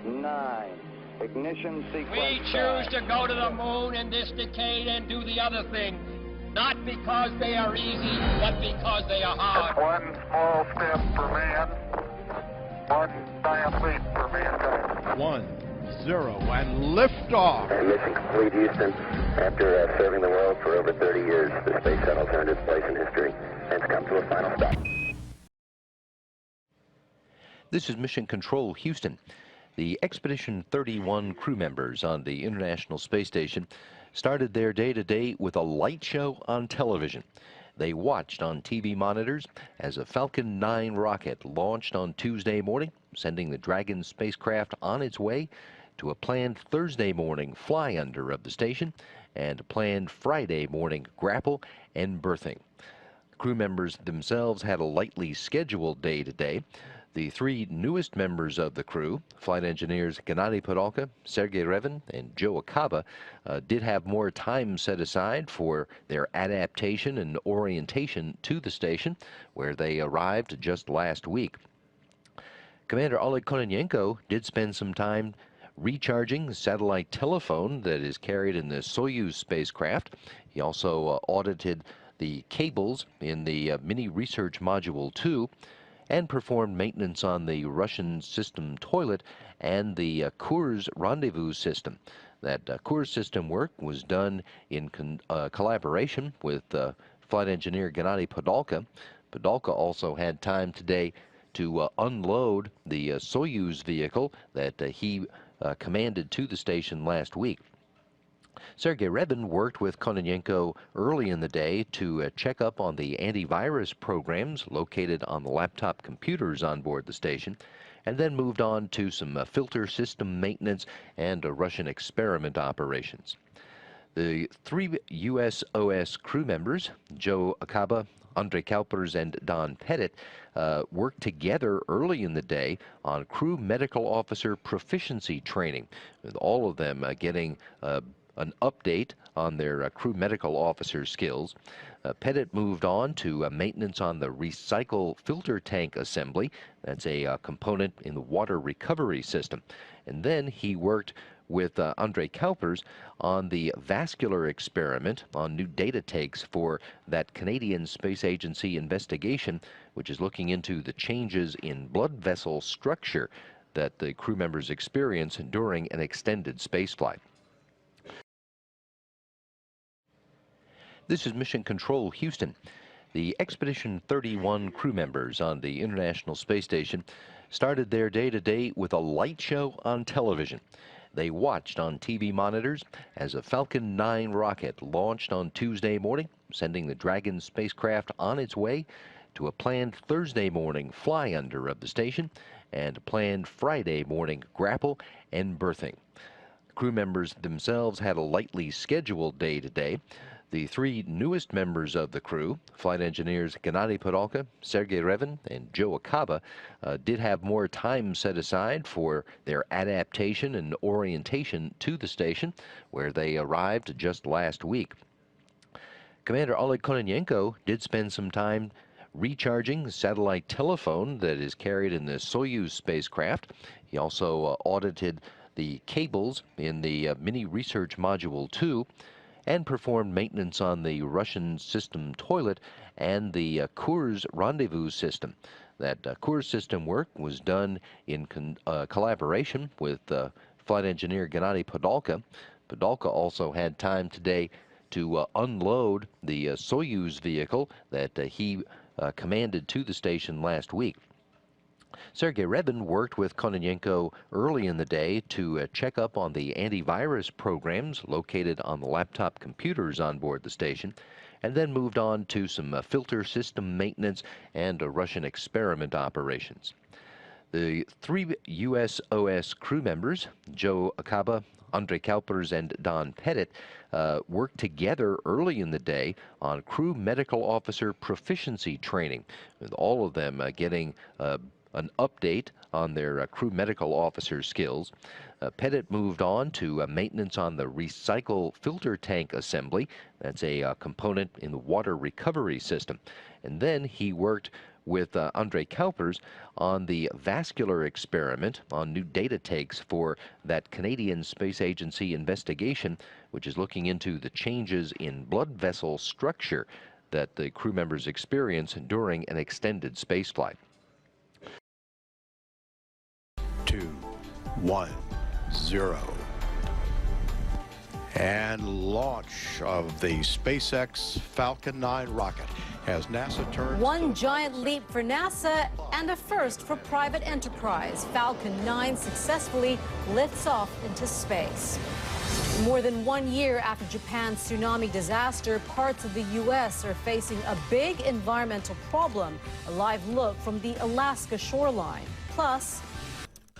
9. Ignition sequence. We choose to go to the moon in this decade and do the other things, not because they are easy, but because they are hard. One small step for man, one giant leap for mankind. 1, 0, and liftoff. And mission complete, Houston. After serving the world for over 30 years, the space shuttle earned its place in history and has come to a final stop. This is Mission Control, Houston. The Expedition 31 crew members on the International Space Station started their day today with a light show on television. They watched on TV monitors as a Falcon 9 rocket launched on Tuesday morning, sending the Dragon spacecraft on its way to a planned Thursday morning fly-under of the station and a planned Friday morning grapple and berthing. Crew members themselves had a lightly scheduled day today. The 3 newest members of the crew, flight engineers Gennady Podolka, Sergei Revin, and Joe Acaba, did have more time set aside for their adaptation and orientation to the station, where they arrived just last week. Commander Oleg Kononenko did spend some time recharging the satellite telephone that is carried in the Soyuz spacecraft. He also audited the cables in the Mini Research Module 2, and performed maintenance on the Russian system toilet and the Kurs Rendezvous system. That Kurs system work was done in collaboration with flight engineer Gennady Podolka. Podolka also had time today to unload the Soyuz vehicle that he commanded to the station last week. Sergei Revin worked with Kononenko early in the day to check up on the antivirus programs located on the laptop computers on board the station, and then moved on to some filter system maintenance and Russian experiment operations. The 3 USOS crew members, Joe Acaba, Andre Kalpers, and Don Pettit, worked together early in the day on crew medical officer proficiency training, with all of them getting an update on their crew medical officer skills. Pettit moved on to maintenance on the recycle filter tank assembly. That's a component in the water recovery system. And then he worked with Andre Kalpers on the vascular experiment on new data takes for that Canadian Space Agency investigation, which is looking into the changes in blood vessel structure that the crew members experience during an extended spaceflight. This is Mission Control, Houston. The Expedition 31 crew members on the International Space Station started their day today with a light show on television. They watched on TV monitors as a Falcon 9 rocket launched on Tuesday morning, sending the Dragon spacecraft on its way to a planned Thursday morning fly-under of the station and a planned Friday morning grapple and berthing. Crew members themselves had a lightly scheduled day today. The 3 newest members of the crew, flight engineers Gennady Podolka, Sergei Revin, and Joe Acaba, did have more time set aside for their adaptation and orientation to the station, where they arrived just last week. Commander Oleg Kononenko did spend some time recharging the satellite telephone that is carried in the Soyuz spacecraft. He also audited the cables in the Mini Research Module 2, and performed maintenance on the Russian system toilet and the Kurs Rendezvous system. That Kurs system work was done in collaboration with flight engineer Gennady Podolka. Podolka also had time today to unload the Soyuz vehicle that he commanded to the station last week. Sergei Revin worked with Kononenko early in the day to check up on the antivirus programs located on the laptop computers on board the station, and then moved on to some filter system maintenance and Russian experiment operations. The 3 USOS crew members, Joe Acaba, Andre Kalpers, and Don Pettit, worked together early in the day on crew medical officer proficiency training, with all of them getting an update on their crew medical officer skills. Pettit moved on to maintenance on the recycle filter tank assembly. That's a component in the water recovery system. And then he worked with Andre Kuipers on the vascular experiment on new data takes for that Canadian Space Agency investigation, which is looking into the changes in blood vessel structure that the crew members experience during an extended spaceflight. 2, 1, 0. And launch of the SpaceX Falcon 9 rocket as NASA turns... One giant leap for NASA and a first for private enterprise. Falcon 9 successfully lifts off into space. More than 1 year after Japan's tsunami disaster, parts of the U.S. are facing a big environmental problem. A live look from the Alaska shoreline. Plus...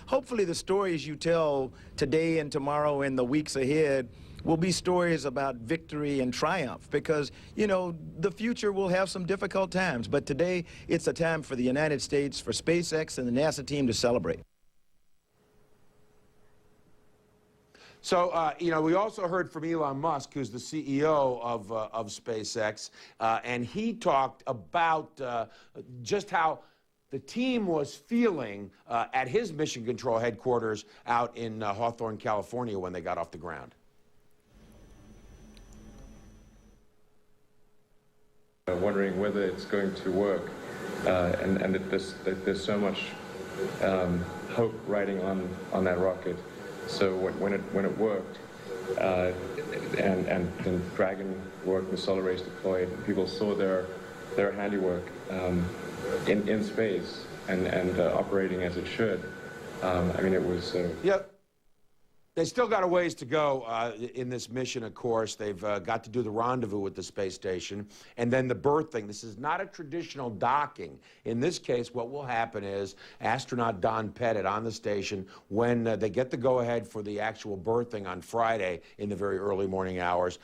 hopefully the stories you tell today and tomorrow and the weeks ahead will be stories about victory and triumph, because, you know, the future will have some difficult times, but today it's a time for the United States, for SpaceX and the NASA team to celebrate. So, you know, we also heard from Elon Musk, who's the CEO of SpaceX, and he talked about just how the team was feeling at his mission control headquarters out in Hawthorne, California, when they got off the ground. Wondering whether it's going to work, and that there's so much hope riding on that rocket. So when it worked, and Dragon worked and Solar Race deployed, people saw their handiwork in space and operating as it should. I mean, it was... Yep. They still got a ways to go in this mission, of course. They've got to do the rendezvous with the space station, and then the berthing. This is not a traditional docking. In this case, what will happen is astronaut Don Pettit on the station, when they get the go-ahead for the actual berthing on Friday in the very early morning hours,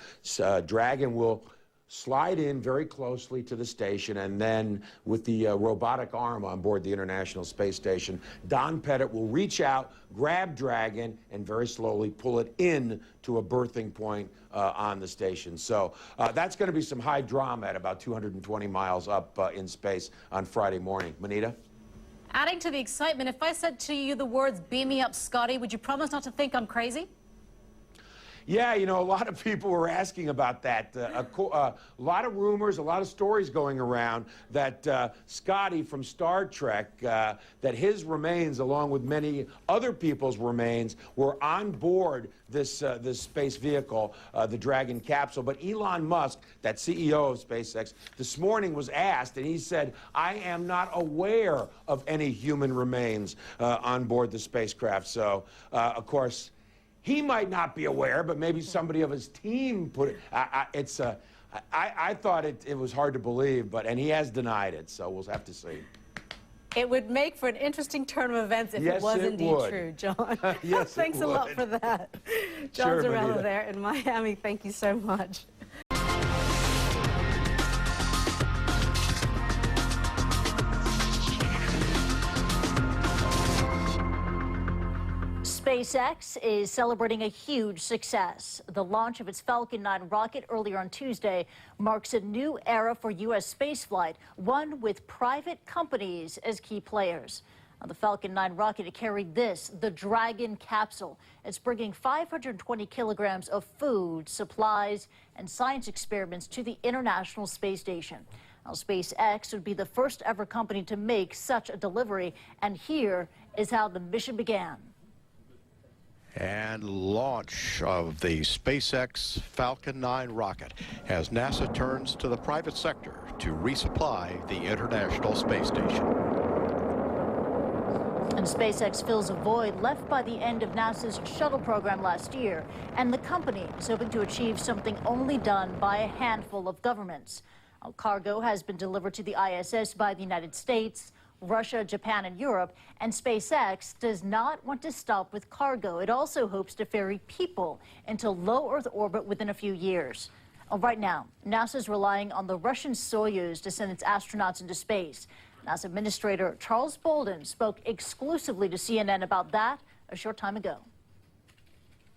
Dragon will slide in very closely to the station, and then with the robotic arm on board the International Space Station, Don Pettit will reach out, grab Dragon, and very slowly pull it in to a berthing point on the station. So that's going to be some high drama at about 220 miles up in space on Friday morning. Manita? Adding to the excitement, if I said to you the words, "Beam me up, Scotty," would you promise not to think I'm crazy? Yeah, you know, a lot of people were asking about that. A lot of rumors, a lot of stories going around that Scotty from Star Trek, that his remains, along with many other people's remains, were on board this space vehicle, the Dragon capsule. But Elon Musk, that CEO of SpaceX, this morning was asked, and he said, "I am not aware of any human remains on board the spacecraft." So, of course, he might not be aware, but maybe somebody of his team put it. I thought it was hard to believe, and he has denied it, so we'll have to see. It would make for an interesting turn of events if it was indeed true, John. Yes, Thanks a lot for that. John Zarella there in Miami. Thank you so much. SpaceX is celebrating a huge success. The launch of its Falcon 9 rocket earlier on Tuesday marks a new era for U.S. spaceflight, one with private companies as key players. The Falcon 9 rocket carried the Dragon capsule. It's bringing 520 kilograms of food, supplies, and science experiments to the International Space Station. Now, SpaceX would be the first ever company to make such a delivery, and here is how the mission began. And launch of the SpaceX Falcon 9 rocket as NASA turns to the private sector to resupply the International Space Station. And SpaceX fills a void left by the end of NASA's Shuttle program last year, and the company is hoping to achieve something only done by a handful of governments. Cargo has been delivered to the ISS by the United States, Russia, Japan, and Europe, and SpaceX does not want to stop with cargo. It also hopes to ferry people into low Earth orbit within a few years. Right now, NASA is relying on the Russian Soyuz to send its astronauts into space. NASA Administrator Charles Bolden spoke exclusively to CNN about that a short time ago.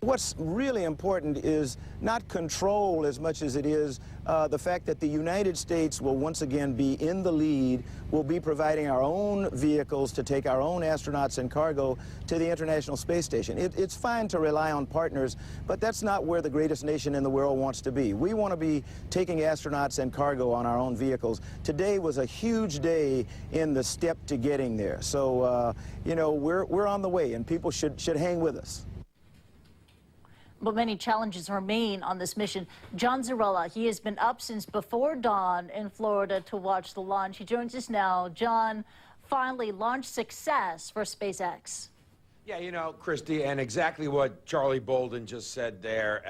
What's really important is not control as much as it is the fact that the United States will once again be in the lead. We'll be providing our own vehicles to take our own astronauts and cargo to the International Space Station. It's fine to rely on partners, but that's not where the greatest nation in the world wants to be. We want to be taking astronauts and cargo on our own vehicles. Today was a huge day in the step to getting there. So, you know, we're on the way, and people should hang with us. But many challenges remain on this mission. John Zarella, he has been up since before dawn in Florida to watch the launch. He joins us now. John, finally, launch success for SpaceX. Yeah, you know, Christy, and exactly what Charlie Bolden just said there,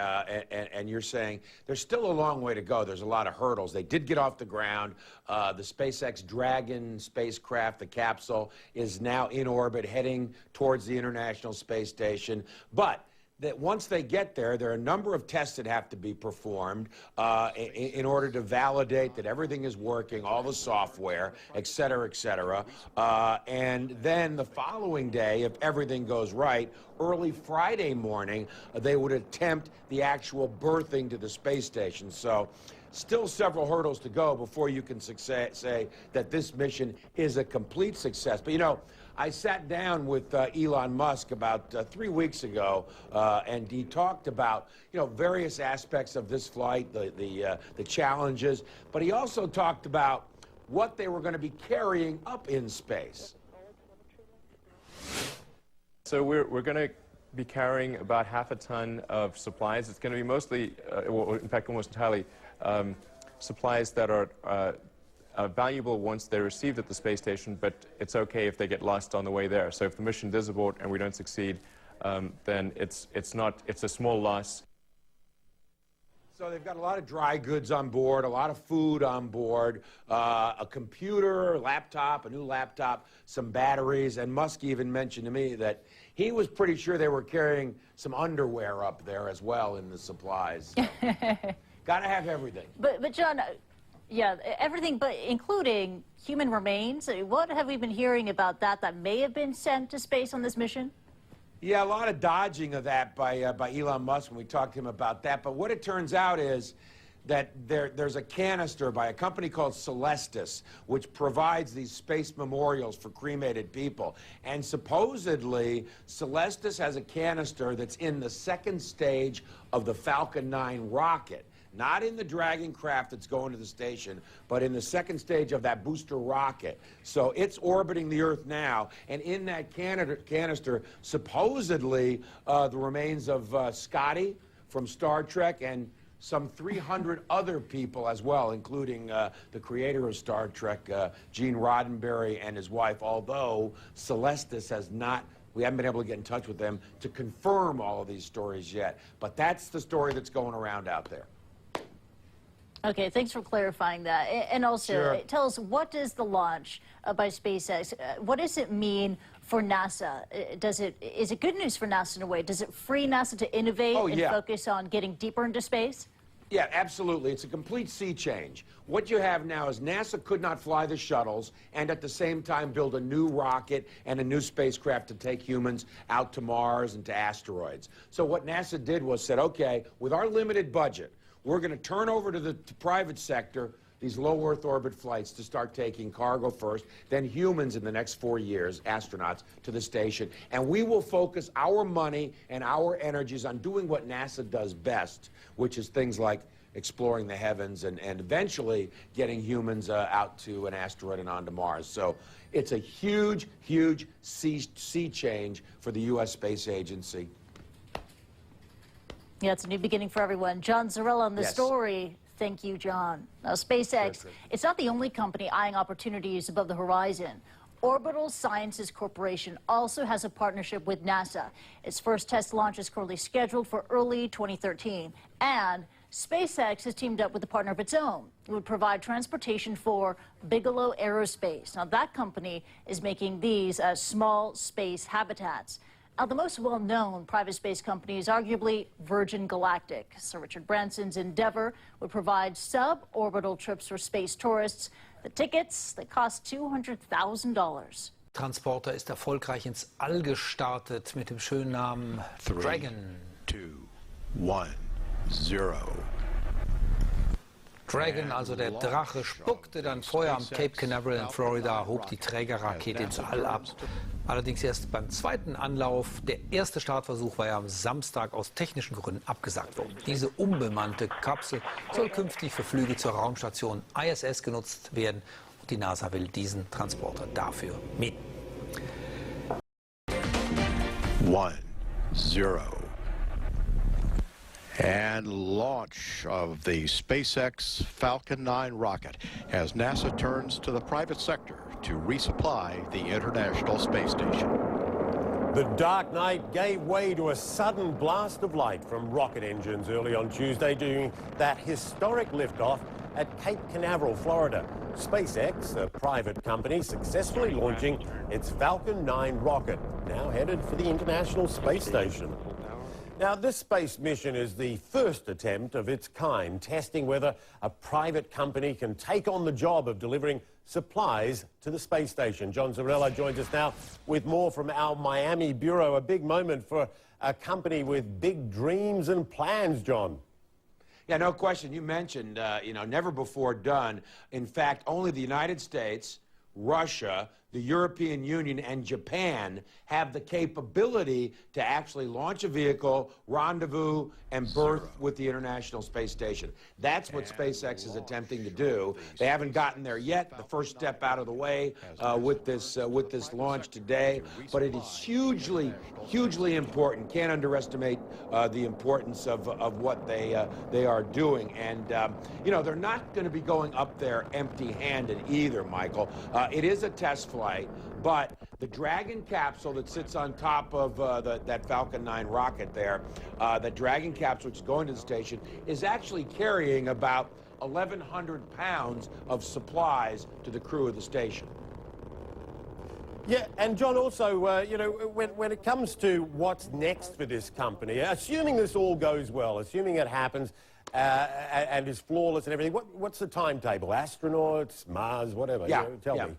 and you're saying there's still a long way to go. There's a lot of hurdles. They did get off the ground. The SpaceX Dragon spacecraft, the capsule, is now in orbit, heading towards the International Space Station. But that once they get there, there are a number of tests that have to be performed in order to validate that everything is working, all the software, et cetera, et cetera. And then the following day, if everything goes right, early Friday morning, they would attempt the actual berthing to the space station. So still several hurdles to go before you can say that this mission is a complete success. But, you know, I sat down with Elon Musk about 3 weeks ago, and he talked about, you know, various aspects of this flight, the challenges, but he also talked about what they were going to be carrying up in space. So we're going to be carrying about half a ton of supplies. It's going to be mostly, well, in fact, almost entirely, supplies that are valuable once they're received at the space station, but it's okay if they get lost on the way there. So if the mission does abort and we don't succeed, then it's a small loss. So they've got a lot of dry goods on board, a lot of food on board, a computer, laptop, a new laptop, some batteries, and Musk even mentioned to me that he was pretty sure they were carrying some underwear up there as well in the supplies. So, gotta have everything. But John, yeah, everything, but including human remains. What have we been hearing about that may have been sent to space on this mission? Yeah, a lot of dodging of that by Elon Musk when we talked to him about that. But what it turns out is that there's a canister by a company called Celestis, which provides these space memorials for cremated people. And supposedly, Celestis has a canister that's in the second stage of the Falcon 9 rocket. Not in the Dragon craft that's going to the station, but in the second stage of that booster rocket. So it's orbiting the Earth now, and in that canister, supposedly, the remains of Scotty from Star Trek and some 300 other people as well, including the creator of Star Trek, Gene Roddenberry, and his wife, although Celestis has not, we haven't been able to get in touch with them to confirm all of these stories yet. But that's the story that's going around out there. Okay, thanks for clarifying that. And also, Sure. Tell us, what does the launch by SpaceX, what does it mean for NASA? Is it good news for NASA in a way? Does it free NASA to innovate and focus on getting deeper into space? Yeah, absolutely. It's a complete sea change. What you have now is NASA could not fly the shuttles and at the same time build a new rocket and a new spacecraft to take humans out to Mars and to asteroids. So what NASA did was said, okay, with our limited budget, we're going to turn over to the private sector these low Earth orbit flights to start taking cargo first, then humans in the next 4 years, astronauts, to the station. And we will focus our money and our energies on doing what NASA does best, which is things like exploring the heavens and eventually getting humans out to an asteroid and onto Mars. So it's a huge, huge sea change for the U.S. Space Agency. Yeah, it's a new beginning for everyone. John Zarella on the story. Thank you, John. Now, SpaceX, it's not the only company eyeing opportunities above the horizon. Orbital Sciences Corporation also has a partnership with NASA. Its first test launch is currently scheduled for early 2013. And SpaceX has teamed up with a partner of its own. It would provide transportation for Bigelow Aerospace. Now, that company is making these small space habitats. Now, the most well-known private space company is arguably Virgin Galactic. Sir Richard Branson's Endeavour would provide suborbital trips for space tourists. The tickets, they cost $200,000. Transporter ist erfolgreich ins All gestartet mit dem schönen Namen Dragon. 3, 2, 1, 0. Dragon, also der Drache, spuckte dann Feuer am Cape Canaveral in Florida, hob die Trägerrakete ins All ab. Allerdings erst beim zweiten Anlauf. Der erste Startversuch war ja am Samstag aus technischen Gründen abgesagt worden. Diese unbemannte Kapsel soll künftig für Flüge zur Raumstation ISS genutzt werden. Und die NASA will diesen Transporter dafür mieten. 1, 0. And launch of the Spacex Falcon 9 rocket as NASA turns to the private sector to resupply the International Space Station. The dark night gave way to a sudden blast of light from rocket engines early on Tuesday, doing that historic liftoff at Cape Canaveral, Florida. Spacex, a private company, successfully launching its Falcon 9 rocket, now headed for the International Space Station. Now, this space mission is the first attempt of its kind, testing whether a private company can take on the job of delivering supplies to the space station. John Zarella joins us now with more from our Miami bureau. A big moment for a company with big dreams and plans, John. Yeah, no question. You mentioned, never before done. In fact, only the United States, Russia, the European Union, and Japan have the capability to actually launch a vehicle, rendezvous, and berth with the International Space Station. That's what SpaceX is attempting to do. They haven't gotten there yet. The first step out of the way with this launch today, but it is hugely, hugely important. Can't underestimate the importance of what they are doing. And they're not going to be going up there empty-handed either, Michael. It is a test flight, but the Dragon capsule that sits on top of that Falcon 9 rocket there, the Dragon capsule which is going to the station, is actually carrying about 1,100 pounds of supplies to the crew of the station. Yeah, and John, also, when it comes to what's next for this company, assuming this all goes well, assuming it happens and is flawless and everything, what's the timetable? Astronauts, Mars, whatever? Yeah, tell me.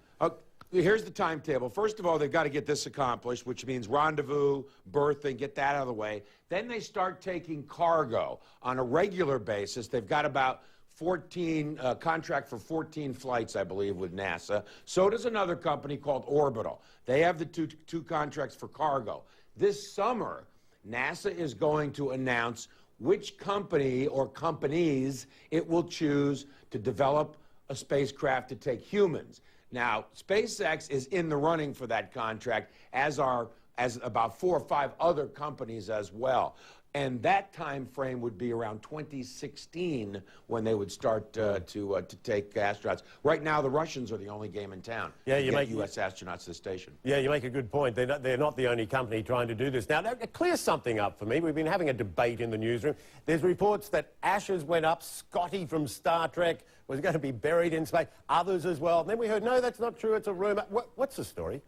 Here's the timetable. First of all, they've got to get this accomplished, which means rendezvous, berthing, get that out of the way. Then they start taking cargo on a regular basis. They've got about 14, contract for 14 flights, I believe, with NASA. So does another company called Orbital. They have the two contracts for cargo. This summer, NASA is going to announce which company or companies it will choose to develop a spacecraft to take humans. Now, SpaceX is in the running for that contract, as about 4 or 5 other companies as well. And that time frame would be around 2016 when they would start to take astronauts. Right now, the Russians are the only game in town. Yeah, you make U.S. astronauts to the station. Yeah, you make a good point. They're not the only company trying to do this. Now, clear something up for me. We've been having a debate in the newsroom. There's reports that ashes went up. Scotty from Star Trek was going to be buried in space. Others as well. And then we heard, no, that's not true. It's a rumor. What's the story?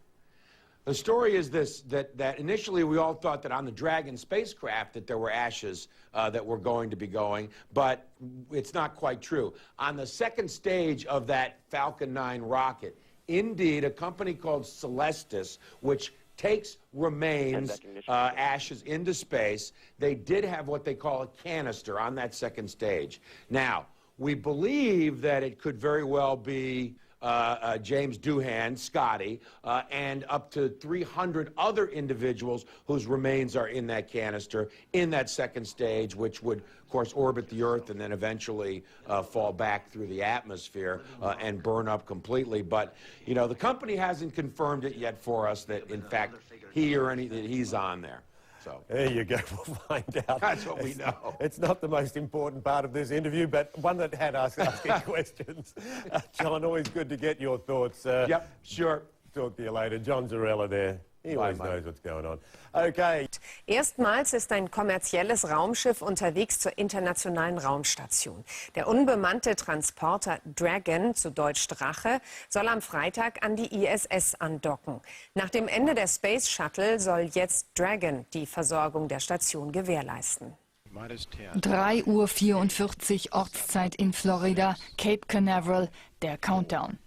The story is this, that initially we all thought that on the Dragon spacecraft that there were ashes that were going to be going, but it's not quite true. On the second stage of that Falcon 9 rocket, indeed, a company called Celestis, which takes remains, ashes into space, they did have what they call a canister on that second stage. Now, we believe that it could very well be James Doohan, Scotty, and up to 300 other individuals whose remains are in that canister in that second stage, which would, of course, orbit the Earth and then eventually fall back through the atmosphere and burn up completely. But, the company hasn't confirmed it yet for us that, in fact, he's on there. So. There you go. We'll find out. That's what we know. It's not the most important part of this interview, but one that had us asking questions. John, always good to get your thoughts. Yep, sure. Talk to you later. John Zarella there. He always knows what's going on. Okay. Erstmals ist ein kommerzielles Raumschiff unterwegs zur internationalen Raumstation. Der unbemannte Transporter Dragon, zu Deutsch Drache, soll am Freitag an die ISS andocken. Nach dem Ende der Space Shuttle soll jetzt Dragon die Versorgung der Station gewährleisten. 3:44 Uhr Ortszeit in Florida, Cape Canaveral, der Countdown.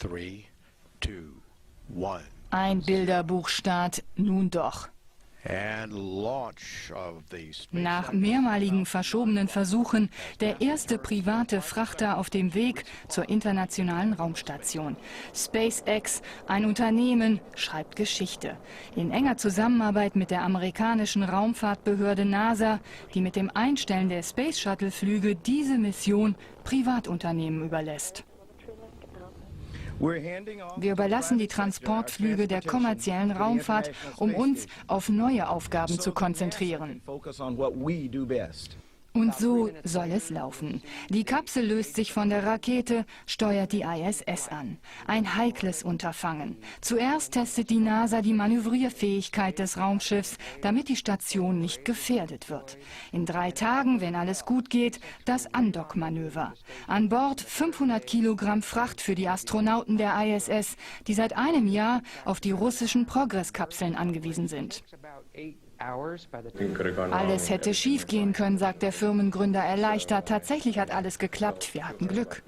3, 2, 1. Ein Bilderbuchstart nun doch. Nach mehrmaligen verschobenen Versuchen der erste private Frachter auf dem Weg zur internationalen Raumstation. Spacex, ein Unternehmen, schreibt Geschichte. In enger Zusammenarbeit mit der amerikanischen Raumfahrtbehörde NASA, die mit dem Einstellen der Space Shuttle-Flüge diese Mission Privatunternehmen überlässt. Wir überlassen die Transportflüge der kommerziellen Raumfahrt, um uns auf neue Aufgaben zu konzentrieren. Und so soll es laufen. Die Kapsel löst sich von der Rakete, steuert die ISS an. Ein heikles Unterfangen. Zuerst testet die NASA die Manövrierfähigkeit des Raumschiffs, damit die Station nicht gefährdet wird. In 3 Tagen, wenn alles gut geht, das Andockmanöver. An Bord 500 Kilogramm Fracht für die Astronauten der ISS, die seit einem Jahr auf die russischen Progress-Kapseln angewiesen sind. Alles hätte schief gehen können, sagt der Firmengründer erleichtert. Tatsächlich hat alles geklappt, wir hatten Glück.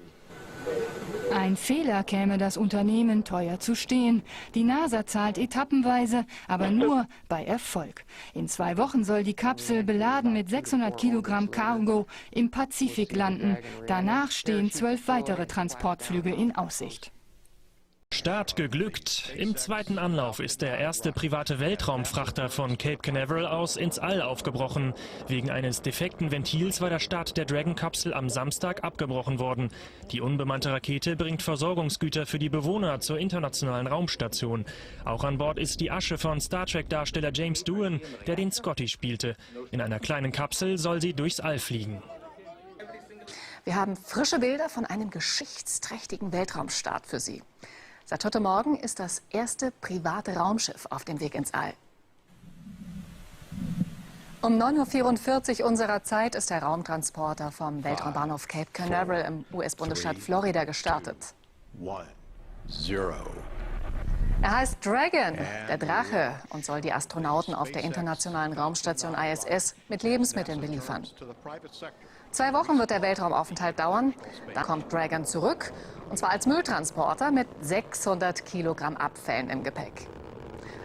Ein Fehler käme das Unternehmen teuer zu stehen. Die NASA zahlt etappenweise, aber nur bei Erfolg. In 2 Wochen soll die Kapsel beladen mit 600 Kilogramm Cargo im Pazifik landen. Danach stehen 12 weitere Transportflüge in Aussicht. Start geglückt. Im zweiten Anlauf ist der erste private Weltraumfrachter von Cape Canaveral aus ins All aufgebrochen. Wegen eines defekten Ventils war der Start der Dragon-Kapsel am Samstag abgebrochen worden. Die unbemannte Rakete bringt Versorgungsgüter für die Bewohner zur internationalen Raumstation. Auch an Bord ist die Asche von Star Trek-Darsteller James Doohan, der den Scotty spielte. In einer kleinen Kapsel soll sie durchs All fliegen. Wir haben frische Bilder von einem geschichtsträchtigen Weltraumstart für Sie. Seit heute Morgen ist das erste private Raumschiff auf dem Weg ins All. Um 9:44 Uhr unserer Zeit ist der Raumtransporter vom Weltraumbahnhof Cape Canaveral im US-Bundesstaat Florida gestartet. Er heißt Dragon, der Drache, und soll die Astronauten auf der internationalen Raumstation ISS mit Lebensmitteln beliefern. 2 Wochen wird der Weltraumaufenthalt dauern. Da kommt Dragon zurück, und zwar als Mülltransporter mit 600 Kilogramm Abfällen im Gepäck.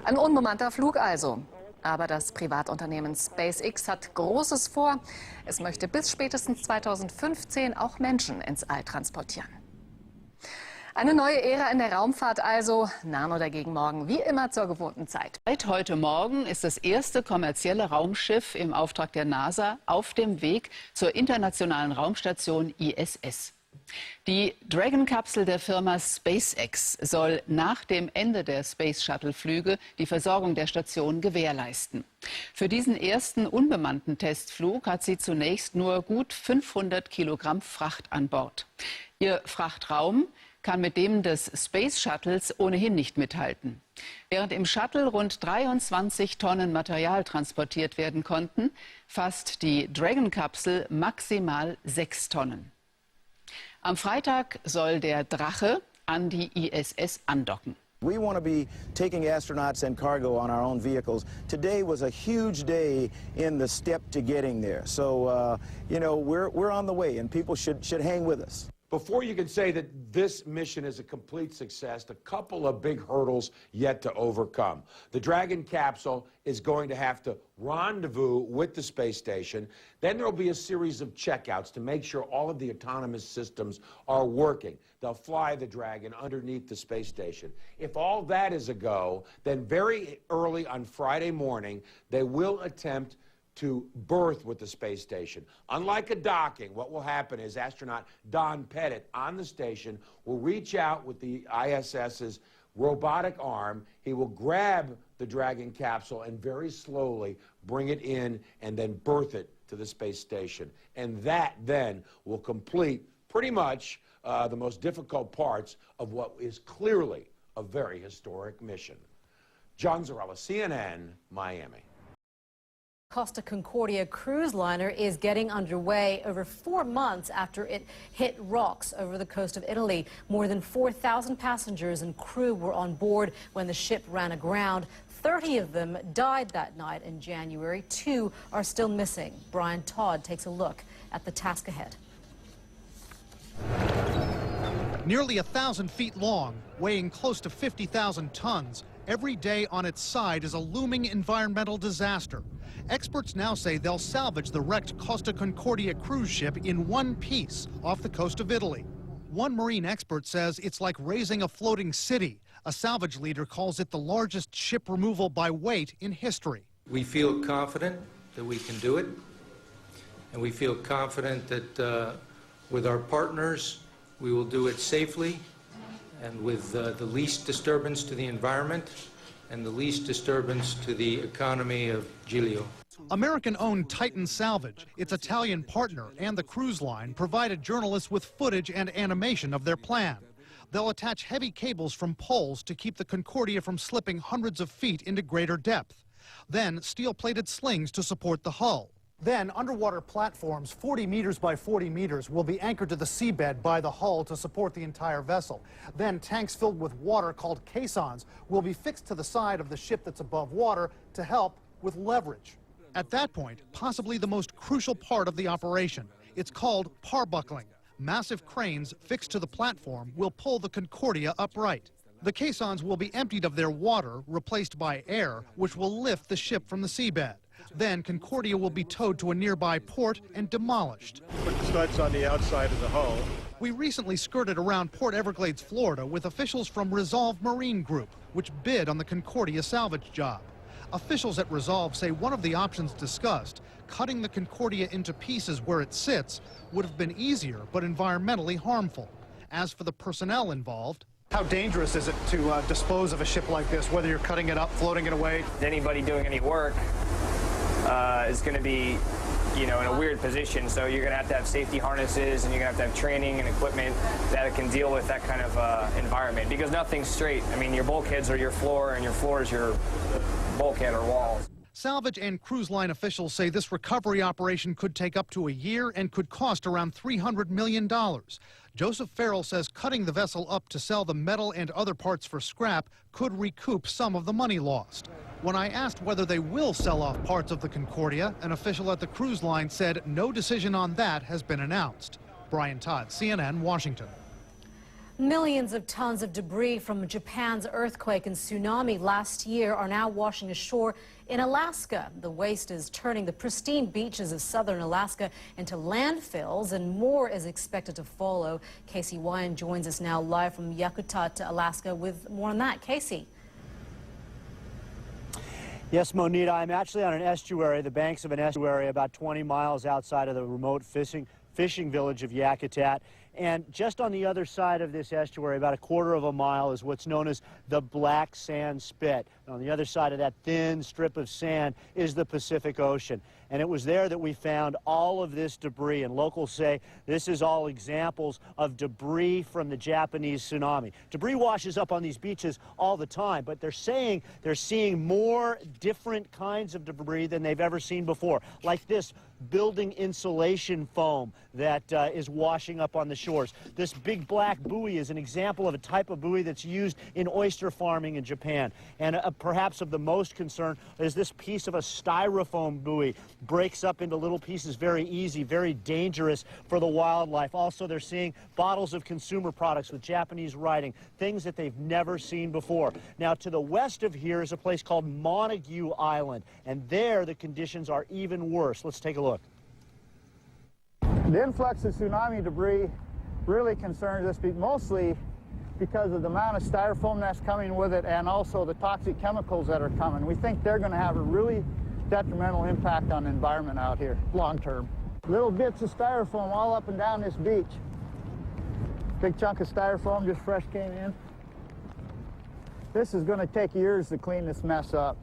Ein unbemannter Flug also. Aber das Privatunternehmen Spacex hat Großes vor. Es möchte bis spätestens 2015 auch Menschen ins All transportieren. Eine neue Ära in der Raumfahrt also. Nano dagegen morgen wie immer zur gewohnten Zeit. Seit heute Morgen ist das erste kommerzielle Raumschiff im Auftrag der NASA auf dem Weg zur internationalen Raumstation ISS. Die Dragon-Kapsel der Firma Spacex soll nach dem Ende der Space-Shuttle-Flüge die Versorgung der Station gewährleisten. Für diesen ersten unbemannten Testflug hat sie zunächst nur gut 500 Kilogramm Fracht an Bord. Ihr Frachtraum kann mit dem des Space Shuttles ohnehin nicht mithalten. Während im Shuttle rund 23 Tonnen Material transportiert werden konnten, fasst die Dragon-Kapsel maximal 6 Tonnen. Am Freitag soll der Drache an die ISS andocken. We want to be taking astronauts and cargo on our own vehicles. Today was a huge day in the step to getting there. So, you know, we're on the way, and people should hang with us. Before you can say that this mission is a complete success, a couple of big hurdles yet to overcome. The Dragon capsule is going to have to rendezvous with the space station. Then there will be a series of checkouts to make sure all of the autonomous systems are working. They'll fly the Dragon underneath the space station. If all that is a go, then very early on Friday morning, they will attempt to berth with the space station. Unlike a docking, what will happen is astronaut Don Pettit on the station will reach out with the ISS's robotic arm. He will grab the Dragon capsule and very slowly bring it in and then berth it to the space station. And that then will complete pretty much the most difficult parts of what is clearly a very historic mission. John Zarella, CNN, Miami. Costa Concordia cruise liner is getting underway over 4 months after it hit rocks over the coast of Italy. More than 4,000 passengers and crew were on board when the ship ran aground. 30 of them died that night in January. 2 are still missing. Brian Todd takes a look at the task ahead. Nearly 1,000 feet long, weighing close to 50,000 tons, every day on its side is a looming environmental disaster. Experts now say they'll salvage the wrecked Costa Concordia cruise ship in one piece off the coast of Italy. One marine expert says it's like raising a floating city. A salvage leader calls it the largest ship removal by weight in history. We feel confident that we can do it, and we feel confident that with our partners, we will do it safely and with the least disturbance to the environment and the least disturbance to the economy of Giglio. American-owned Titan Salvage, its Italian partner, and the cruise line provided journalists with footage and animation of their plan. They'll attach heavy cables from poles to keep the Concordia from slipping hundreds of feet into greater depth. Then steel-plated slings to support the hull. Then underwater platforms 40 meters by 40 meters will be anchored to the seabed by the hull to support the entire vessel. Then tanks filled with water called caissons will be fixed to the side of the ship that's above water to help with leverage. At that point, possibly the most crucial part of the operation. It's called parbuckling. Massive cranes fixed to the platform will pull the Concordia upright. The caissons will be emptied of their water, replaced by air, which will lift the ship from the seabed. Then Concordia will be towed to a nearby port and demolished. Put the studs on the outside of the hull. We recently skirted around Port Everglades, Florida, with officials from Resolve Marine Group, which bid on the Concordia salvage job. Officials at Resolve say one of the options discussed, cutting the Concordia into pieces where it sits, would have been easier but environmentally harmful. As for the personnel involved, how dangerous is it to dispose of a ship like this, whether you're cutting it up, floating it away? Anybody doing any work is going to be, in a weird position. So you're going to have safety harnesses, and you're going to have training and equipment that can deal with that kind of environment, because nothing's straight. I mean, your bulkheads are your floor, and your floor is your bulkhead or walls. Salvage and cruise line officials say this recovery operation could take up to a year and could cost around $300 million. Joseph Farrell says cutting the vessel up to sell the metal and other parts for scrap could recoup some of the money lost. When I asked whether they will sell off parts of the Concordia, an official at the cruise line said no decision on that has been announced. Brian Todd, CNN, Washington. Millions of tons of debris from Japan's earthquake and tsunami last year are now washing ashore in Alaska. The waste is turning the pristine beaches of southern Alaska into landfills, and more is expected to follow. Casey Wyan joins us now live from Yakutat, Alaska, with more on that. Casey. Yes, Monita, I'm actually on an estuary, the banks of an estuary about 20 miles outside of the remote fishing village of Yakutat. And just on the other side of this estuary, about a quarter of a mile, is what's known as the Black Sand Spit. And on the other side of that thin strip of sand is the Pacific Ocean. And it was there that we found all of this debris. And locals say this is all examples of debris from the Japanese tsunami. Debris washes up on these beaches all the time, but they're saying they're seeing more different kinds of debris than they've ever seen before, like this building insulation foam that is washing up on the shores. This big black buoy is an example of a type of buoy that's used in oyster farming in Japan. And perhaps of the most concern is this piece of a styrofoam buoy. Breaks up into little pieces very easy, very dangerous for the wildlife. Also, they're seeing bottles of consumer products with Japanese writing, things that they've never seen before. Now, to the west of here is a place called Montague Island, and there the conditions are even worse. Let's take a look. The influx of tsunami debris really concerns us, mostly because of the amount of styrofoam that's coming with it, and also the toxic chemicals that are coming. We think they're going to have a really detrimental impact on the environment out here, long term. Little bits of styrofoam all up and down this beach. Big chunk of styrofoam just fresh came in. This is going to take years to clean this mess up.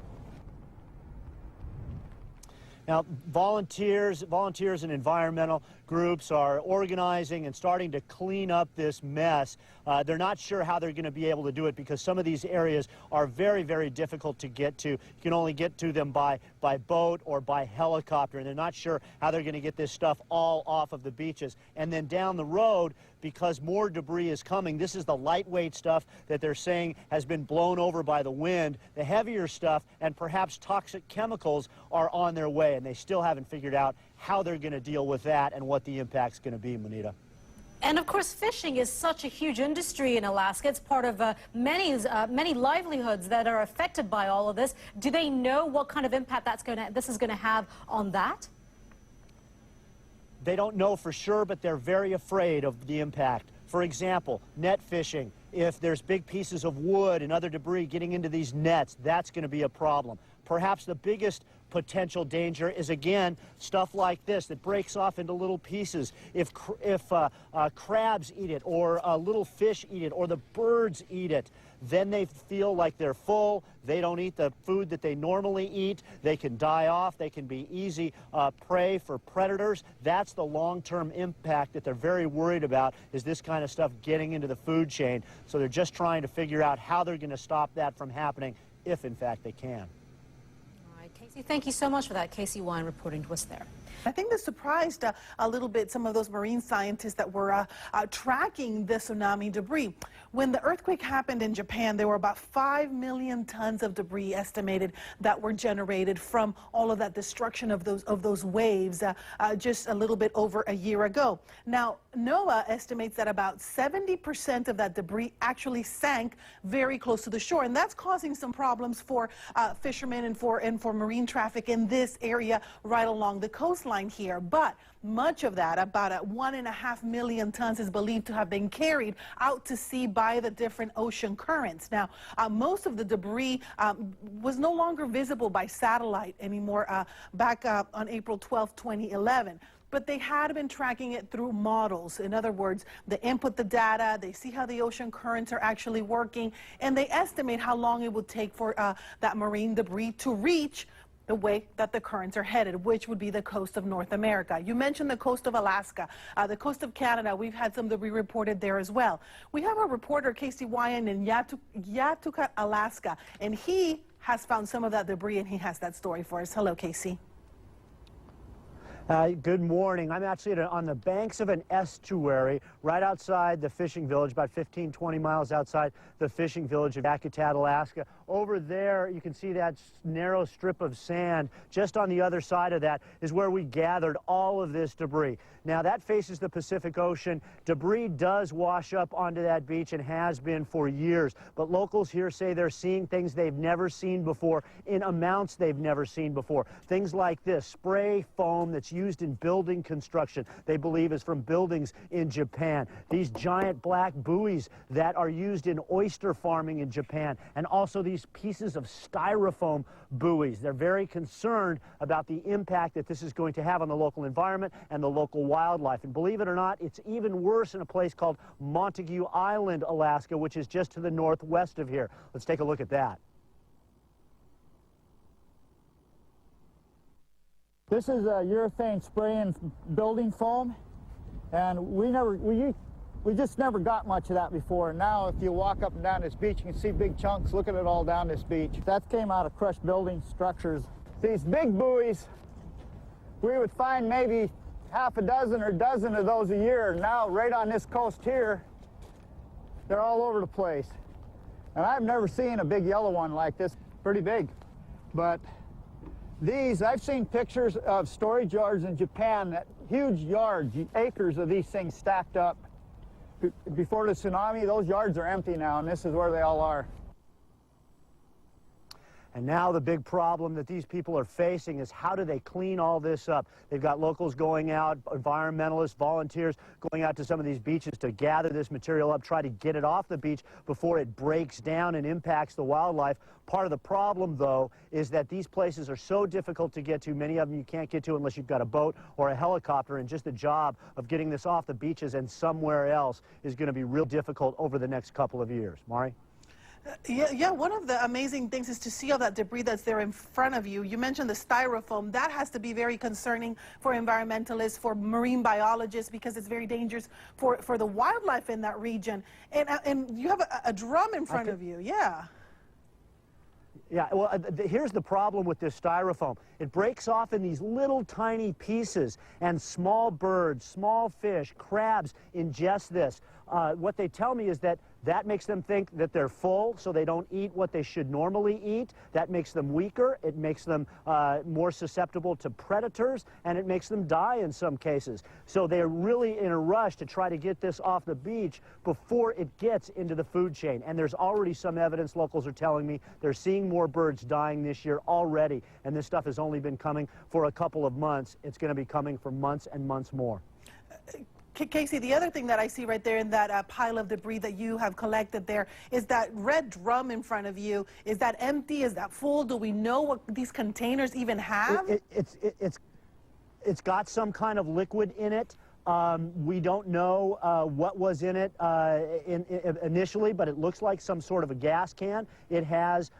Now, volunteers and environmental groups are organizing and starting to clean up this mess. They're not sure how they're going to be able to do it because some of these areas are very, very difficult to get to. You can only get to them by boat or by helicopter, and they're not sure how they're going to get this stuff all off of the beaches. And then down the road, because more debris is coming, this is the lightweight stuff that they're saying has been blown over by the wind. The heavier stuff and perhaps toxic chemicals are on their way, and they still haven't figured out how they're going to deal with that and what the impact's going to be, Monita. And of course, fishing is such a huge industry in Alaska. It's part of many livelihoods that are affected by all of this. Do they know what kind of impact this is going to have on that? They don't know for sure, but they're very afraid of the impact. For example, net fishing. If there's big pieces of wood and other debris getting into these nets, that's going to be a problem. Perhaps the biggest potential danger is, again, stuff like this that breaks off into little pieces. If crabs eat it, or little fish eat it, or the birds eat it, then they feel like they're full. They don't eat the food that they normally eat. They can die off. They can be easy prey for predators. That's the long-term impact that they're very worried about, is this kind of stuff getting into the food chain. So they're just trying to figure out how they're going to stop that from happening, if in fact they can. Casey, thank you so much for that. Casey Wine reporting to us there. I think this surprised a little bit some of those marine scientists that were tracking the tsunami debris. When the earthquake happened in Japan, there were about 5 million tons of debris estimated that were generated from all of that destruction of those waves just a little bit over a year ago. Now, NOAA estimates that about 70% of that debris actually sank very close to the shore, and that's causing some problems for fishermen and for marine traffic in this area right along the coastline here. But much of that, about 1.5 million tons, is believed to have been carried out to sea by the different ocean currents. Now, most of the debris was no longer visible by satellite anymore back on April 12, 2011. But they had been tracking it through models. In other words, they input the data, they see how the ocean currents are actually working, and they estimate how long it would take for that marine debris to reach the way that the currents are headed, which would be the coast of North America. You mentioned the coast of Alaska, the coast of Canada. We've had some debris reported there as well. We have a reporter, Casey Wyan, in Yatuka, Alaska, and he has found some of that debris, and he has that story for us. Hello, Casey. Good morning. I'm actually on the banks of an estuary right outside the fishing village, about 15-20 miles outside the fishing village of Yakutat, Alaska. Over there, you can see that narrow strip of sand. Just on the other side of that is where we gathered all of this debris. Now, that faces the Pacific Ocean. Debris does wash up onto that beach and has been for years. But locals here say they're seeing things they've never seen before in amounts they've never seen before. Things like this spray foam that's used in building construction, they believe is from buildings in Japan. These giant black buoys that are used in oyster farming in Japan, and also these pieces of styrofoam buoys. They're very concerned about the impact that this is going to have on the local environment and the local wildlife. And believe it or not, it's even worse in a place called Montague Island, Alaska, which is just to the northwest of here. Let's take a look at that. This is a urethane spray and building foam, and we just never got much of that before. And now if you walk up and down this beach, you can see big chunks. Look at it all down this beach. That came out of crushed building structures. These big buoys, we would find maybe half a dozen or a dozen of those a year. Now right on this coast here, they're all over the place. And I've never seen a big yellow one like this, pretty big. But these, I've seen pictures of storage yards in Japan, that huge yards, acres of these things stacked up. Before the tsunami, those yards are empty now, and this is where they all are. And now the big problem that these people are facing is how do they clean all this up? They've got locals going out, environmentalists, volunteers going out to some of these beaches to gather this material up, try to get it off the beach before it breaks down and impacts the wildlife. Part of the problem, though, is that these places are so difficult to get to. Many of them you can't get to unless you've got a boat or a helicopter, and just the job of getting this off the beaches and somewhere else is going to be real difficult over the next couple of years. Mari? Yeah, one of the amazing things is to see all that debris that's there in front of you. You mentioned the styrofoam. That has to be very concerning for environmentalists, for marine biologists, because it's very dangerous for the wildlife in that region. And you have a drum in front of you, yeah. Yeah, well, here's the problem with this styrofoam. It breaks off in these little tiny pieces, and small birds, small fish, crabs ingest this. What they tell me is that That makes them think that they're full, so they don't eat what they should normally eat. That makes them weaker. It makes them more susceptible to predators, and it makes them die in some cases. So they're really in a rush to try to get this off the beach before it gets into the food chain. And there's already some evidence, locals are telling me, they're seeing more birds dying this year already. And this stuff has only been coming for a couple of months. It's going to be coming for months and months more. Casey, the other thing that I see right there in that pile of debris that you have collected there is that red drum in front of you. Is that empty? Is that full? Do we know what these containers even have? It's got some kind of liquid in it. We don't know what was in it initially, but it looks like some sort of a gas can. It has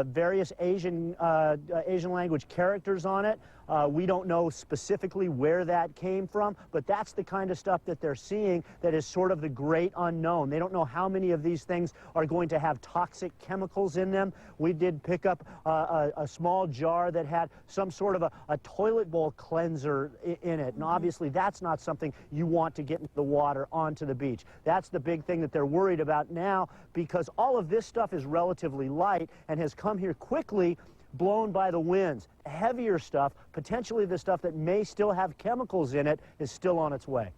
various Asian language characters on it. We don't know specifically where that came from, but that's the kind of stuff that they're seeing that is sort of the great unknown. They don't know how many of these things are going to have toxic chemicals in them. We did pick up a small jar that had some sort of a toilet bowl cleanser in it, and obviously that's not something you want to get into the water onto the beach. That's the big thing that they're worried about now, because all of this stuff is relatively light and has come here quickly, blown by the winds. Heavier stuff, potentially the stuff that may still have chemicals in it, is still on its way.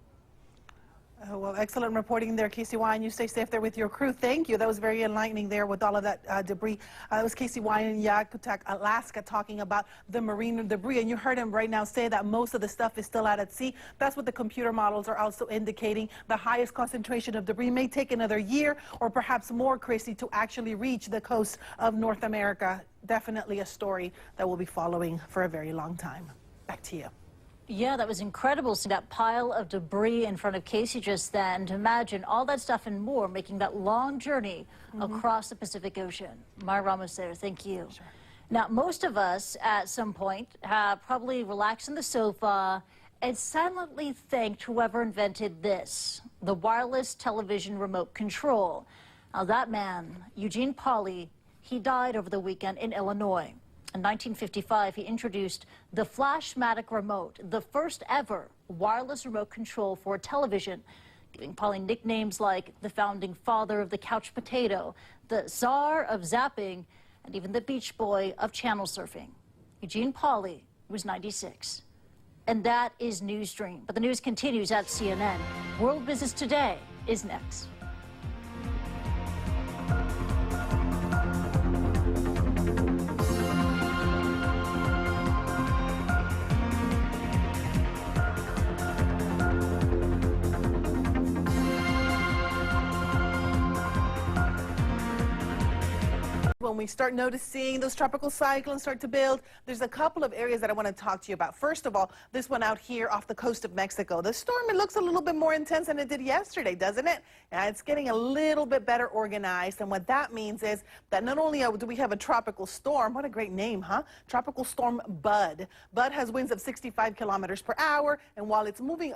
Well, excellent reporting there, Casey Wine. You stay safe there with your crew. Thank you. That was very enlightening there with all of that debris. That was Casey Wine in Yakutak, Alaska, talking about the marine debris. And you heard him right now say that most of the stuff is still out at sea. That's what the computer models are also indicating. The highest concentration of debris may take another year or perhaps more, Chrissy, to actually reach the coast of North America. Definitely a story that we'll be following for a very long time. Back to you. Yeah, that was incredible, seeing that pile of debris in front of Casey just then. To imagine all that stuff and more making that long journey across the Pacific Ocean. Maya Ramos there, thank you. Sure. Now, most of us at some point have probably relaxed on the sofa and silently thanked whoever invented this, the wireless television remote control. Now, that man, Eugene Pauly, he died over the weekend in Illinois. In 1955, he introduced the Flashmatic remote, the first ever wireless remote control for television, giving Pauly nicknames like the founding father of the couch potato, the czar of zapping, and even the beach boy of channel surfing. Eugene Pauly was 96. And that is Newsstream. But the news continues at CNN. World Business Today is next. When we start noticing those tropical cyclones start to build, there's a couple of areas that I want to talk to you about. First of all, this one out here off the coast of Mexico. The storm, it looks a little bit more intense than it did yesterday, doesn't it? And it's getting a little bit better organized. And what that means is that not only do we have a tropical storm, what a great name, huh? Tropical Storm Bud. Bud has winds of 65 kilometers per hour. And while it's moving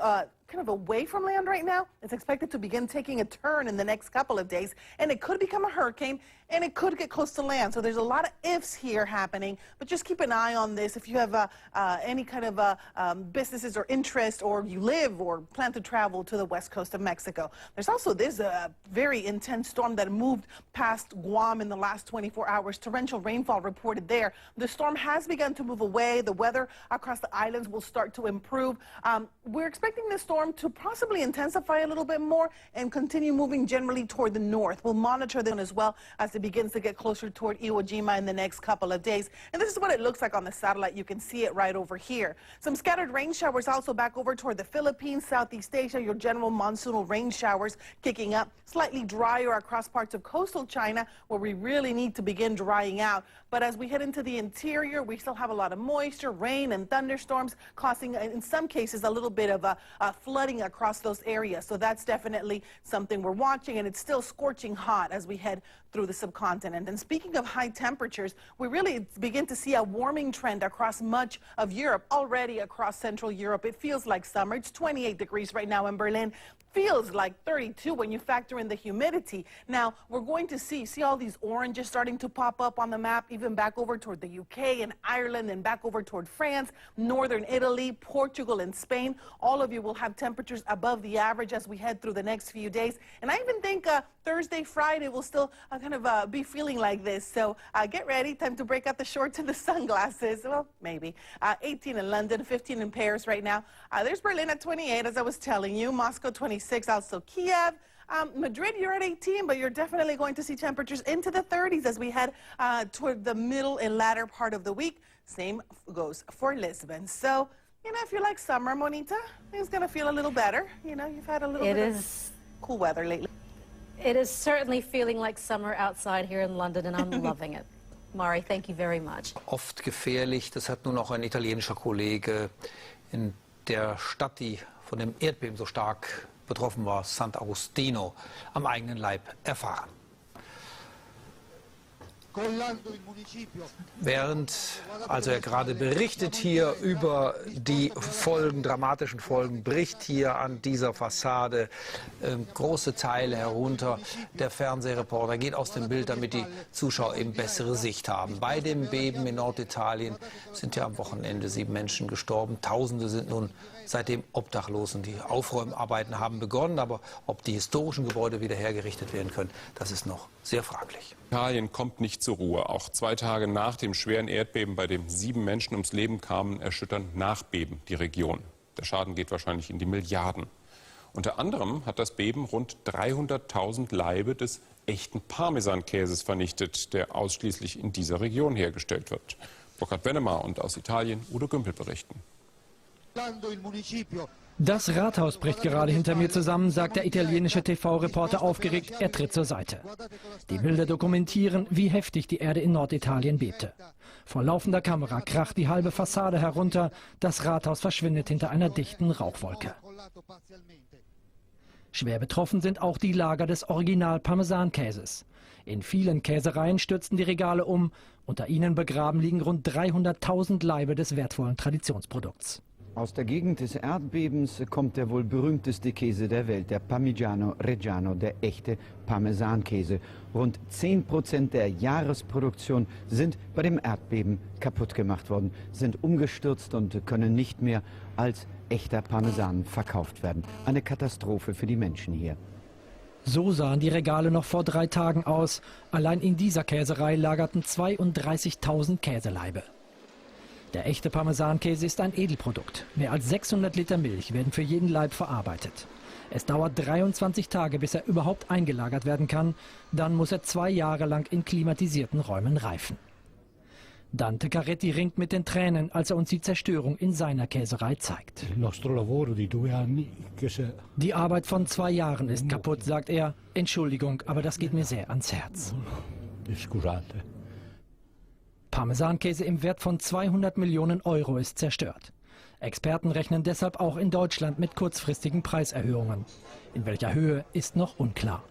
kind of away from land right now, it's expected to begin taking a turn in the next couple of days. And it could become a hurricane, and it could get close to land. So there's a lot of ifs here happening, but just keep an eye on this. If you have any kind of businesses or interest, or you live or plan to travel to the west coast of Mexico. There's also this very intense storm that moved past Guam in the last 24 hours. Torrential rainfall reported there. The storm has begun to move away. The weather across the islands will start to improve. We're expecting this storm to possibly intensify a little bit more and continue moving generally toward the north. We'll monitor them as well as it begins to get closer toward Iwo Jima in the next couple of days. And this is what it looks like on the satellite. You can see it right over here. Some scattered rain showers also back over toward the Philippines, Southeast Asia, your general monsoonal rain showers kicking up. Slightly drier across parts of coastal China, where we really need to begin drying out. But as we head into the interior, we still have a lot of moisture, rain, and thunderstorms, causing, in some cases, a little bit of flooding across those areas. So that's definitely something we're watching, and it's still scorching hot as we head through the subcontinent. And speaking of high temperatures, we really begin to see a warming trend across much of Europe, already across Central Europe. It feels like summer. It's 28 degrees right now in Berlin. feels like 32 when you factor in the humidity. Now, we're going to see all these oranges starting to pop up on the map, even back over toward the UK and Ireland and back over toward France, northern Italy, Portugal and Spain. All of you will have temperatures above the average as we head through the next few days. And I even think Thursday, Friday will still be feeling like this. So get ready. Time to break out the shorts and the sunglasses. Well, maybe. 18 in London, 15 in Paris right now. There's Berlin at 28, as I was telling you. Moscow 26, also Kiev. Madrid, you're at 18, but you're definitely going to see temperatures into the 30s as we head toward the middle and latter part of the week. Same goes for Lisbon. So, you know, if you like summer, Monita, it's going to feel a little better. You know, you've had a little bit of cool weather lately. It is certainly feeling like summer outside here in London, and I'm loving it. Mari, thank you very much. Oft gefährlich, das hat nun auch ein italienischer Kollege in der Stadt, die von dem Erdbeben so stark betroffen war, Sant'Agostino, am eigenen Leib erfahren. Während also er gerade berichtet hier über die Folgen, dramatischen Folgen, bricht hier an dieser Fassade große Teile herunter. Der Fernsehreporter geht aus dem Bild, damit die Zuschauer eben bessere Sicht haben. Bei dem Beben in Norditalien sind ja am Wochenende 7 Menschen gestorben. Tausende sind nun seitdem obdachlos und die Aufräumarbeiten haben begonnen. Aber ob die historischen Gebäude wieder hergerichtet werden können, das ist noch sehr fraglich. Italien kommt nicht zur Ruhe. Auch 2 Tage nach dem schweren Erdbeben, bei dem 7 Menschen ums Leben kamen, erschüttern Nachbeben die Region. Der Schaden geht wahrscheinlich in die Milliarden. Unter anderem hat das Beben rund 300.000 Laibe des echten Parmesankäses vernichtet, der ausschließlich in dieser Region hergestellt wird. Burkhard Wennemar und aus Italien Udo Gümpel berichten. Das Rathaus bricht gerade hinter mir zusammen, sagt der italienische TV-Reporter aufgeregt. Er tritt zur Seite. Die Bilder dokumentieren, wie heftig die Erde in Norditalien bebte. Vor laufender Kamera kracht die halbe Fassade herunter. Das Rathaus verschwindet hinter einer dichten Rauchwolke. Schwer betroffen sind auch die Lager des Original-Parmesankäses. In vielen Käsereien stürzten die Regale um. Unter ihnen begraben liegen rund 300.000 Laibe des wertvollen Traditionsprodukts. Aus der Gegend des Erdbebens kommt der wohl berühmteste Käse der Welt, der Parmigiano Reggiano, der echte Parmesankäse. Rund 10% der Jahresproduktion sind bei dem Erdbeben kaputt gemacht worden, sind umgestürzt und können nicht mehr als echter Parmesan verkauft werden. Eine Katastrophe für die Menschen hier. So sahen die Regale noch vor 3 Tagen aus. Allein in dieser Käserei lagerten 32.000 Käselaibe. Der echte Parmesankäse ist ein Edelprodukt. Mehr als 600 Liter Milch werden für jeden Laib verarbeitet. Es dauert 23 Tage, bis er überhaupt eingelagert werden kann. Dann muss er 2 Jahre lang in klimatisierten Räumen reifen. Dante Carretti ringt mit den Tränen, als er uns die Zerstörung in seiner Käserei zeigt. Die Arbeit von 2 Jahren ist kaputt, sagt er. Entschuldigung, aber das geht mir sehr ans Herz. Parmesankäse im Wert von 200 Millionen Euro ist zerstört. Experten rechnen deshalb auch in Deutschland mit kurzfristigen Preiserhöhungen. In welcher Höhe ist noch unklar.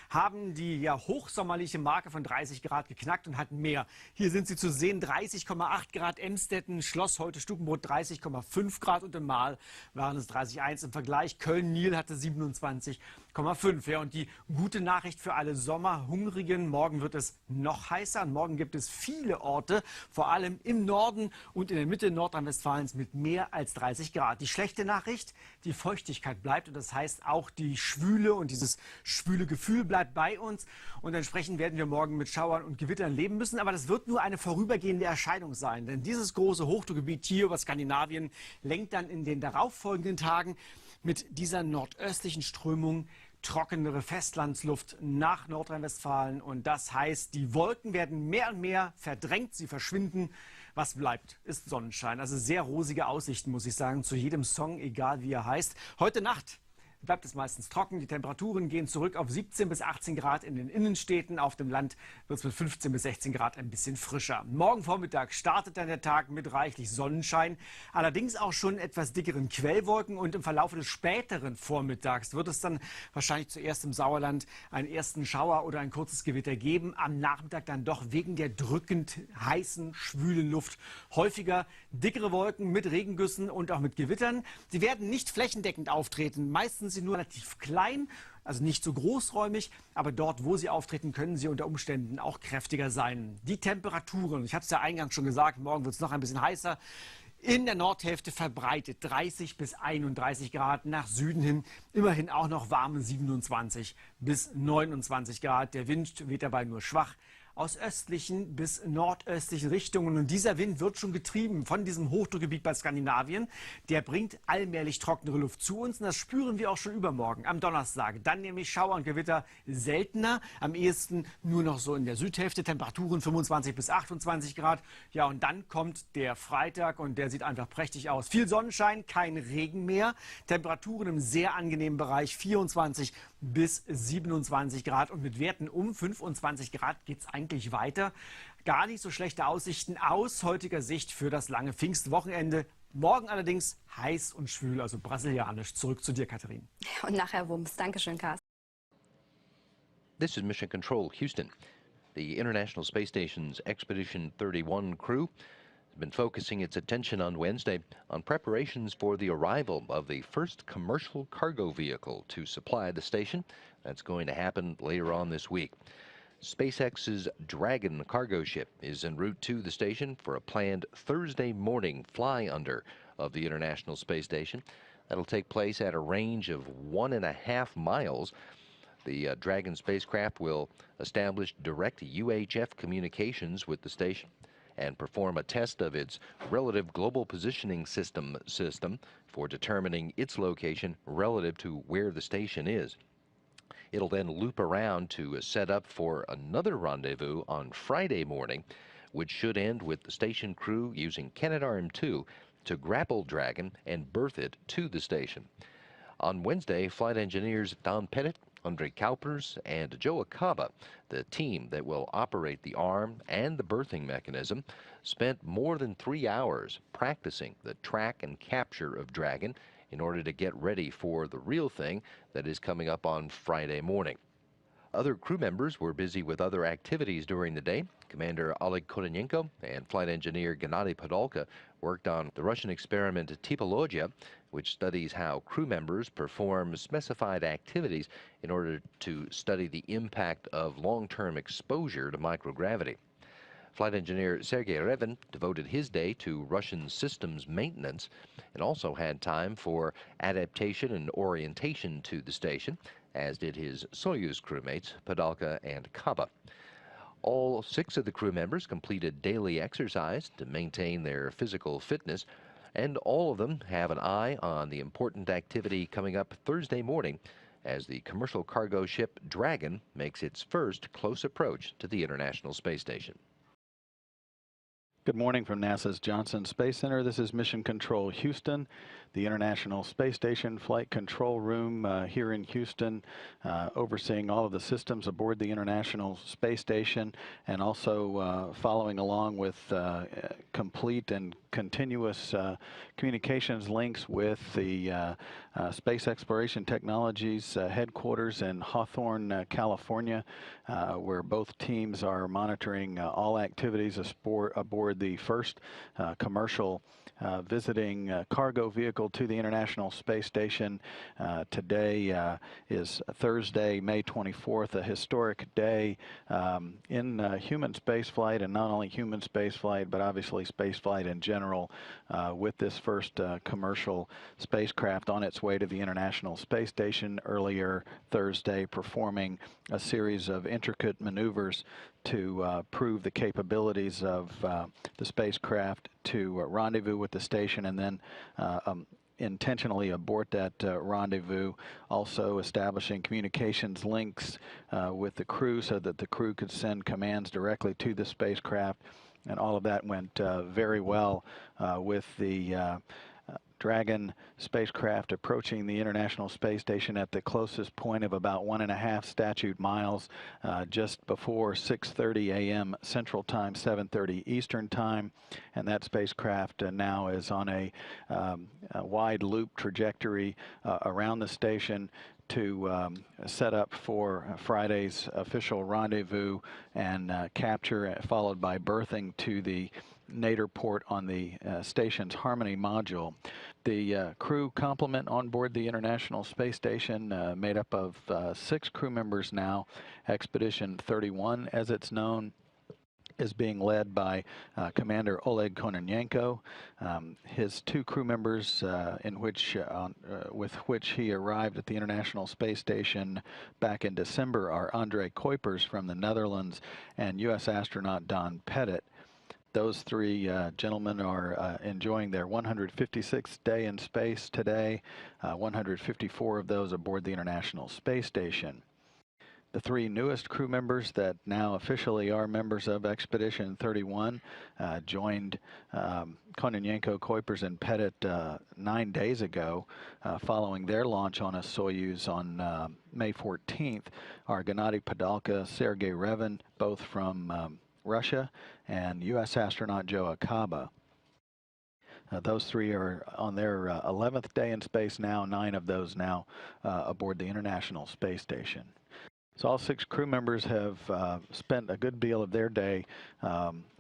Haben die ja hochsommerliche Marke von 30 Grad geknackt und hatten mehr. Hier sind sie zu sehen, 30,8 Grad Emstetten, Schloss heute Stukenbrot 30,5 Grad und im Mahl waren es 30,1 im Vergleich. Köln-Niel hatte 27,5. Ja, und die gute Nachricht für alle Sommerhungrigen, morgen wird es noch heißer. Und morgen gibt es viele Orte, vor allem im Norden und in der Mitte Nordrhein-Westfalens mit mehr als 30 Grad. Die schlechte Nachricht, die Feuchtigkeit bleibt und das heißt auch die Schwüle und dieses schwüle Gefühl bleibt bei uns und entsprechend werden wir morgen mit Schauern und Gewittern leben müssen. Aber das wird nur eine vorübergehende Erscheinung sein, denn dieses große Hochdruckgebiet hier über Skandinavien lenkt dann in den darauffolgenden Tagen mit dieser nordöstlichen Strömung trockenere Festlandsluft nach Nordrhein-Westfalen und das heißt, die Wolken werden mehr und mehr verdrängt, sie verschwinden. Was bleibt, ist Sonnenschein. Also sehr rosige Aussichten, muss ich sagen, zu jedem Song, egal wie er heißt. Heute Nacht bleibt es meistens trocken. Die Temperaturen gehen zurück auf 17 bis 18 Grad in den Innenstädten. Auf dem Land wird es mit 15 bis 16 Grad ein bisschen frischer. Morgen Vormittag startet dann der Tag mit reichlich Sonnenschein, allerdings auch schon etwas dickeren Quellwolken. Und im Verlauf des späteren Vormittags wird es dann wahrscheinlich zuerst im Sauerland einen ersten Schauer oder ein kurzes Gewitter geben. Am Nachmittag dann doch wegen der drückend heißen, schwülen Luft häufiger dickere Wolken mit Regengüssen und auch mit Gewittern. Sie werden nicht flächendeckend auftreten. Meistens sind sie nur relativ klein, also nicht so großräumig, aber dort, wo sie auftreten, können sie unter Umständen auch kräftiger sein. Die Temperaturen, ich hatte es ja eingangs schon gesagt, morgen wird es noch ein bisschen heißer. In der Nordhälfte verbreitet 30 bis 31 Grad, nach Süden hin immerhin auch noch warme 27 bis 29 Grad. Der Wind weht dabei nur schwach aus östlichen bis nordöstlichen Richtungen. Und dieser Wind wird schon getrieben von diesem Hochdruckgebiet bei Skandinavien. Der bringt allmählich trocknere Luft zu uns. Und das spüren wir auch schon übermorgen, am Donnerstag. Dann nämlich Schauer und Gewitter seltener. Am ehesten nur noch so in der Südhälfte. Temperaturen 25 bis 28 Grad. Ja, und dann kommt der Freitag und der sieht einfach prächtig aus. Viel Sonnenschein, kein Regen mehr. Temperaturen im sehr angenehmen Bereich 24 bis 27 Grad. Und mit Werten um 25 Grad geht es eigentlich weiter. Gar nicht so schlechte Aussichten aus heutiger Sicht für das lange Pfingstwochenende. Morgen allerdings heiß und schwül, also brasilianisch. Zurück zu dir, Katharin. Und nachher Wumms. Dankeschön, Carsten. This is Mission Control, Houston. The International Space Station's Expedition 31 crew has been focusing its attention on Wednesday on preparations for the arrival of the first commercial cargo vehicle to supply the station. That's going to happen later on this week. SpaceX's Dragon cargo ship is en route to the station for a planned Thursday morning fly-under of the International Space Station. That'll take place at a range of 1.5 miles. The Dragon spacecraft will establish direct UHF communications with the station and perform a test of its relative global positioning system for determining its location relative to where the station is. It'll then loop around to set up for another rendezvous on Friday morning, which should end with the station crew using Canadarm2 to grapple Dragon and berth it to the station. On Wednesday, flight engineers Don Pettit, Andre Kaupers, and Joe Acaba, the team that will operate the arm and the berthing mechanism, spent more than 3 hours practicing the track and capture of Dragon in order to get ready for the real thing that is coming up on Friday morning. Other crew members were busy with other activities during the day. Commander Oleg Kononenko and flight engineer Gennady Podolka worked on the Russian experiment Typologia, which studies how crew members perform specified activities in order to study the impact of long-term exposure to microgravity. Flight engineer Sergei Revin devoted his day to Russian systems maintenance and also had time for adaptation and orientation to the station, as did his Soyuz crewmates, Podolka and Kaba. All 6 of the crew members completed daily exercise to maintain their physical fitness, and all of them have an eye on the important activity coming up Thursday morning as the commercial cargo ship Dragon makes its first close approach to the International Space Station. Good morning from NASA's Johnson Space Center. This is Mission Control Houston, the International Space Station Flight Control Room here in Houston, overseeing all of the systems aboard the International Space Station and also following along with complete and continuous communications links with the Space Exploration Technologies headquarters in Hawthorne, California, where both teams are monitoring all activities aboard the first commercial visiting cargo vehicle to the International Space Station. Today is Thursday, May 24th, a historic day in human spaceflight, and not only human spaceflight, but obviously spaceflight in general, with this first commercial spacecraft on its way to the International Space Station earlier Thursday, performing a series of intricate maneuvers to prove the capabilities of the spacecraft to rendezvous with the station and then intentionally abort that rendezvous, also establishing communications links with the crew so that the crew could send commands directly to the spacecraft. And all of that went very well with the Dragon spacecraft approaching the International Space Station at the closest point of about 1.5 statute miles just before 6:30 a.m. Central Time, 7:30 Eastern Time. And that spacecraft now is on a wide loop trajectory around the station to set up for Friday's official rendezvous and capture, followed by berthing to the nadir port on the station's Harmony module. The crew complement on board the International Space Station, made up of 6 crew members now. Expedition 31, as it's known, is being led by Commander Oleg Kononenko. His 2 crew members, with which he arrived at the International Space Station back in December, are André Kuipers from the Netherlands and U.S. astronaut Don Pettit. Those 3 gentlemen are enjoying their 156th day in space today, 154 of those aboard the International Space Station. The 3 newest crew members that now officially are members of Expedition 31 joined Kononenko, Kuipers, and Pettit 9 days ago, following their launch on a Soyuz on May 14th. Are Gennady Padalka, Sergei Revin, both from Russia, and U.S. astronaut Joe Acaba. Those 3 are on their 11th day in space now, 9 of those now aboard the International Space Station. So all 6 crew members have spent a good deal of their day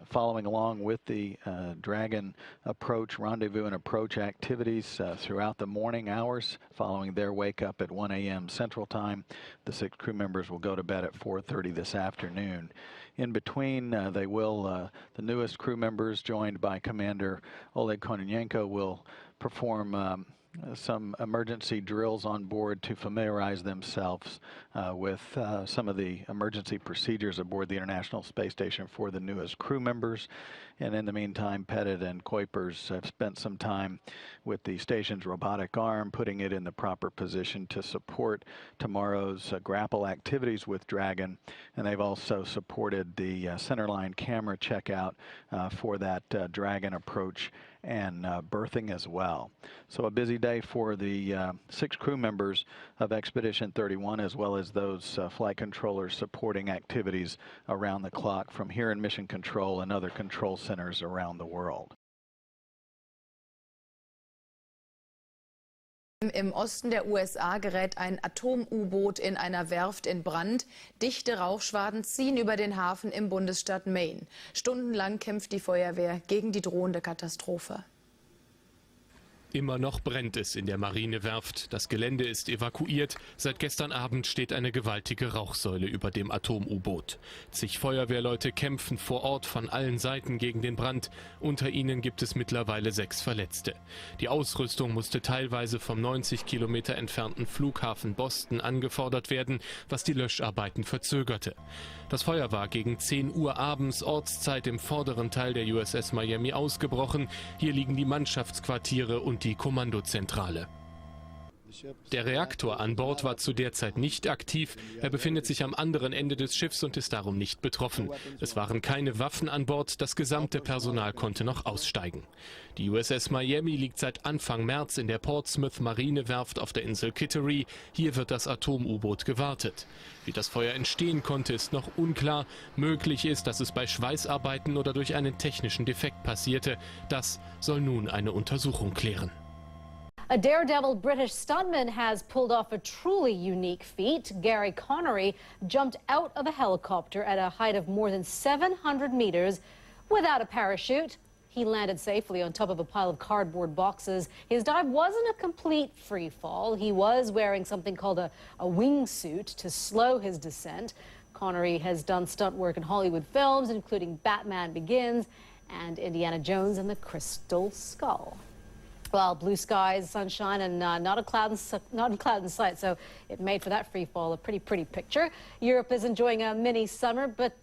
following along with the Dragon approach, rendezvous and approach activities throughout the morning hours. Following their wake up at 1 a.m. Central Time, the 6 crew members will go to bed at 4:30 this afternoon. In between, the newest crew members, joined by Commander Oleg Kononenko, will perform some emergency drills on board to familiarize themselves with some of the emergency procedures aboard the International Space Station for the newest crew members. And in the meantime, Pettit and Kuipers have spent some time with the station's robotic arm, putting it in the proper position to support tomorrow's grapple activities with Dragon. And they've also supported the centerline camera checkout for that Dragon approach and berthing as well. So a busy day for the 6 crew members of Expedition 31, as well as those flight controllers supporting activities around the clock from here in Mission Control and other control centers around the world. Im Osten der USA gerät ein Atom-U-Boot in einer Werft in Brand. Dichte Rauchschwaden ziehen über den Hafen im Bundesstaat Maine. Stundenlang kämpft die Feuerwehr gegen die drohende Katastrophe. Immer noch brennt es in der Marinewerft. Das Gelände ist evakuiert. Seit gestern Abend steht eine gewaltige Rauchsäule über dem Atom-U-Boot. Zig Feuerwehrleute kämpfen vor Ort von allen Seiten gegen den Brand. Unter ihnen gibt es mittlerweile 6 Verletzte. Die Ausrüstung musste teilweise vom 90 Kilometer entfernten Flughafen Boston angefordert werden, was die Löscharbeiten verzögerte. Das Feuer war gegen 10 Uhr abends Ortszeit im vorderen Teil der USS Miami ausgebrochen. Hier liegen die Mannschaftsquartiere und die Kommandozentrale. Der Reaktor an Bord war zu der Zeit nicht aktiv. Er befindet sich am anderen Ende des Schiffs und ist darum nicht betroffen. Es waren keine Waffen an Bord. Das gesamte Personal konnte noch aussteigen. Die USS Miami liegt seit Anfang März in der Portsmouth Marinewerft auf der Insel Kittery. Hier wird das Atom-U-Boot gewartet. Wie das Feuer entstehen konnte, ist noch unklar. Möglich ist, dass es bei Schweißarbeiten oder durch einen technischen Defekt passierte. Das soll nun eine Untersuchung klären. A daredevil British stuntman has pulled off a truly unique feat. Gary Connery jumped out of a helicopter at a height of more than 700 meters without a parachute. He landed safely on top of a pile of cardboard boxes. His dive wasn't a complete free fall. He was wearing something called a wingsuit to slow his descent. Connery has done stunt work in Hollywood films, including Batman Begins and Indiana Jones and the Crystal Skull. Well, blue skies, sunshine, and not a cloud in sight, so it made for that free fall a pretty picture. Europe is enjoying a mini summer, but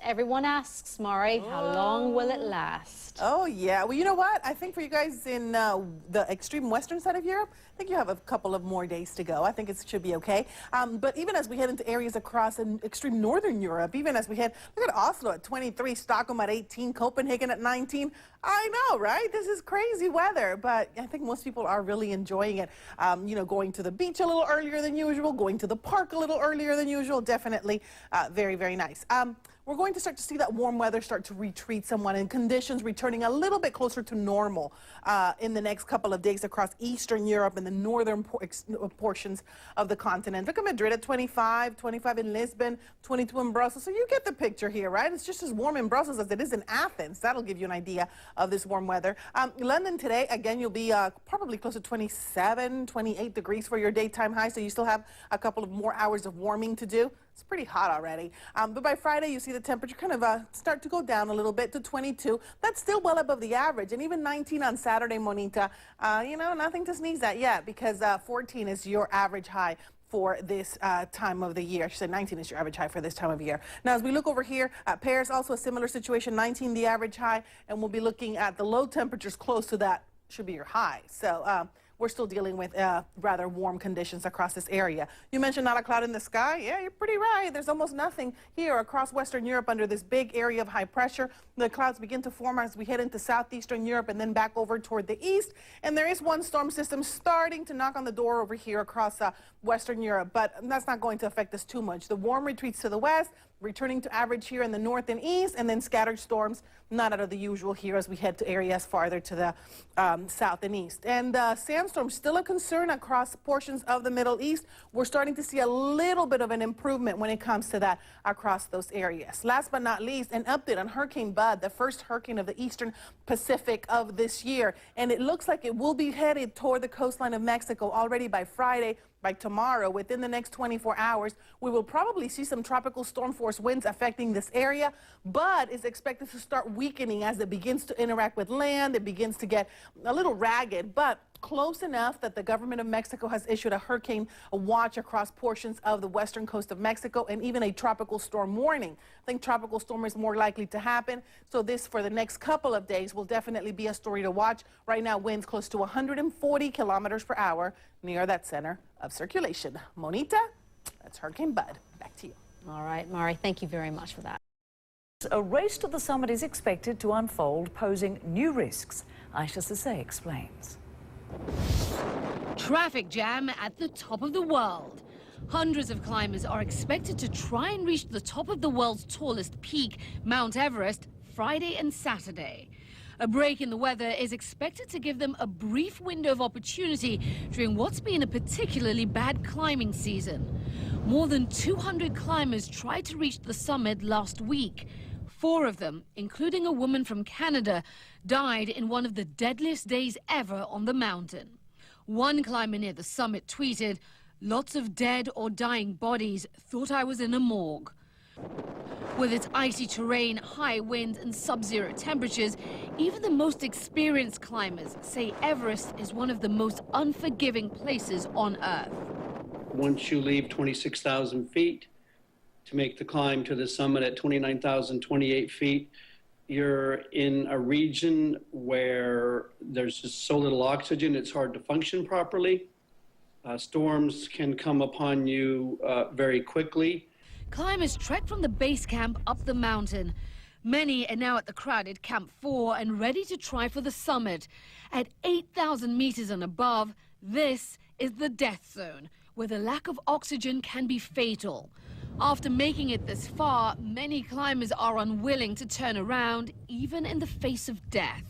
everyone asks, Mari, how long will it last? Oh, yeah. Well, you know what? I think for you guys in the extreme western side of Europe, I think you have a couple of more days to go. I think it should be okay. But even as we head into areas across in extreme northern Europe, even as we head, look at Oslo at 23, Stockholm at 18, Copenhagen at 19. I know, right? This is crazy weather, but I think most people are really enjoying it. You know, going to the beach a little earlier than usual, going to the park a little earlier than usual. Definitely very, very nice. We're going to start to see that warm weather start to retreat somewhat and conditions returning a little bit closer to normal in the next couple of days across Eastern Europe and the northern portions of the continent. Look at Madrid at 25, 25 in Lisbon, 22 in Brussels. So you get the picture here, right? It's just as warm in Brussels as it is in Athens. That'll give you an idea of this warm weather. London today, again, you'll be probably close to 27, 28 degrees for your daytime high. So you still have a couple of more hours of warming to do. It's pretty hot already. But by Friday, you see the temperature kind of start to go down a little bit to 22. That's still well above the average. And even 19 on Saturday, Monita. You know, nothing to sneeze at yet because 14 is your average high for this time of the year. She said 19 is your average high for this time of year. Now, as we look over here, Paris, also a similar situation, 19 the average high. And we'll be looking at the low temperatures close to that should be your high. So we're still dealing with rather warm conditions across this area. You mentioned not a cloud in the sky. Yeah, you're pretty right. There's almost nothing here across Western Europe under this big area of high pressure. The clouds begin to form as we head into southeastern Europe and then back over toward the east. And there is one storm system starting to knock on the door over here across Western Europe, but that's not going to affect us too much. The warm retreats to the west, returning to average here in the north and east, and then scattered storms not out of the usual here as we head to areas farther to the south and east. And sandstorms still a concern across portions of the Middle East. We're starting to see a little bit of an improvement when it comes to that across those areas. Last but not least, an update on Hurricane Bud, the first hurricane of the eastern Pacific of this year. And it looks like it will be headed toward the coastline of Mexico already by Friday. By tomorrow, within the next 24 hours, we will probably see some tropical storm force winds affecting this area, but is expected to start weakening as it begins to interact with land. It begins to get a little ragged, but close enough that the government of Mexico has issued a hurricane watch across portions of the western coast of Mexico and even a tropical storm warning. I think tropical storm is more likely to happen. So this for the next couple of days will definitely be a story to watch. Right now, winds close to 140 kilometers per hour near that center of circulation. Monita, that's Hurricane Bud. Back to you. All right, Mari, thank you very much for that. A race to the summit is expected to unfold, posing new risks. Aisha Sasay explains. Traffic jam at the top of the world. Hundreds of climbers are expected to try and reach the top of the world's tallest peak, Mount Everest, Friday and Saturday. A break in the weather is expected to give them a brief window of opportunity during what's been a particularly bad climbing season. More than 200 climbers tried to reach the summit last week. 4 of them, including a woman from Canada, died in one of the deadliest days ever on the mountain. One climber near the summit tweeted, "Lots of dead or dying bodies, thought I was in a morgue." With its icy terrain, high winds and sub-zero temperatures, even the most experienced climbers say Everest is one of the most unforgiving places on Earth. Once you leave 26,000 feet to make the climb to the summit at 29,028 feet, you're in a region where there's just so little oxygen, it's hard to function properly. Storms can come upon you very quickly. Climbers trek from the base camp up the mountain. Many are now at the crowded Camp 4 and ready to try for the summit. At 8,000 meters and above, this is the death zone, where the lack of oxygen can be fatal. After making it this far, many climbers are unwilling to turn around, even in the face of death.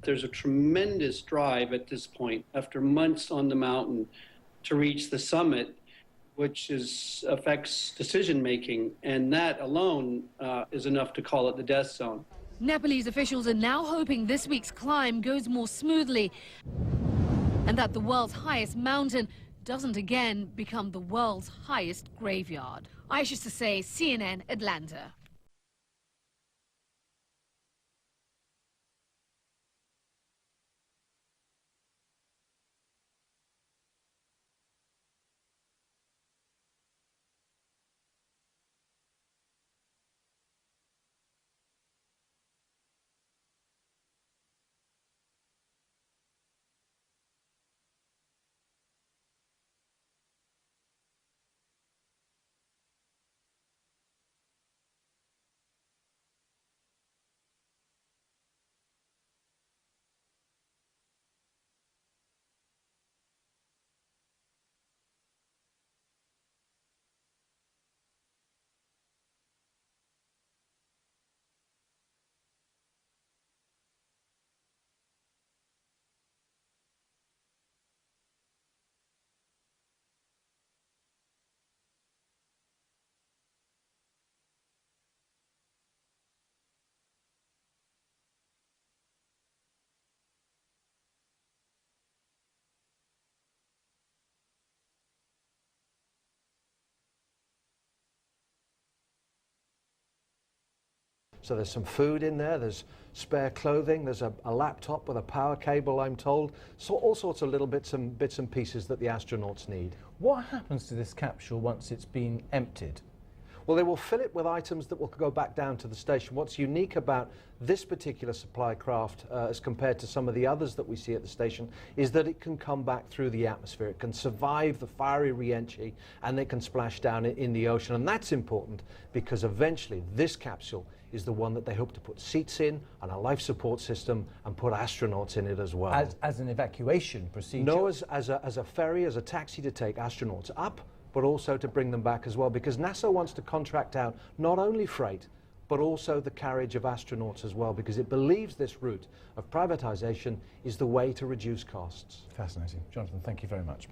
There's a tremendous drive at this point, after months on the mountain, to reach the summit, which affects decision-making, and that alone is enough to call it the death zone. Nepalese officials are now hoping this week's climb goes more smoothly and that the world's highest mountain doesn't again become the world's highest graveyard. Aisha Sasay, CNN, Atlanta. So there's some food in there, there's spare clothing, there's a laptop with a power cable, I'm told. So all sorts of little bits and pieces that the astronauts need. What happens to this capsule once it's been emptied? Well, they will fill it with items that will go back down to the station. What's unique about this particular supply craft as compared to some of the others that we see at the station is that it can come back through the atmosphere. It can survive the fiery re-entry and it can splash down in the ocean. And that's important because eventually this capsule is the one that they hope to put seats in and a life support system and put astronauts in it as well. As an evacuation procedure? No, as a ferry, as a taxi to take astronauts up, but also to bring them back as well, because NASA wants to contract out not only freight, but also the carriage of astronauts as well, because it believes this route of privatization is the way to reduce costs. Fascinating. Jonathan, thank you very much.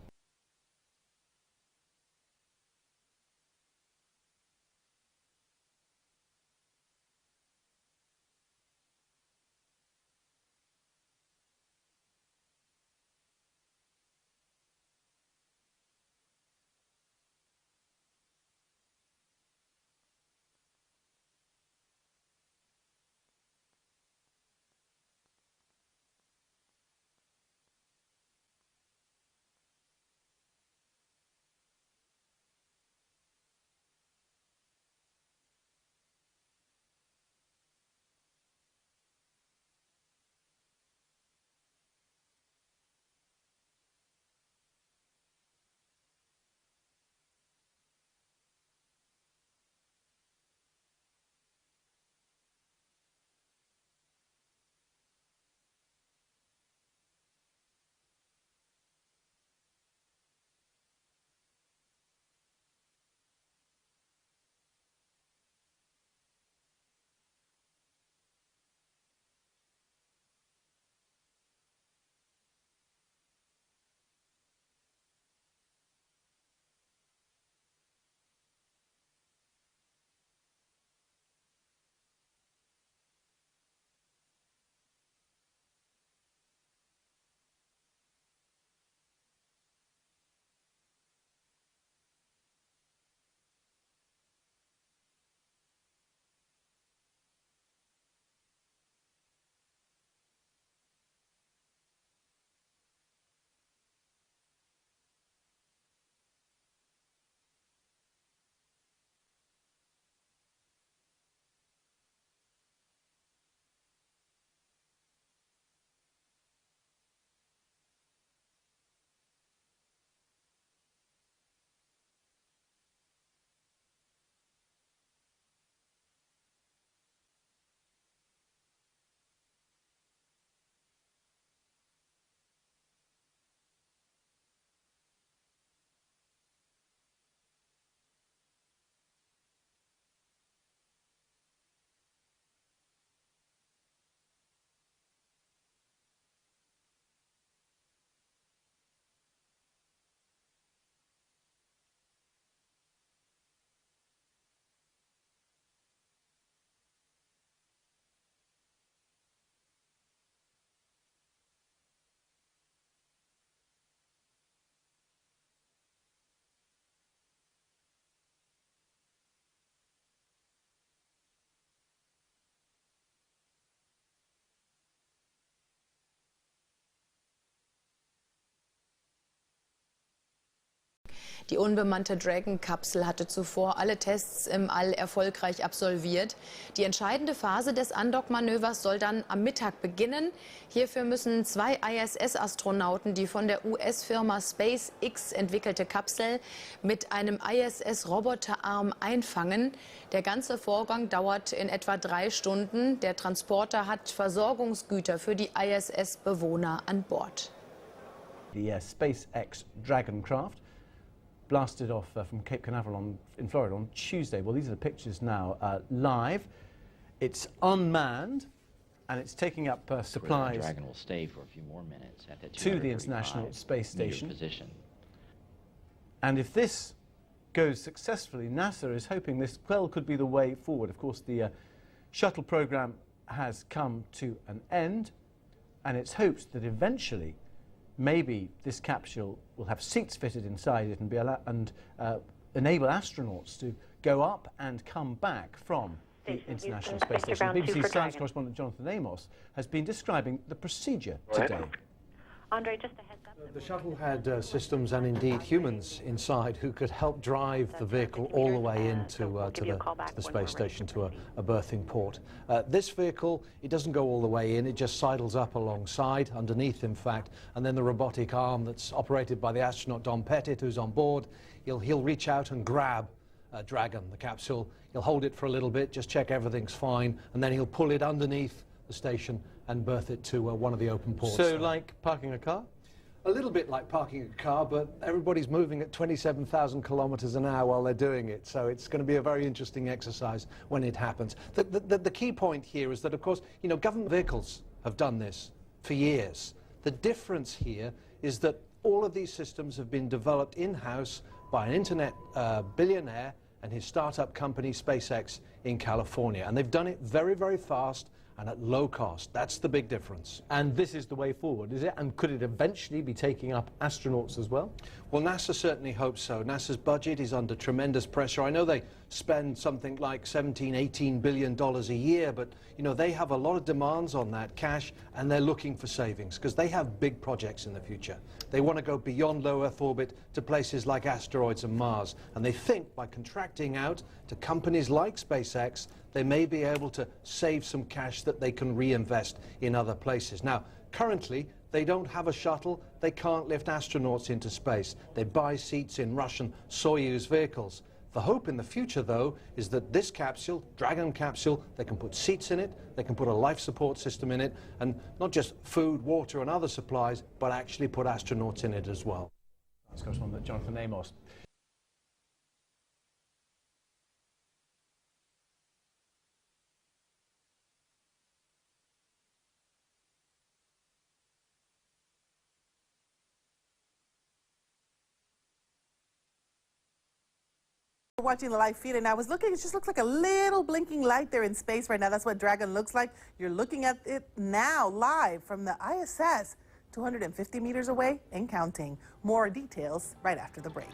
Die unbemannte Dragon-Kapsel hatte zuvor alle Tests im All erfolgreich absolviert. Die entscheidende Phase des Andockmanövers soll dann am Mittag beginnen. Hierfür müssen 2 ISS-Astronauten die von der US-Firma Spacex entwickelte Kapsel mit einem ISS-Roboterarm einfangen. Der ganze Vorgang dauert in etwa 3 Stunden. Der Transporter hat Versorgungsgüter für die ISS-Bewohner an Bord. The Spacex Dragon craft blasted off from Cape Canaveral in Florida on Tuesday. Well, these are the pictures now live. It's unmanned and it's taking up supplies the Dragon will stay for a few more minutes at the to the International Space Station. Position. And if this goes successfully, NASA is hoping this could be the way forward. Of course, the shuttle program has come to an end, and it's hoped that eventually maybe this capsule will have seats fitted inside it and enable astronauts to go up and come back from the International Space Station. BBC Science correspondent Jonathan Amos has been describing the procedure today. Andre, just a heads up. The shuttle had systems and indeed humans inside who could help drive the vehicle all the way into the space station, to a berthing port. This vehicle, it doesn't go all the way in, it just sidles up alongside, underneath in fact, and then the robotic arm that's operated by the astronaut Don Pettit, who's on board, he'll reach out and grab Dragon, the capsule. He'll hold it for a little bit, just check everything's fine, and then he'll pull it underneath the station and berth it to one of the open ports. So like parking a car? A little bit like parking a car, but everybody's moving at 27,000 kilometers an hour while they're doing it, so it's going to be a very interesting exercise when it happens. The key point here is that, of course, you know, government vehicles have done this for years. The difference here is that all of these systems have been developed in-house by an internet billionaire and his startup company, Spacex, in California. And they've done it very, very fast and at low cost. That's the big difference. And this is the way forward, is it? And could it eventually be taking up astronauts as well? Well, NASA certainly hopes so. NASA's budget is under tremendous pressure. I know they spend something like $18 billion a year, but you know, they have a lot of demands on that cash, and they're looking for savings because they have big projects in the future. They want to go beyond low Earth orbit to places like asteroids and Mars, and they think by contracting out to companies like SpaceX, they may be able to save some cash that they can reinvest in other places. Now, currently, they don't have a shuttle. They can't lift astronauts into space. They buy seats in Russian Soyuz vehicles. The hope in the future, though, is that this capsule, Dragon capsule, they can put seats in it, they can put a life support system in it, and not just food, water, and other supplies, but actually put astronauts in it as well. That's correspondent Jonathan Amos. Watching the live feed, and I was looking, it just looks like a little blinking light there in space right now. That's what Dragon looks like. You're looking at it now live from the ISS, 250 meters away and counting. More details right after the break.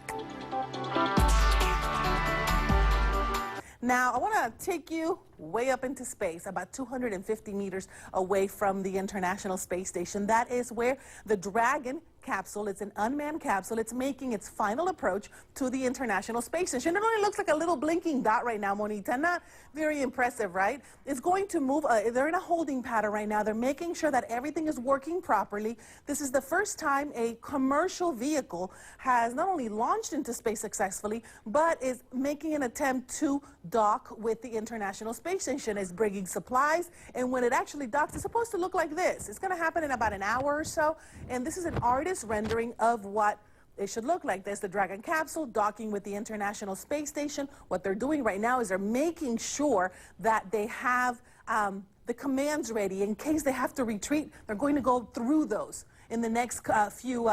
Now, I want to take you way up into space, about 250 meters away from the International Space Station. That is where the Dragon capsule, it's an unmanned capsule, it's making its final approach to the International Space Station. It only looks like a little blinking dot right now, Monita. Not very impressive, right? It's going to move, they're in a holding pattern right now. They're making sure that everything is working properly. This is the first time a commercial vehicle has not only launched into space successfully, but is making an attempt to dock with the International Space Station. It's bringing supplies, and when it actually docks, it's supposed to look like this. It's going to happen in about an hour or so, and this is an artist rendering of what it should look like. There's the Dragon capsule docking with the International Space Station. What they're doing right now is they're making sure that they have the commands ready in case they have to retreat. They're going to go through those in the next few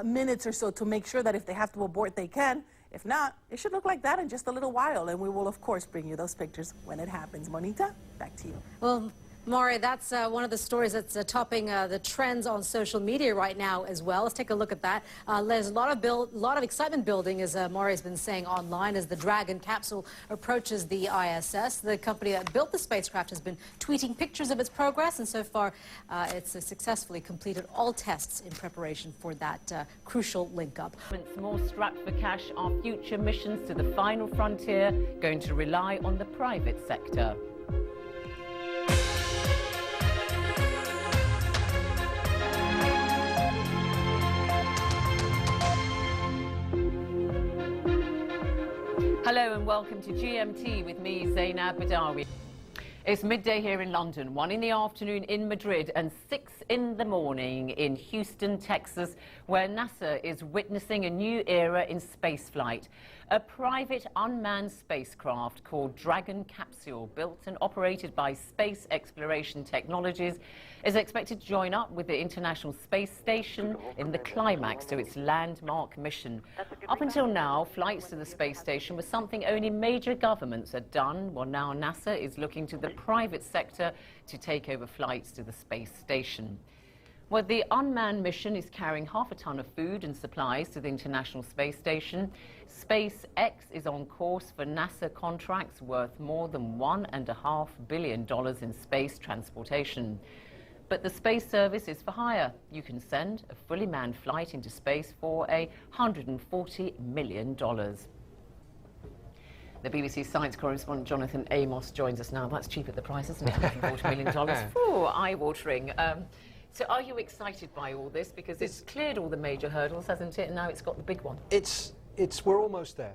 minutes or so to make sure that if they have to abort, they can. If not, it should look like that in just a little while, and we will, of course, bring you those pictures when it happens. Monita, back to you. Well, Maury, that's one of the stories that's topping the trends on social media right now as well. Let's take a look at that. There's a lot of excitement building, as Maury's been saying online, as the Dragon capsule approaches the ISS. The company that built the spacecraft has been tweeting pictures of its progress, and so far it's successfully completed all tests in preparation for that crucial link-up. More strapped for cash, our future missions to the final frontier going to rely on the private sector. Hello and welcome to GMT with me, Zainab Badawi. It's midday here in London, 1 in the afternoon in Madrid, and 6 in the morning in Houston, Texas, where NASA is witnessing a new era in spaceflight. A private unmanned spacecraft called Dragon capsule, built and operated by Space Exploration Technologies, is expected to join up with the International Space Station in the climax to its landmark mission. Up until now, flights to the space station was something only major governments had done. Well, now NASA is looking to the private sector to take over flights to the space station. Well, the unmanned mission is carrying half a ton of food and supplies to the International Space Station. SpaceX is on course for NASA contracts worth more than $1.5 billion in space transportation. But the space service is for hire. You can send a fully manned flight into space for $140 million. The BBC science correspondent Jonathan Amos joins us now. That's cheap at the price, isn't it? $140 million. Ooh, eye-watering. So are you excited by all this? Because it's cleared all the major hurdles, hasn't it? And now it's got the big one. We're almost there.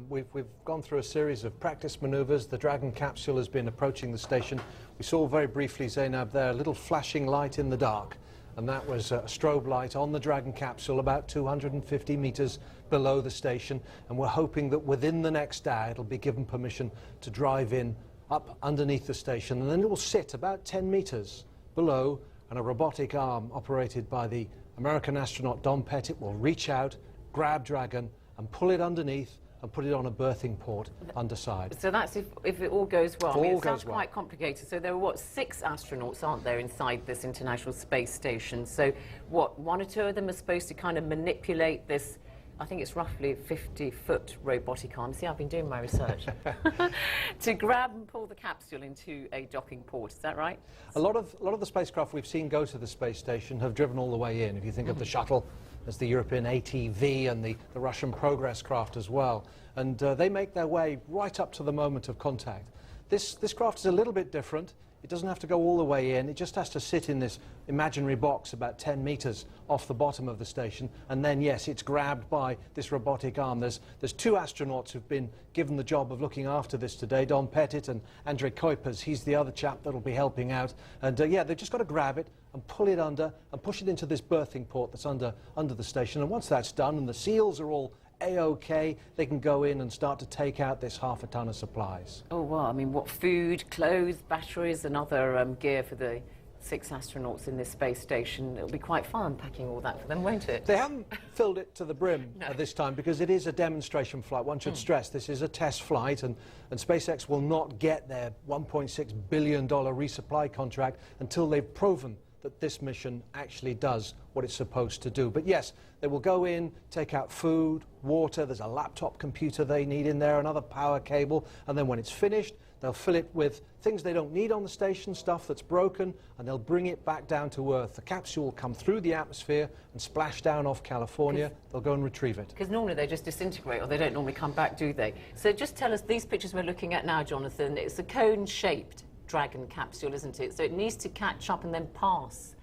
We've gone through a series of practice maneuvers. The Dragon capsule has been approaching the station. We saw very briefly, Zainab, there, a little flashing light in the dark. And that was a strobe light on the Dragon capsule about 250 meters below the station. And we're hoping that within the next hour it'll be given permission to drive in up underneath the station. And then it will sit about 10 meters below, and a robotic arm operated by the American astronaut Don Pettit will reach out, grab Dragon and pull it underneath and put it on a berthing port underside. So that's if it all goes well. If all it goes sounds well. quite complicated. So there are, what, 6 astronauts, aren't there, inside this International Space Station? So, what, 1 or 2 of them are supposed to kind of manipulate this, I think it's roughly 50-foot robotic arm. See, I've been doing my research. To grab and pull the capsule into a docking port, is that right? A lot of the spacecraft we've seen go to the space station have driven all the way in. If you think of the Shuttle, there's the European ATV and the Russian Progress craft as well. And they make their way right up to the moment of contact. This craft is a little bit different. It doesn't have to go all the way in. It just has to sit in this imaginary box about 10 meters off the bottom of the station. And then, yes, it's grabbed by this robotic arm. There's 2 astronauts who've been given the job of looking after this today, Don Pettit and Andrei Kuipers. He's the other chap that'll be helping out. And, yeah, they've just got to grab it and pull it under and push it into this berthing port that's under the station. And once that's done and the seals are all A-OK, they can go in and start to take out this half a ton of supplies. Oh, well, I mean, what, food, clothes, batteries and other gear for the 6 astronauts in this space station? It'll be quite fun unpacking all that for them, won't it? They haven't filled it to the brim this time because it is a demonstration flight. One should stress this is a test flight, and SpaceX will not get their $1.6 billion resupply contract until they've proven that this mission actually does what it's supposed to do. But yes, they will go in, take out food, water, there's a laptop computer they need in there, another power cable, and then when it's finished, they'll fill it with things they don't need on the station, stuff that's broken, and they'll bring it back down to Earth. The capsule will come through the atmosphere and splash down off California. They'll go and retrieve it. Because normally they just disintegrate, or they don't normally come back, do they? So just tell us, these pictures we're looking at now, Jonathan, it's a cone-shaped Dragon capsule, isn't it? So it needs to catch up and then pass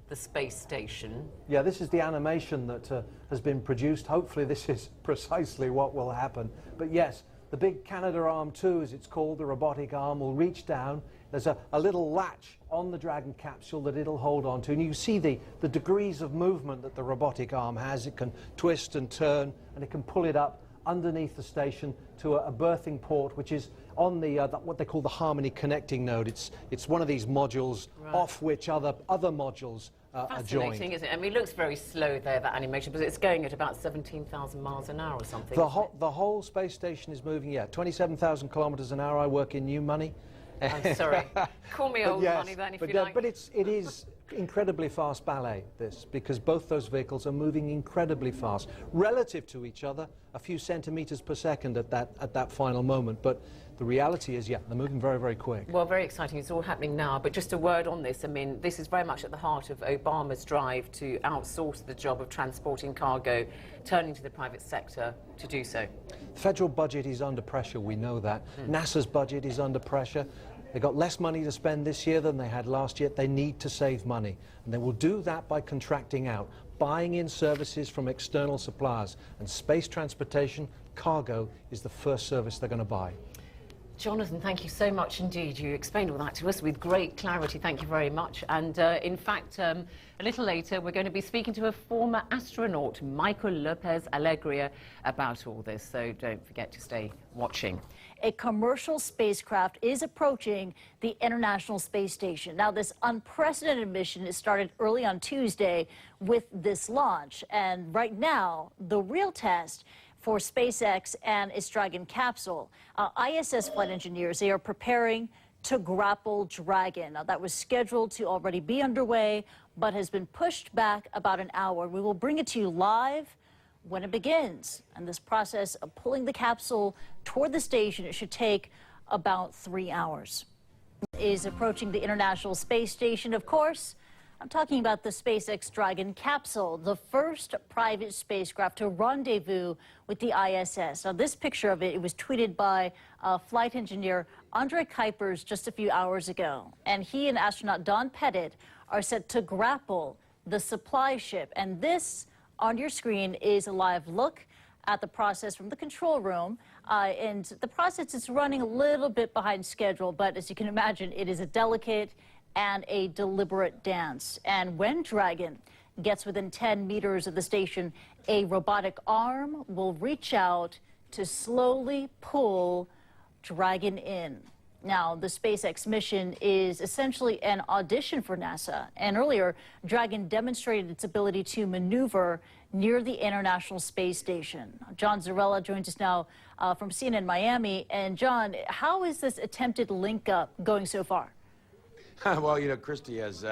the space station. Yeah, this is the animation that has been produced. Hopefully this is precisely what will happen. But yes, the big Canadarm 2, as it's called, the robotic arm, will reach down. There's a little latch on the Dragon capsule that it'll hold on to. And you see the degrees of movement that the robotic arm has. It can twist and turn, and it can pull it up underneath the station to a berthing port, which is on the what they call the Harmony connecting node. It's one of these modules off which other modules are joined. Fascinating, isn't it? I mean, it looks very slow there, that animation, but it's going at about 17,000 miles an hour or something. The whole space station is moving, 27,000 kilometers an hour. I work in new money. I'm sorry. Call me old money then if you like. But it is incredibly fast ballet, this, because both those vehicles are moving incredibly fast relative to each other, a few centimeters per second at that final moment. But the reality is, they're moving very, very quick. Well, very exciting. It's all happening now. But just a word on this. I mean, this is very much at the heart of Obama's drive to outsource the job of transporting cargo, turning to the private sector to do so. The federal budget is under pressure, we know that. NASA's budget is under pressure. They've got less money to spend this year than they had last year. They need to save money. And they will do that by contracting out, buying in services from external suppliers. And space transportation, cargo, is the first service they're going to buy. Jonathan, thank you so much indeed. You explained all that to us with great clarity. Thank you very much. And in fact, a little later, we're going to be speaking to a former astronaut, Michael Lopez Alegria, about all this. So don't forget to stay watching. A commercial spacecraft is approaching the International Space Station. Now, this unprecedented mission is started early on Tuesday with this launch. And right now, the real test for SpaceX and its Dragon capsule. ISS flight engineers, they are preparing to grapple Dragon. Now, that was scheduled to already be underway, but has been pushed back about an hour. We will bring it to you live when it begins. And this process of pulling the capsule toward the station, it should take about 3 hours. Is approaching the International Space Station, of course. I'm talking about the SpaceX Dragon capsule, the first private spacecraft to rendezvous with the ISS. Now, this picture of it, it was tweeted by flight engineer Andre Kuipers just a few hours ago. And he and astronaut Don Pettit are set to grapple the supply ship. And this on your screen is a live look at the process from the control room. And the process is running a little bit behind schedule, but as you can imagine, it is a delicate and a deliberate dance. And when Dragon gets within 10 meters of the station, a robotic arm will reach out to slowly pull Dragon in. Now, the SpaceX mission is essentially an audition for NASA. And earlier, Dragon demonstrated its ability to maneuver near the International Space Station. John Zarella joins us now from CNN Miami. And John, how is this attempted link-up going so far? Well, you know, Christy, as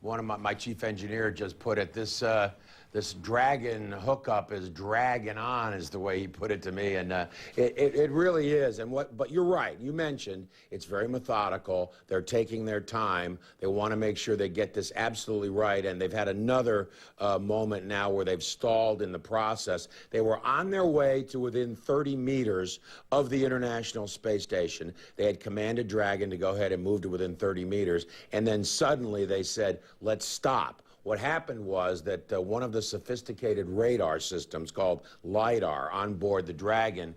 one of my chief engineer just put it, this Dragon hookup is dragging on, is the way he put it to me, and it really is. But you're right. You mentioned it's very methodical. They're taking their time. They want to make sure they get this absolutely right, and they've had another moment now where they've stalled in the process. They were on their way to within 30 meters of the International Space Station. They had commanded Dragon to go ahead and move to within 30 meters, and then suddenly they said, let's stop. What happened was that one of the sophisticated radar systems called LiDAR on board the Dragon,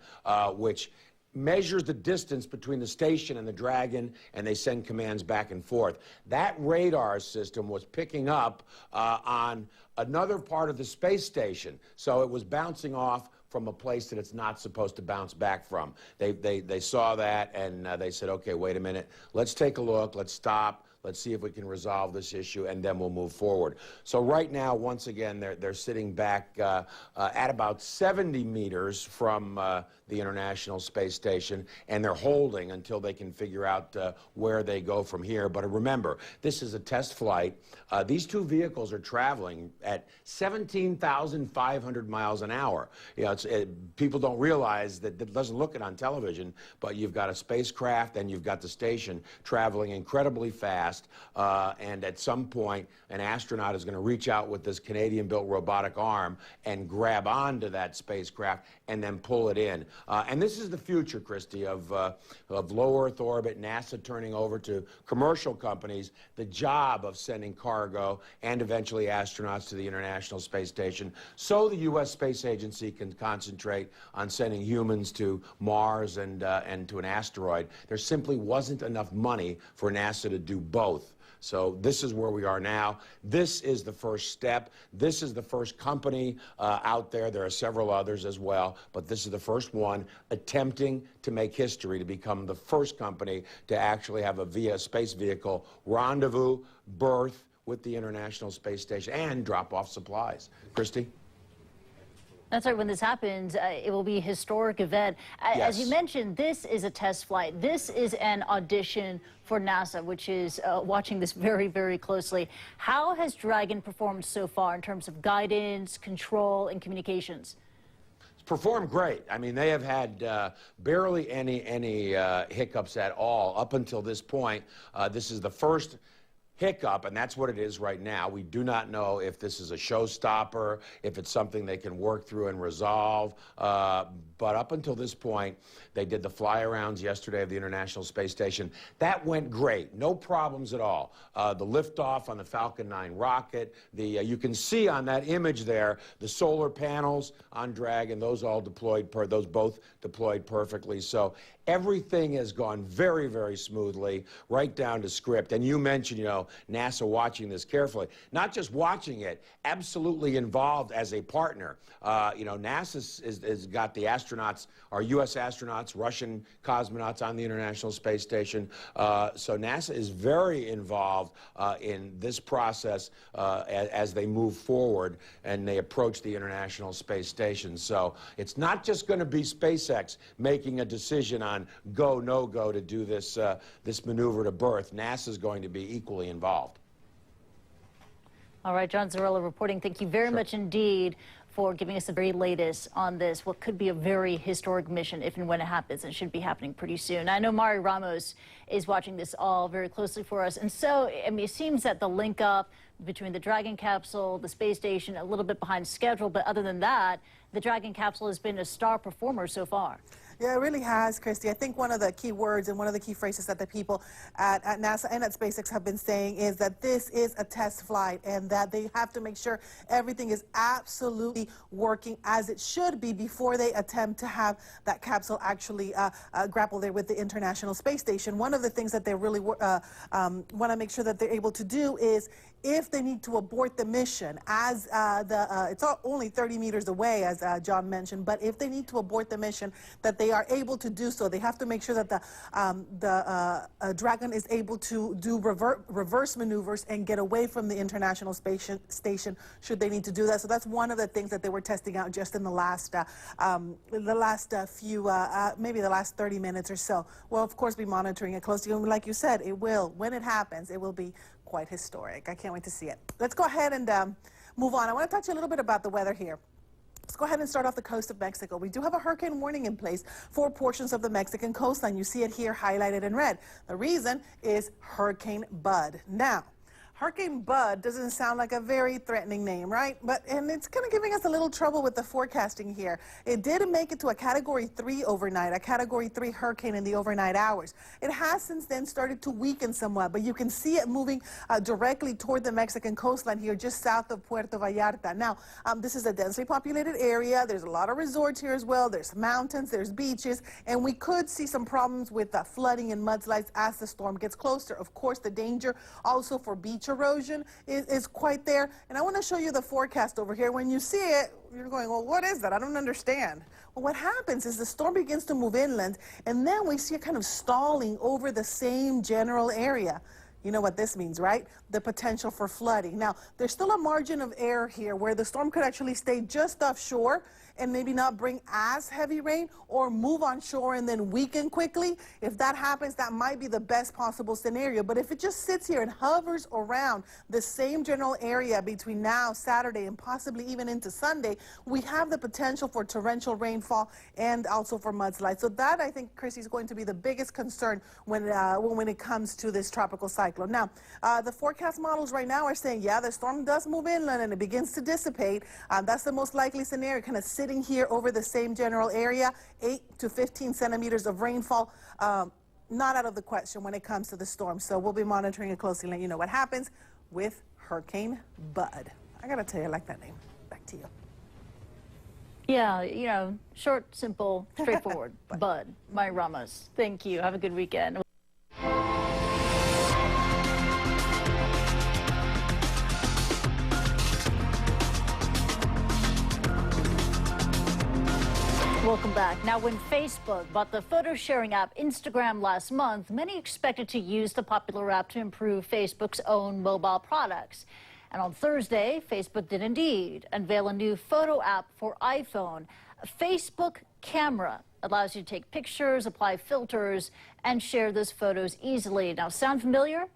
which measures the distance between the station and the Dragon, and they send commands back and forth. That radar system was picking up on another part of the space station, so it was bouncing off from a place that it's not supposed to bounce back from. They saw that, and they said, okay, wait a minute, let's take a look, let's stop. Let's see if we can resolve this issue, and then we'll move forward. So right now, once again, they're sitting back at about 70 meters from the International Space Station, and they're holding until they can figure out where they go from here. But remember, this is a test flight. These two vehicles are traveling at 17,500 miles an hour. You know, people don't realize that it doesn't look it on television, but you've got a spacecraft and you've got the station traveling incredibly fast. And at some point, an astronaut is going to reach out with this Canadian-built robotic arm and grab onto that spacecraft and then pull it in. And this is the future, Christy, of low Earth orbit, NASA turning over to commercial companies the job of sending cargo and eventually astronauts to the International Space Station, so the U.S. Space Agency can concentrate on sending humans to Mars and to an asteroid. There simply wasn't enough money for NASA to do both. So this is where we are now. This is the first step. This is the first company out there. There are several others as well, but this is the first one attempting to make history, to become the first company to actually have a space vehicle rendezvous, berth with the International Space Station, and drop off supplies. Christy? That's right. When this happens, it will be a historic event. Yes. As you mentioned, this is a test flight. This is an audition for NASA, which is watching this very, very closely. How has Dragon performed so far in terms of guidance, control, and communications? It's performed great. I mean, they have had barely any hiccups at all up until this point. This is the first hiccup, and that's what it is right now. We do not know if this is a showstopper, if it's something they can work through and resolve. But up until this point, they did the fly-arounds yesterday of the International Space Station. That went great. No problems at all. The liftoff on the Falcon 9 rocket, you can see on that image there the solar panels on Dragon, those all deployed, those both deployed perfectly. So everything has gone very, very smoothly, right down to script. And you mentioned, you know, NASA watching this carefully. Not just watching it, absolutely involved as a partner. NASA has got the astronauts, our U.S. astronauts, Russian cosmonauts on the International Space Station. So NASA is very involved in this process as they move forward and they approach the International Space Station. So it's not just going to be SpaceX making a decision on go, no go to do this, this maneuver to birth. NASA is going to be equally involved. All right, John Zarella reporting. Thank you very much indeed for giving us the very latest on this, what could be a very historic mission if and when it happens. It should be happening pretty soon. I know Mari Ramos is watching this all very closely for us. And so, I mean, it seems that the link up between the Dragon capsule, the space station, a little bit behind schedule. But other than that, the Dragon capsule has been a star performer so far. Yeah, it really has, Christy. I think one of the key words and one of the key phrases that the people at NASA and at SpaceX have been saying is that this is a test flight and that they have to make sure everything is absolutely working as it should be before they attempt to have that capsule actually grapple there with the International Space Station. One of the things that they really want to make sure that they're able to do is if they need to abort the mission, as it's only 30 meters away, as John mentioned, but if they need to abort the mission, that they are able to do so. They have to make sure that the Dragon is able to do reverse maneuvers and get away from the International Space Station should they need to do that. So that's one of the things that they were testing out just in the last maybe the last 30 minutes or so. We'll, of course, be monitoring it closely. And like you said, it will, when it happens, it will be quite historic. I can't wait to see it. Let's go ahead and move on. I want to touch a little bit about the weather here. Let's go ahead and start off the coast of Mexico. We do have a hurricane warning in place for portions of the Mexican coastline. You see it here highlighted in red. The reason is Hurricane Bud. Now, Hurricane Bud doesn't sound like a very threatening name, right? And it's kind of giving us a little trouble with the forecasting here. It did make it to a Category 3 overnight, a Category 3 hurricane in the overnight hours. It has since then started to weaken somewhat, but you can see it moving directly toward the Mexican coastline here, just south of Puerto Vallarta. Now, this is a densely populated area. There's a lot of resorts here as well. There's mountains, there's beaches, and we could see some problems with flooding and mudslides as the storm gets closer. Of course, the danger also for beach erosion is quite there. And I want to show you the forecast over here. When you see it, you're going, well, what is that? I don't understand. Well, what happens is the storm begins to move inland, and then we see it kind of stalling over the same general area. You know what this means, right? The potential for flooding. Now, there's still a margin of error here where the storm could actually stay just offshore and maybe not bring as heavy rain or move on shore and then weaken quickly. If that happens, that might be the best possible scenario. But if it just sits here and hovers around the same general area between now, Saturday, and possibly even into Sunday, we have the potential for torrential rainfall and also for mudslides. So that, I think, Chrissy, is going to be the biggest concern when it comes to this tropical cyclone. Now, the forecast models right now are saying, yeah, the storm does move inland and it begins to dissipate. That's the most likely scenario, kind of sitting here over the same general area, 8 to 15 centimeters of rainfall. Not out of the question when it comes to the storm. So we'll be monitoring it closely and let you know what happens with Hurricane Bud. I got to tell you, I like that name. Back to you. Yeah, you know, short, simple, straightforward. Bud. Mari Ramos. Thank you. Have a good weekend. Welcome back. Now, when Facebook bought the photo-sharing app Instagram last month, many expected to use the popular app to improve Facebook's own mobile products. And on Thursday, Facebook did indeed unveil a new photo app for iPhone. Facebook Camera allows you to take pictures, apply filters, and share those photos easily. Now, sound familiar?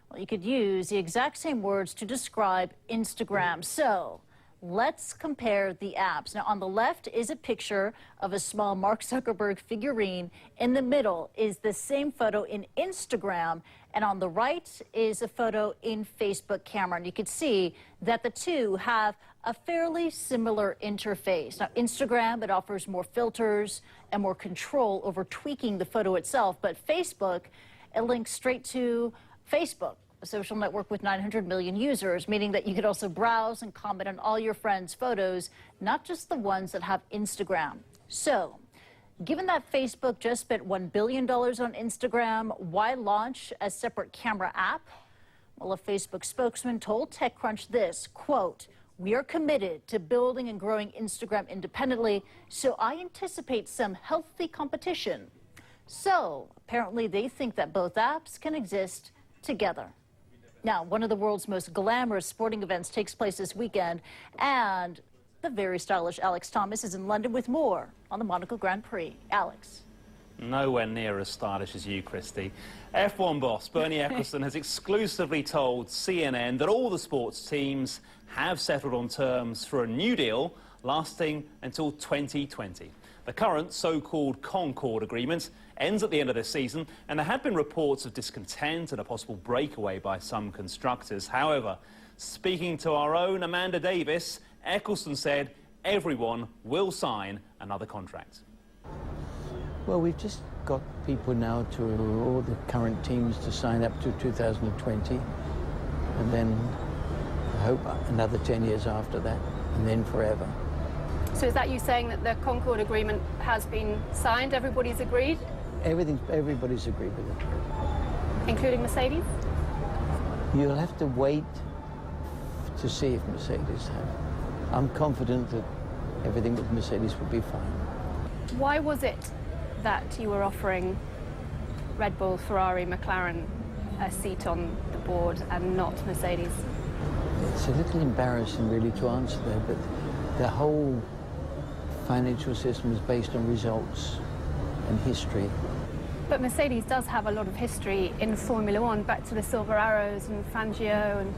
Well, you could use the exact same words to describe Instagram. So let's compare the apps. Now, on the left is a picture of a small Mark Zuckerberg figurine. In the middle is the same photo in Instagram. And on the right is a photo in Facebook Camera. And you can see that the two have a fairly similar interface. Now, Instagram, it offers more filters and more control over tweaking the photo itself. But Facebook, it links straight to Facebook, a social network with 900 million users, meaning that you could also browse and comment on all your friends' photos, not just the ones that have Instagram. So, given that Facebook just spent $1 billion on Instagram, why launch a separate camera app? Well, a Facebook spokesman told TechCrunch this, quote, "We are committed to building and growing Instagram independently, so I anticipate some healthy competition." So apparently they think that both apps can exist together. Now, one of the world's most glamorous sporting events takes place this weekend, and the very stylish Alex Thomas is in London with more on the Monaco Grand Prix. Alex. Nowhere near as stylish as you, Christy. F1 boss Bernie Ecclestone has exclusively told CNN that all the sports teams have settled on terms for a new deal lasting until 2020. The current so-called Concord agreement ends at the end of this season, and there had been reports of discontent and a possible breakaway by some constructors. However, speaking to our own Amanda Davis, Ecclestone said everyone will sign another contract. Well, we've just got people now to all the current teams to sign up to 2020, and then I hope another 10 years after that, and then forever. So is that you saying that the Concord agreement has been signed? Everybody's agreed? Everybody's agreed with it. Including Mercedes? You'll have to wait to see if Mercedes have. I'm confident that everything with Mercedes will be fine. Why was it that you were offering Red Bull, Ferrari, McLaren a seat on the board and not Mercedes? It's a little embarrassing really to answer that, but the whole financial system is based on results and history. But Mercedes does have a lot of history in Formula One, back to the Silver Arrows and Fangio and...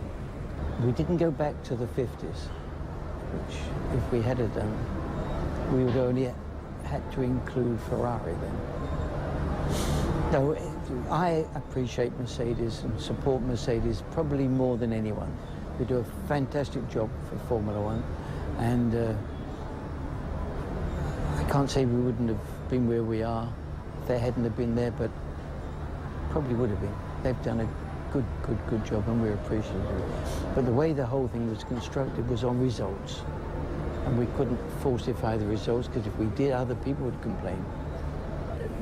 We didn't go back to the 50s, which if we had it done, we would only had to include Ferrari then. No, I appreciate Mercedes and support Mercedes probably more than anyone. They do a fantastic job for Formula One, and I can't say we wouldn't have been where we are if they hadn't have been there, but probably would have been. They've done a good job, and we're appreciative. But the way the whole thing was constructed was on results, and we couldn't falsify the results, because if we did, other people would complain.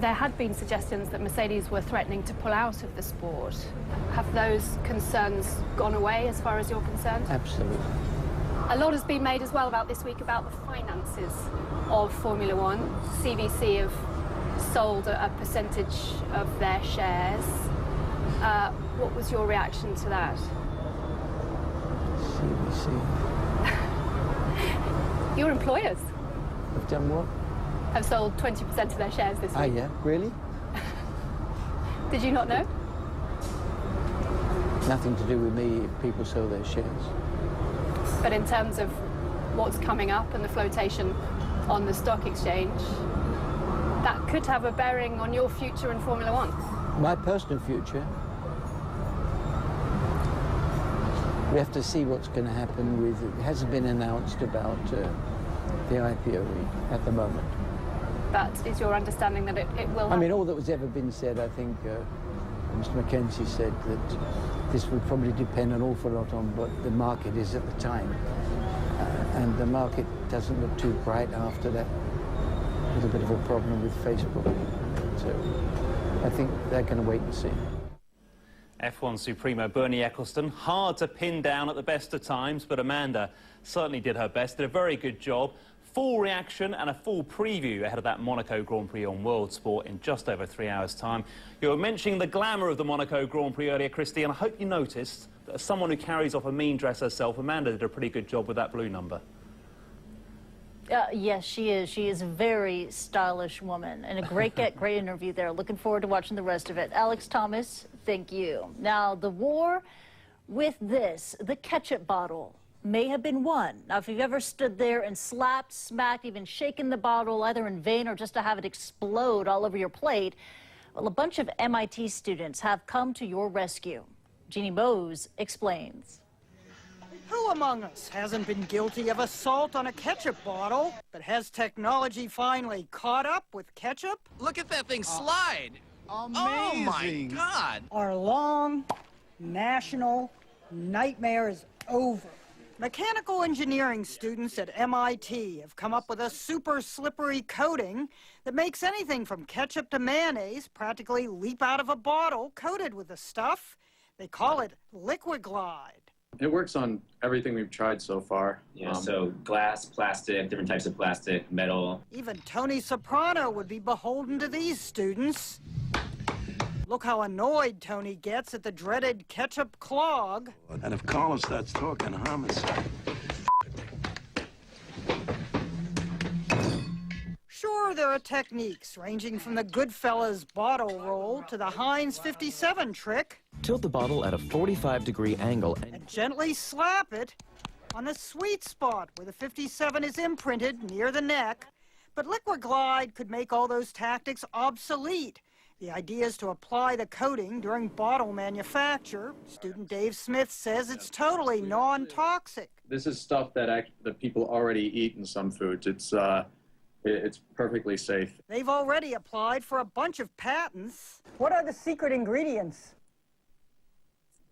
There had been suggestions that Mercedes were threatening to pull out of the sport. Have those concerns gone away as far as you're concerned? Absolutely. A lot has been made as well about this week about the finances of Formula One. CVC have sold a percentage of their shares. What was your reaction to that? CVC. Your employers Have done what? have sold 20% of their shares this week. Ah, yeah, really? Did you not know? Nothing to do with me if people sell their shares. But in terms of what's coming up and the flotation on the stock exchange, that could have a bearing on your future in Formula One. My personal future, we have to see what's going to happen with it. It hasn't been announced about the IPO at the moment. But is your understanding that it will happen? I mean, all that was ever been said, I think Mr. McKenzie said that this would probably depend an awful lot on what the market is at the time. And the market doesn't look too bright after that little bit of a problem with Facebook. So I think they're going to wait and see. F1 Supremo Bernie Ecclestone, hard to pin down at the best of times, but Amanda certainly did her best, did a very good job. Full reaction and a full preview ahead of that Monaco Grand Prix on World Sport in just over 3 hours' time. You were mentioning the glamour of the Monaco Grand Prix earlier, Christy, and I hope you noticed that as someone who carries off a mean dress herself, Amanda did a pretty good job with that blue number. Yes, she is. She is a very stylish woman, and a great interview there. Looking forward to watching the rest of it. Alex Thomas, thank you. Now, the war with this, the ketchup bottle, may have been won. Now, if you've ever stood there and slapped, smacked, even shaken the bottle, either in vain or just to have it explode all over your plate, well, a bunch of MIT students have come to your rescue. Jeannie Mose explains. Who among us hasn't been guilty of assault on a ketchup bottle? But has technology finally caught up with ketchup? Look at that thing slide! Amazing. Oh my God! Our long national nightmare is over. Mechanical engineering students at MIT have come up with a super slippery coating that makes anything from ketchup to mayonnaise practically leap out of a bottle coated with the stuff. They call it Liquid Glide. It works on everything we've tried so far. Yeah, so glass, plastic, different types of plastic, metal. Even Tony Soprano would be beholden to these students. Look how annoyed Tony gets at the dreaded ketchup clog. And if Carlos starts talking homicide. Sure, there are techniques ranging from the Goodfellas bottle roll to the Heinz 57 trick. Tilt the bottle at a 45-degree angle And gently slap it on the sweet spot where the 57 is imprinted near the neck. But Liquid Glide could make all those tactics obsolete. The idea is to apply the coating during bottle manufacture. Student Dave Smith says it's totally non-toxic. This is stuff that people already eat in some foods. It's perfectly safe. They've already applied for a bunch of patents. What are the secret ingredients?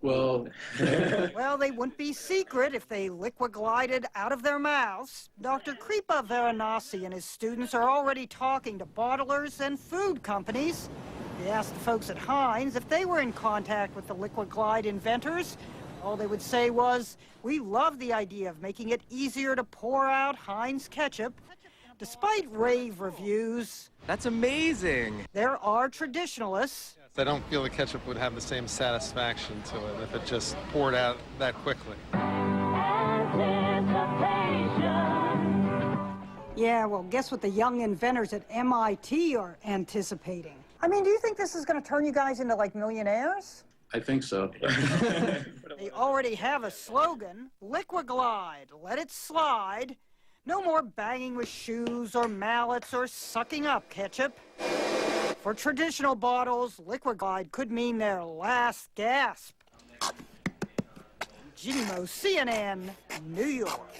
Well, well, they wouldn't be secret if they liquid glided out of their mouths. Dr. Kripa Varanasi and his students are already talking to bottlers and food companies. They asked the folks at Heinz if they were in contact with the Liquid Glide inventors. All they would say was, "We love the idea of making it easier to pour out Heinz ketchup." Despite rave reviews, that's amazing. There are traditionalists. I don't feel the ketchup would have the same satisfaction to it if it just poured out that quickly. Yeah, well, guess what the young inventors at MIT are anticipating? I mean, do you think this is going to turn you guys into, like, millionaires? I think so. They already have a slogan, Liquid Glide, let it slide. No more banging with shoes or mallets or sucking up ketchup. For traditional bottles, Liquid Glide could mean their last gasp. Ginny Mo, CNN, New York.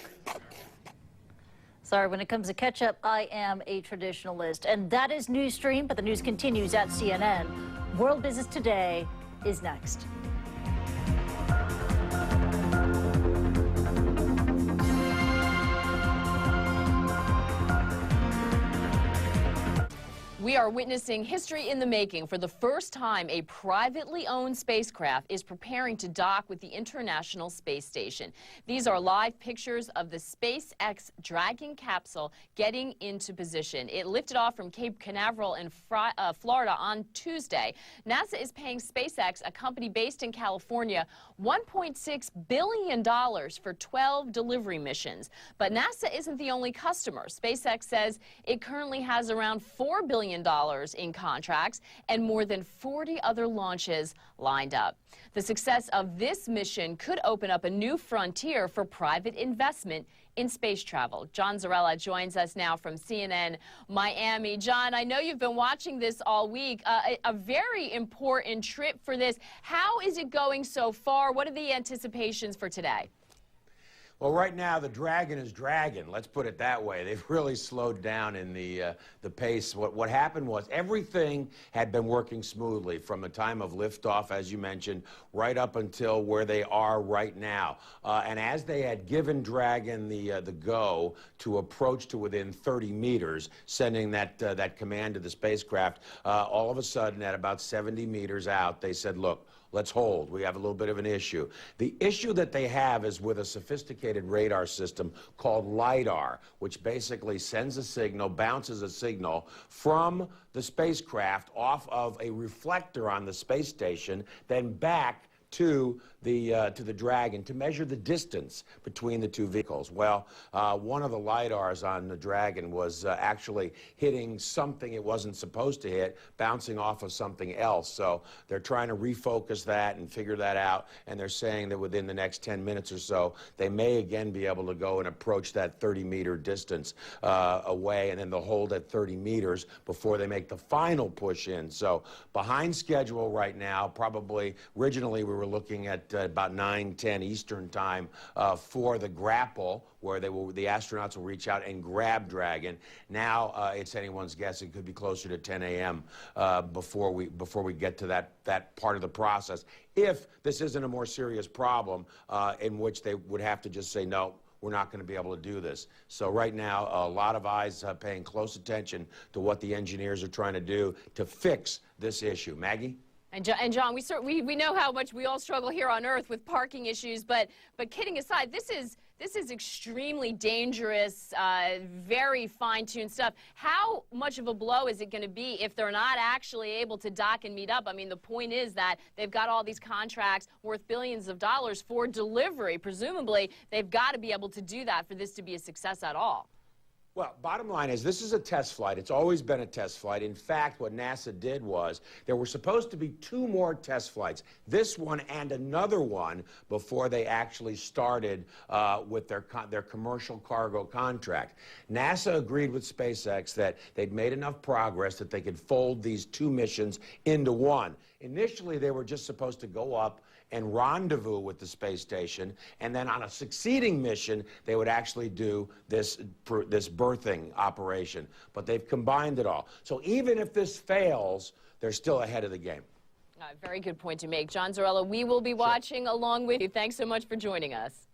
Sorry, when it comes to ketchup, I am a traditionalist. And that is Newsstream, but the news continues at CNN. World Business Today is next. We are witnessing history in the making. For the first time, a privately owned spacecraft is preparing to dock with the International Space Station. These are live pictures of the Spacex Dragon capsule getting into position. It lifted off from Cape Canaveral in Florida on Tuesday. NASA is paying Spacex, a company based in California, $1.6 billion for 12 delivery missions. But NASA isn't the only customer. SpaceX says it currently has around $4 billion in contracts and more than 40 other launches lined up. The success of this mission could open up a new frontier for private investment in space travel. John Zarella joins us now from CNN Miami. John, I know you've been watching this all week. A very important trip for this. How is it going so far? What are the anticipations for today? Well, right now, the Dragon is dragging. Let's put it that way. They've really slowed down in the pace. What happened was everything had been working smoothly from the time of liftoff, as you mentioned, right up until where they are right now. And as they had given Dragon the go to approach to within 30 meters, sending that command to the spacecraft, all of a sudden, at about 70 meters out, they said, look, let's hold. We have a little bit of an issue. The issue that they have is with a sophisticated radar system called LIDAR, which basically sends a signal, bounces a signal from the spacecraft off of a reflector on the space station, then back to the Dragon to measure the distance between the two vehicles. Well, one of the LIDARs on the Dragon was actually hitting something it wasn't supposed to hit, bouncing off of something else. So they're trying to refocus that and figure that out, and they're saying that within the next 10 minutes or so, they may again be able to go and approach that 30-meter distance away, and then they'll hold at 30 meters before they make the final push in. So behind schedule right now, probably originally we were looking at about 9:10 Eastern time for the grapple, where the astronauts will reach out and grab Dragon. Now it's anyone's guess. It could be closer to 10 a.m. Before we get to that part of the process. If this isn't a more serious problem in which they would have to just say no, we're not going to be able to do this. So right now, a lot of eyes paying close attention to what the engineers are trying to do to fix this issue. Maggie? And John, we know how much we all struggle here on Earth with parking issues, but kidding aside, this is extremely dangerous, very fine-tuned stuff. How much of a blow is it going to be if they're not actually able to dock and meet up? I mean, the point is that they've got all these contracts worth billions of dollars for delivery. Presumably, they've got to be able to do that for this to be a success at all. Well, bottom line is this is a test flight. It's always been a test flight. In fact, what NASA did was there were supposed to be 2 more test flights, this one and another one, before they actually started with their commercial cargo contract. NASA agreed with SpaceX that they'd made enough progress that they could fold these 2 missions into one. Initially, they were just supposed to go up and rendezvous with the space station, and then on a succeeding mission, they would actually do this berthing operation. But they've combined it all. So even if this fails, they're still ahead of the game. Very good point to make. John Zarella, we will be watching along with you. Thanks so much for joining us.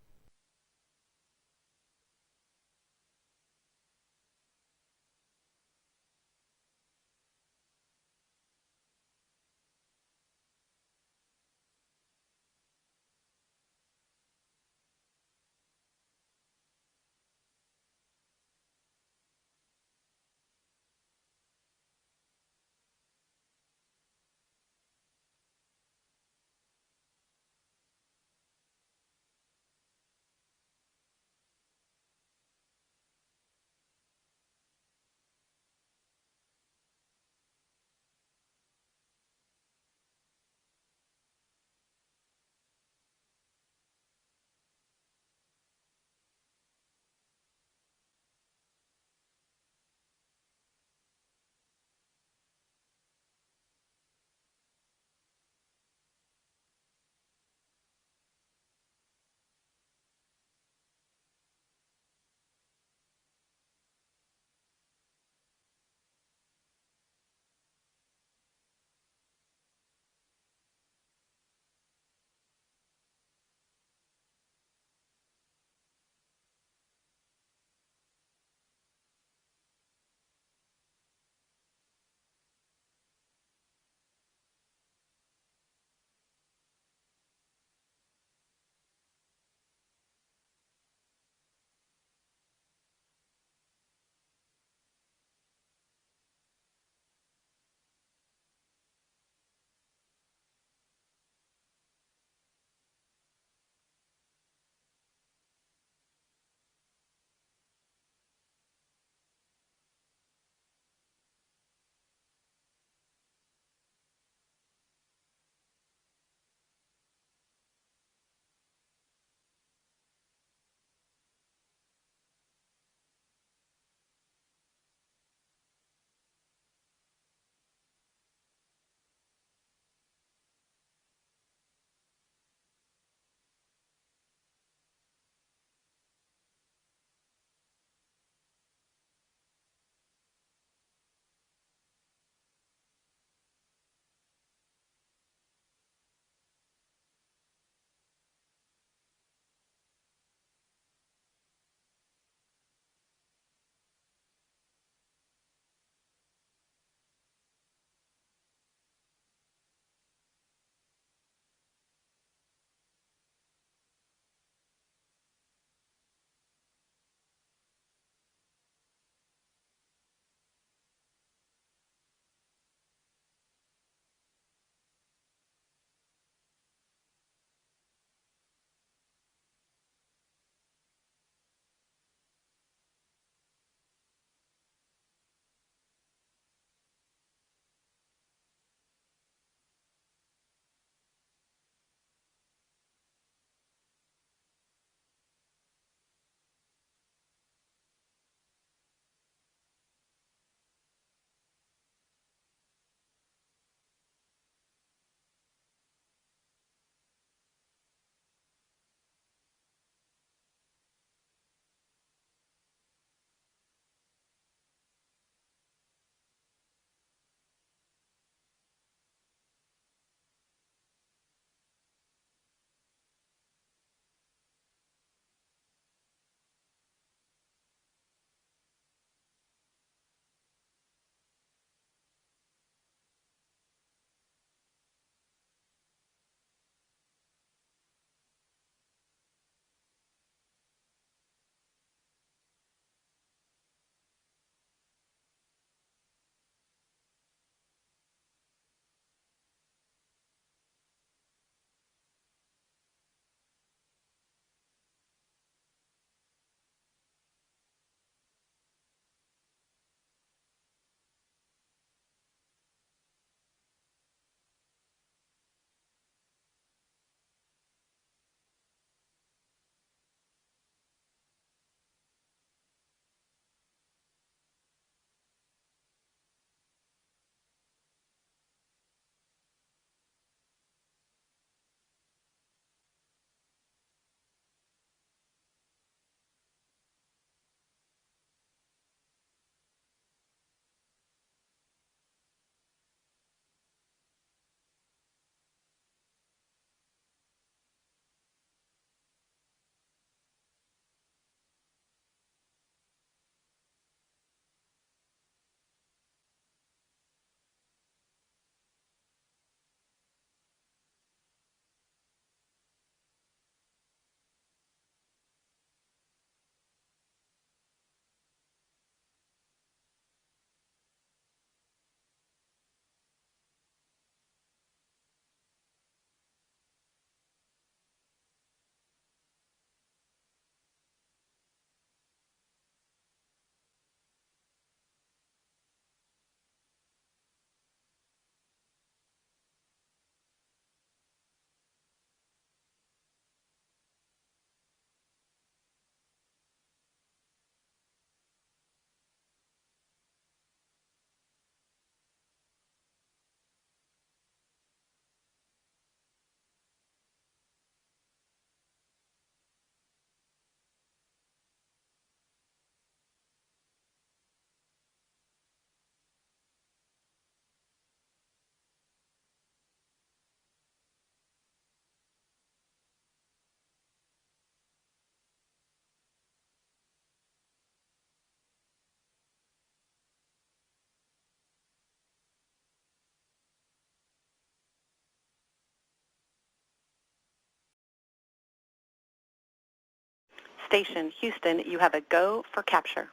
Station, Houston, you have a go for capture.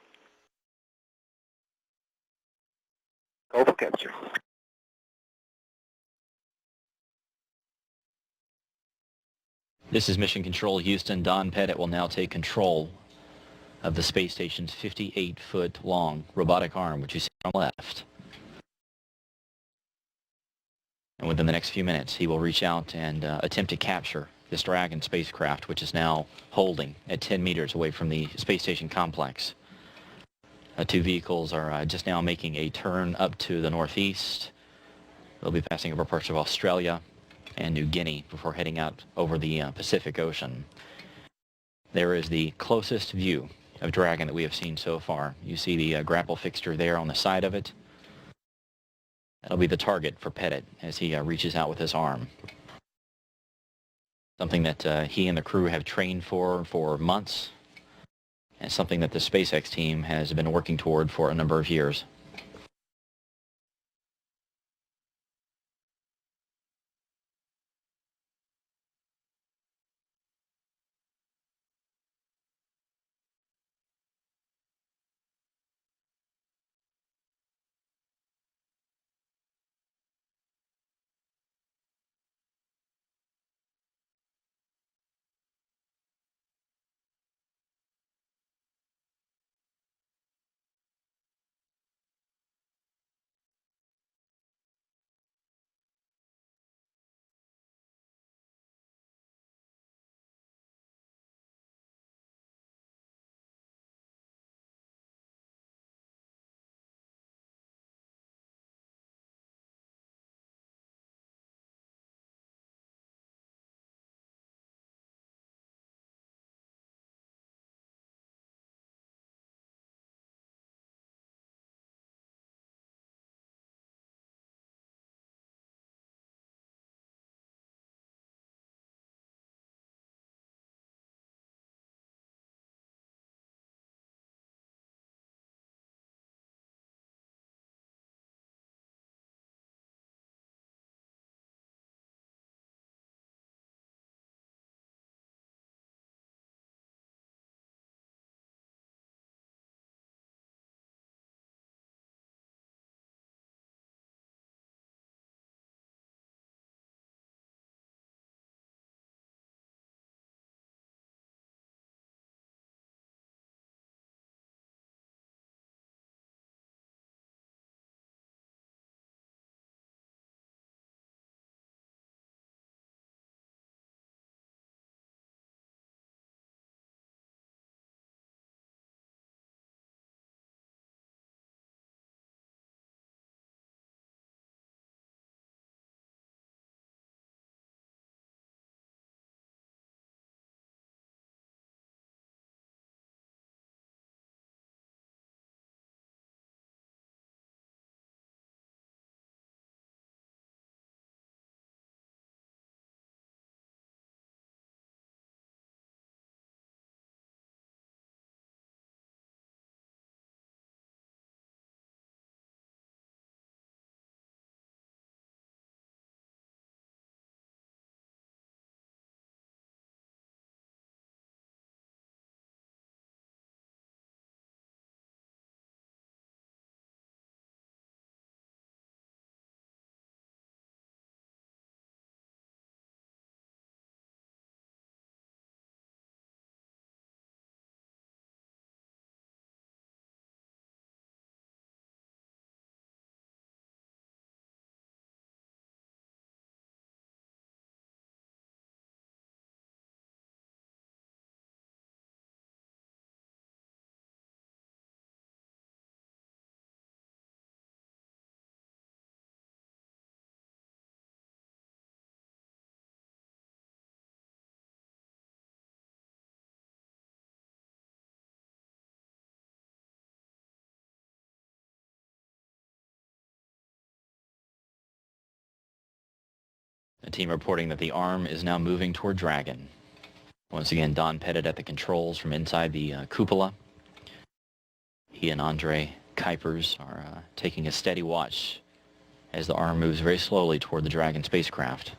Go for capture. This is Mission Control Houston. Don Pettit will now take control of the space station's 58-foot long robotic arm, which you see on the left. And within the next few minutes, he will reach out and attempt to capture this Dragon spacecraft, which is now holding at 10 meters away from the space station complex. Two vehicles are just now making a turn up to the northeast. They'll be passing over parts of Australia and New Guinea before heading out over the Pacific Ocean. There is the closest view of Dragon that we have seen so far. You see the grapple fixture there on the side of it. That'll be the target for Pettit as he reaches out with his arm. Something that he and the crew have trained for months, and something that the SpaceX team has been working toward for a number of years. The team reporting that the arm is now moving toward Dragon. Once again, Don Pettit at the controls from inside the cupola. He and Andre Kuipers are taking a steady watch as the arm moves very slowly toward the Dragon spacecraft.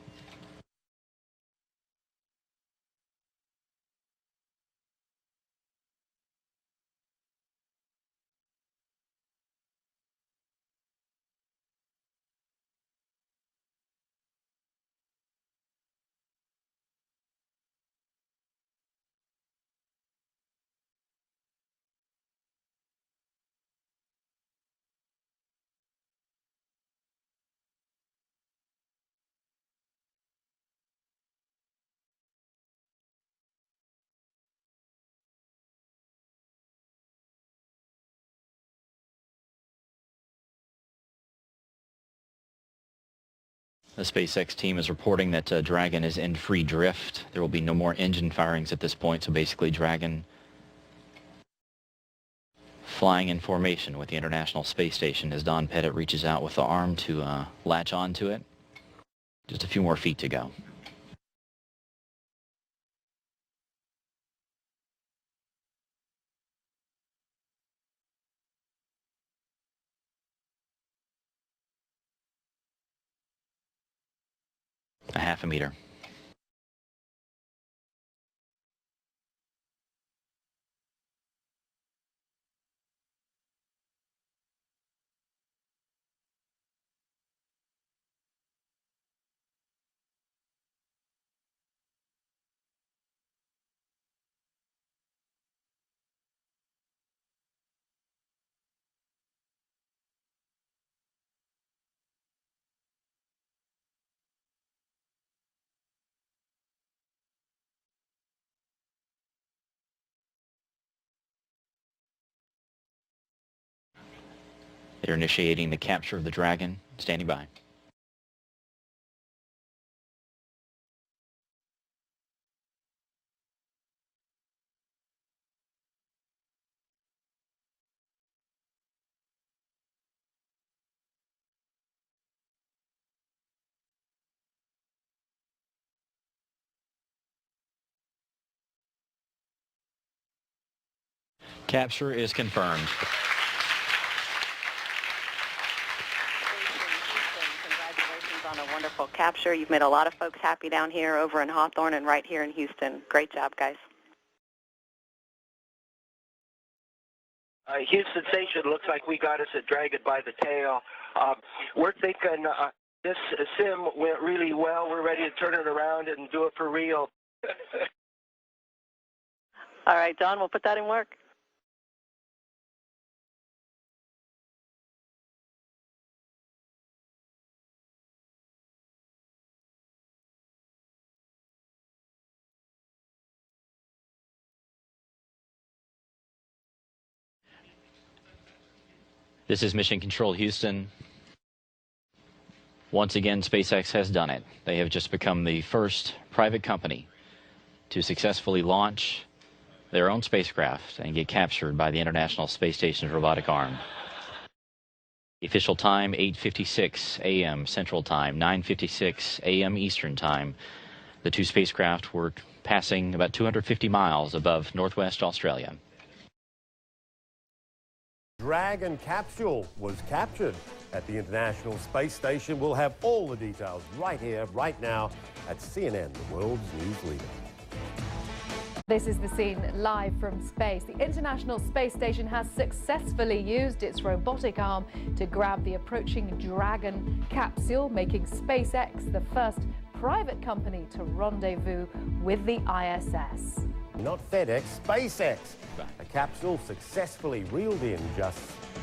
The SpaceX team is reporting that Dragon is in free drift. There will be no more engine firings at this point, so basically Dragon flying in formation with the International Space Station as Don Pettit reaches out with the arm to latch onto it. Just a few more feet to go. A half a meter. They're initiating the capture of the Dragon. Standing by. Capture is confirmed. Congratulations on a wonderful capture. You've made a lot of folks happy down here over in Hawthorne and right here in Houston. Great job, guys. Houston Station, looks like we got us a Dragon by the tail. We're thinking this sim went really well. We're ready to turn it around and do it for real. All right, Don, we'll put that in work. This is Mission Control Houston. Once again, SpaceX has done it. They have just become the first private company to successfully launch their own spacecraft and get captured by the International Space Station's robotic arm. The official time, 8:56 a.m. Central Time, 9:56 a.m. Eastern Time. The two spacecraft were passing about 250 miles above Northwest Australia. Dragon capsule was captured at the International Space Station. We'll have all the details right here, right now at CNN, the world's news leader. This is the scene live from space. The International Space Station has successfully used its robotic arm to grab the approaching Dragon capsule, making SpaceX the first private company to rendezvous with the ISS. Not FedEx, SpaceX. A capsule successfully reeled in just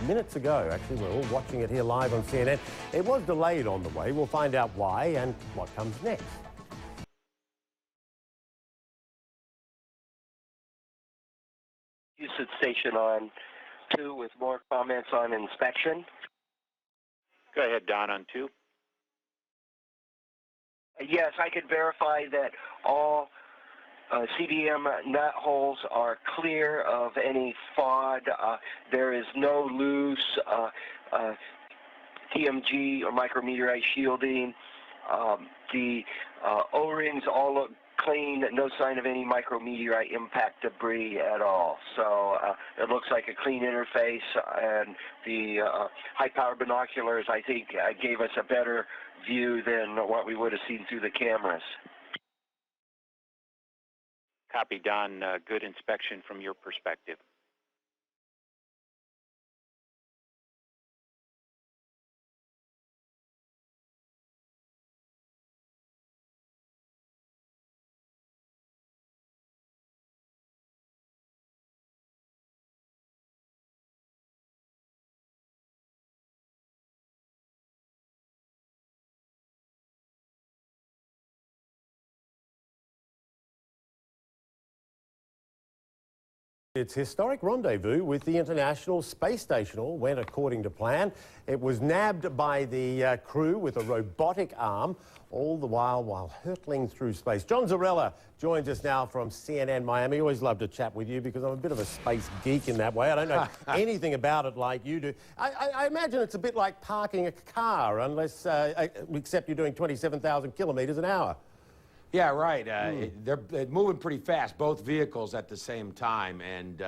minutes ago. Actually, we're all watching it here live on CNN. It was delayed on the way. We'll find out why and what comes next. Houston Station on 2 with more comments on inspection. Go ahead, Don, on 2. Yes, I can verify that all CDM nut holes are clear of any FOD. There is no loose TMG or micrometeorite shielding. The O-rings all look clean, no sign of any micrometeorite impact debris at all. So it looks like a clean interface, and the high-power binoculars, I think, gave us a better view than what we would have seen through the cameras. Copy, Don. Good inspection from your perspective. Its historic rendezvous with the International Space Station all went according to plan. It was nabbed by the crew with a robotic arm, all the while hurtling through space. John Zarella joins us now from CNN Miami. Always love to chat with you because I'm a bit of a space geek in that way. I don't know anything about it like you do. I imagine it's a bit like parking a car, unless, except you're doing 27,000 kilometres an hour. Yeah, right. They're moving pretty fast, both vehicles at the same time, and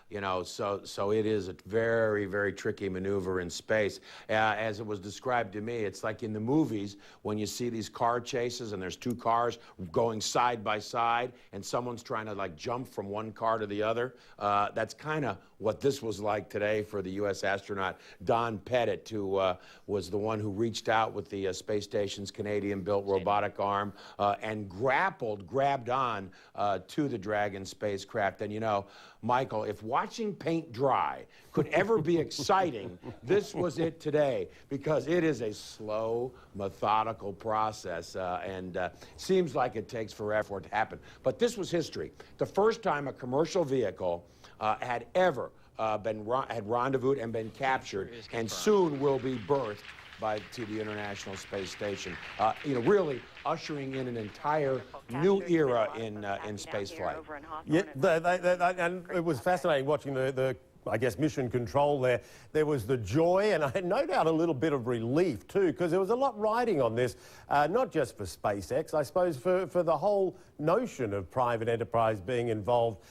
you know, so it is a very, very tricky maneuver in space. As it was described to me, it's like in the movies when you see these car chases and there's two cars going side by side, and someone's trying to like jump from one car to the other. That's kind of what this was like today for the U.S. astronaut Don Pettit, who was the one who reached out with the space station's Canadian-built robotic arm and grabbed on to the Dragon spacecraft. And you know, Michael, if watching paint dry could ever be exciting, this was it today, because it is a slow, methodical process, and seems like it takes forever for it to happen. But this was history. The first time a commercial vehicle had ever had rendezvoused and been captured, and soon will be birthed to the International Space Station. You know, really ushering in an entire new era in space flight. Yeah, and it was fascinating watching the I guess, mission control there. There was the joy and I had no doubt a little bit of relief too, because there was a lot riding on this, not just for SpaceX, I suppose for the whole notion of private enterprise being involved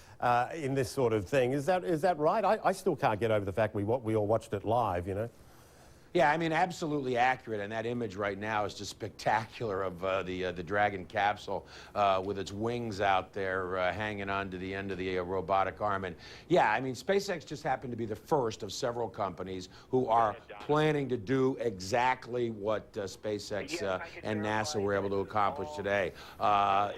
in this sort of thing. Is that right? I still can't get over the fact we all watched it live, you know. Yeah, I mean, absolutely accurate, and that image right now is just spectacular of the Dragon capsule with its wings out there hanging onto the end of the robotic arm. And yeah, I mean, SpaceX just happened to be the first of several companies who are planning to do exactly what SpaceX and NASA were able to accomplish today.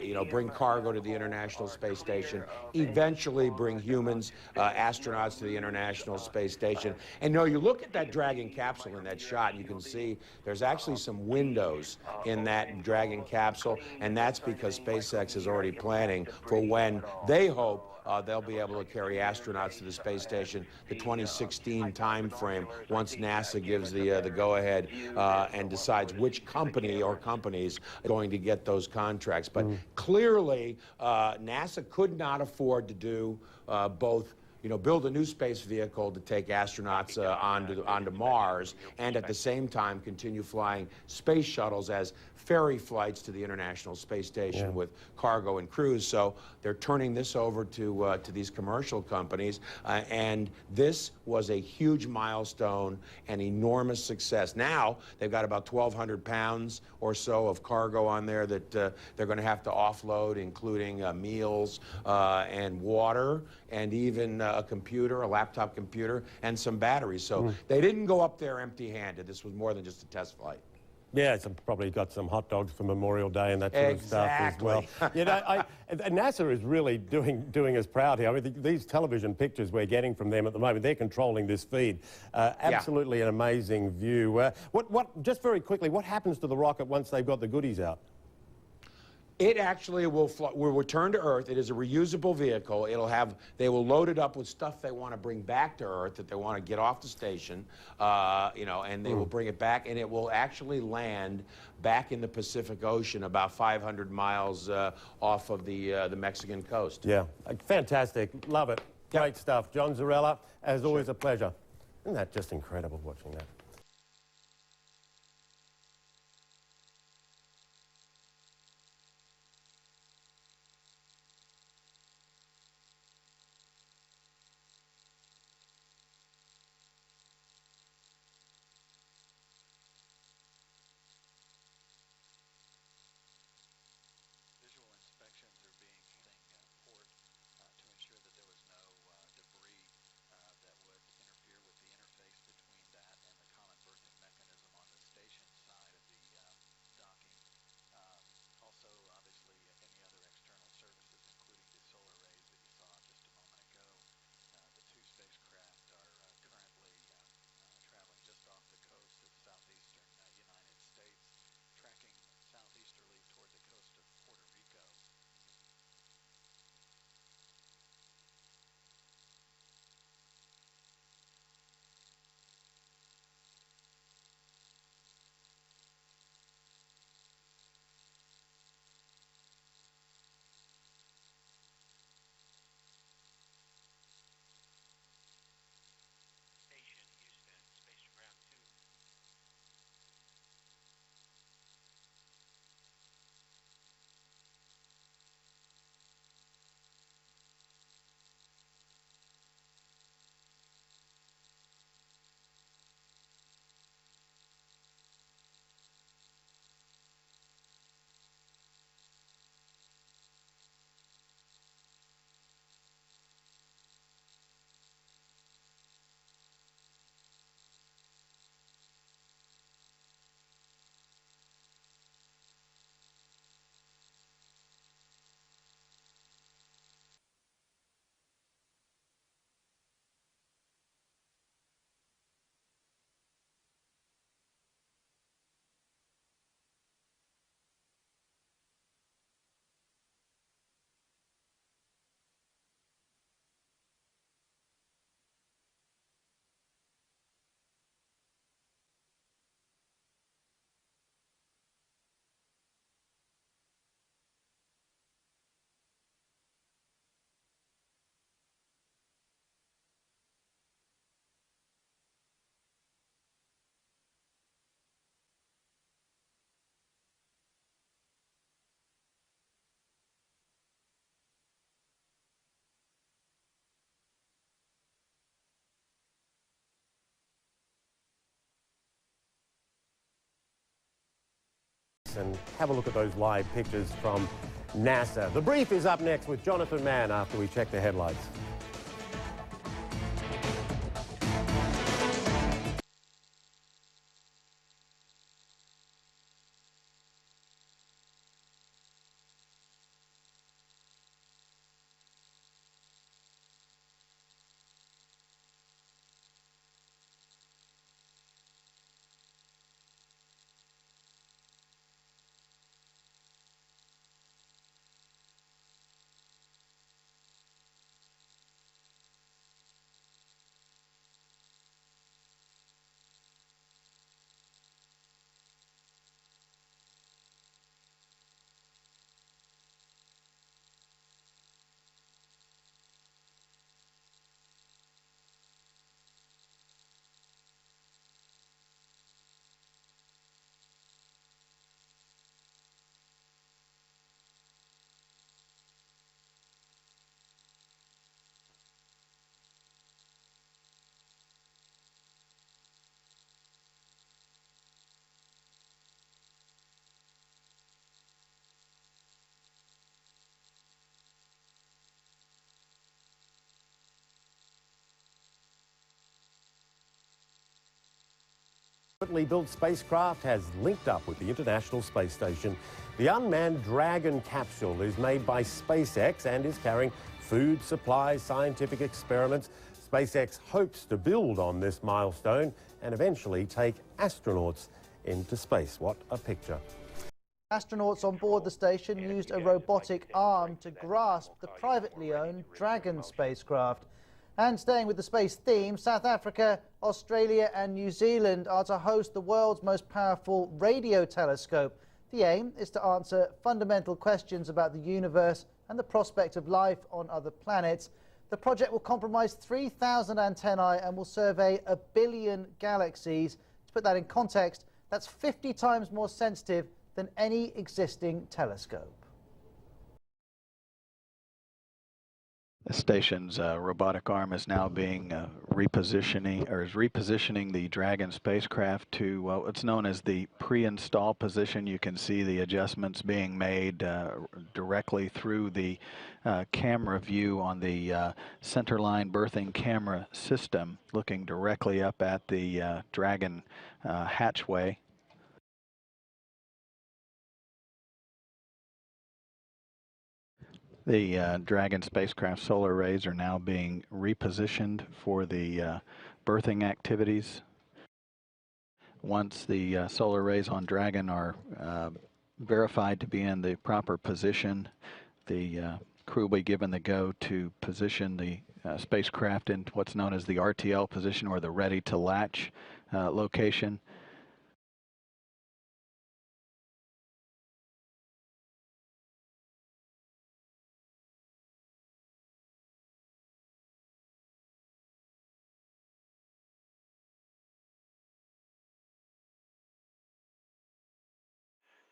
You know, bring cargo to the International Space Station, eventually bring humans, astronauts to the International Space Station. And you know, you look at that Dragon capsule in that shot, and you can see there's actually some windows in that Dragon capsule, and that's because SpaceX is already planning for when they hope they'll be able to carry astronauts to the space station, the 2016 time frame, once NASA gives the go-ahead and decides which company or companies are going to get those contracts. But clearly, NASA could not afford to do both, you know, build a new space vehicle to take astronauts onto Mars, and at the same time continue flying space shuttles as ferry flights to the International Space Station with cargo and crews. So they're turning this over to these commercial companies, and this was a huge milestone and enormous success. Now they've got about 1,200 pounds or so of cargo on there that they're going to have to offload, including meals and water, and even a computer, a laptop computer, and some batteries. So they didn't go up there empty-handed. This was more than just a test flight. Yeah, it's probably got some hot dogs for Memorial Day and that sort of stuff as well. You know, NASA is really doing us proud here. I mean, these television pictures we're getting from them at the moment, they're controlling this feed. Absolutely an amazing view. Just very quickly, what happens to the rocket once they've got the goodies out? It actually will return to Earth. It is a reusable vehicle. They will load it up with stuff they want to bring back to Earth, that they want to get off the station, you know, and they will bring it back, and it will actually land back in the Pacific Ocean, about 500 miles off of the Mexican coast. Yeah, fantastic. Love it. Great stuff. John Zarella, as always, a pleasure. Isn't that just incredible watching that? that would interfere with the interface between that and the space and have a look at those live pictures from NASA. The Brief is up next with Jonathan Mann after we check the headlines. Built spacecraft has linked up with the International Space Station. The unmanned Dragon capsule is made by Spacex and is carrying food, supplies, scientific experiments. Spacex hopes to build on this milestone and eventually take astronauts into space. What a picture. Astronauts on board the station used a robotic arm to grasp the privately owned Dragon spacecraft. And staying with the space theme, South Africa, Australia and New Zealand are to host the world's most powerful radio telescope. The aim is to answer fundamental questions about the universe and the prospect of life on other planets. The project will comprise 3,000 antennae and will survey 1 billion galaxies. To put that in context, that's 50 times more sensitive than any existing telescope. The station's robotic arm is now being repositioning the Dragon spacecraft to what's known as the pre-install position. You can see the adjustments being made directly through the camera view on the centerline berthing camera system, looking directly up at the Dragon hatchway. The Dragon spacecraft solar arrays are now being repositioned for the berthing activities. Once the solar arrays on Dragon are verified to be in the proper position, the crew will be given the go to position the spacecraft in what's known as the RTL position, or the ready to latch location.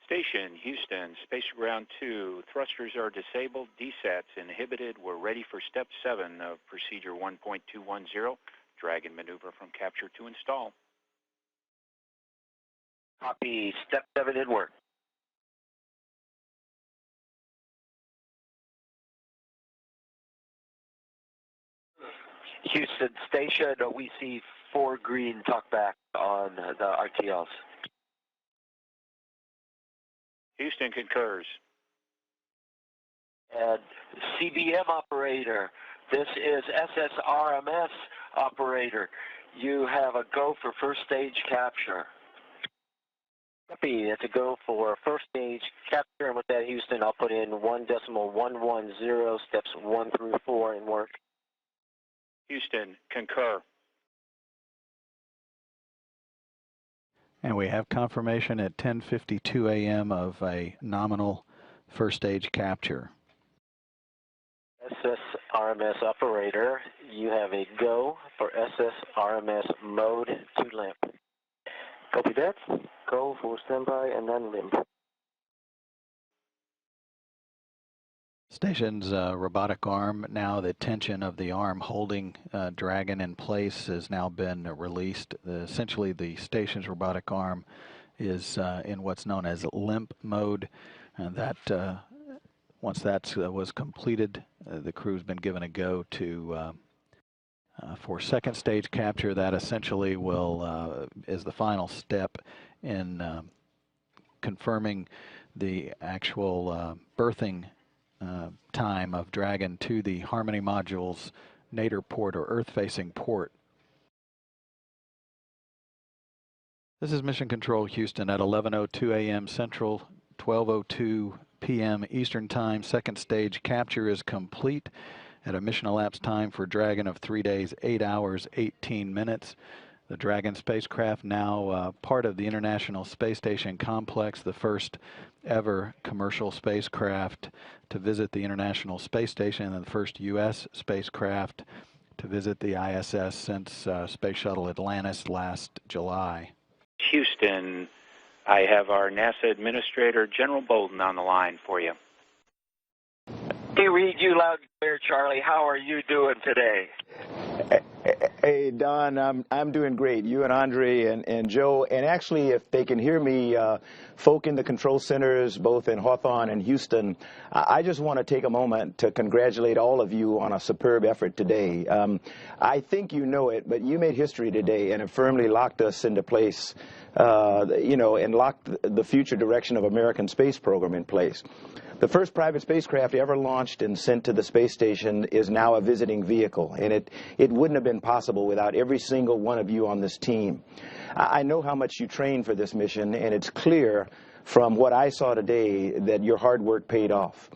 Station, Houston, Space Ground 2, thrusters are disabled, DSATs inhibited. We're ready for Step 7 of Procedure 1.210, Dragon maneuver from capture to install. Copy, Step 7 in work. Houston Station, we see 4 green talkback on the RTLs. Houston concurs. And CBM operator, this is SSRMS operator. You have a go for first stage capture. Copy, that's a go for first stage capture. And with that, Houston, I'll put in 1.110 steps 1 through 4 in work. Houston, concur. And we have confirmation at 10:52 a.m. of a nominal first stage capture. SSRMS operator, you have a go for SSRMS mode to limp. Copy that. Go for standby and then limp. Station's robotic arm, now the tension of the arm holding Dragon in place has now been released. Essentially, the station's robotic arm is in what's known as limp mode, and that once that was completed, the crew's been given a go to for second stage capture. That essentially will is the final step in confirming the actual berthing time of Dragon to the Harmony module's nadir port or Earth-facing port. This is Mission Control Houston at 11:02 a.m. Central, 12:02 p.m. Eastern Time. Second stage capture is complete at a mission elapsed time for Dragon of 3 days, 8 hours, 18 minutes. The Dragon spacecraft now part of the International Space Station complex, the first ever commercial spacecraft to visit the International Space Station and the first U.S. spacecraft to visit the ISS since Space Shuttle Atlantis last July. Houston, I have our NASA Administrator, General Bolden, on the line for you. He read you loud and clear, Charlie. How are you doing today? Hey, Don, I'm doing great. You and Andre and Joe, and actually, if they can hear me, folk in the control centers, both in Hawthorne and Houston, I just want to take a moment to congratulate all of you on a superb effort today. I think you know it, but you made history today and have firmly locked us into place, you know, and locked the future direction of American space program in place. The first private spacecraft ever launched and sent to the space station is now a visiting vehicle, and it wouldn't have been possible without every single one of you on this team. I know how much you trained for this mission, and it's clear from what I saw today that your hard work paid off.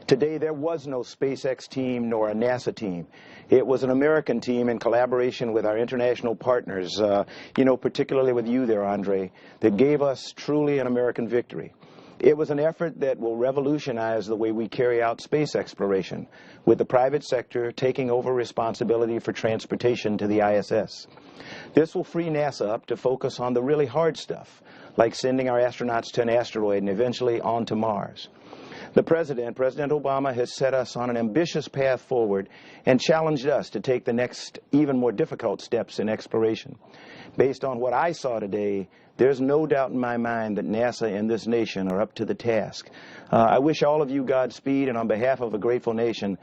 Today there was no SpaceX team nor a NASA team. It was an American team in collaboration with our international partners, you know, particularly with you there, Andre, that gave us truly an American victory. It was an effort that will revolutionize the way we carry out space exploration, with the private sector taking over responsibility for transportation to the ISS. This will free NASA up to focus on the really hard stuff, like sending our astronauts to an asteroid and eventually on to Mars. The President Obama, has set us on an ambitious path forward and challenged us to take the next, even more difficult steps in exploration. Based on what I saw today, there's no doubt in my mind that NASA and this nation are up to the task. I wish all of you Godspeed, and on behalf of a grateful nation,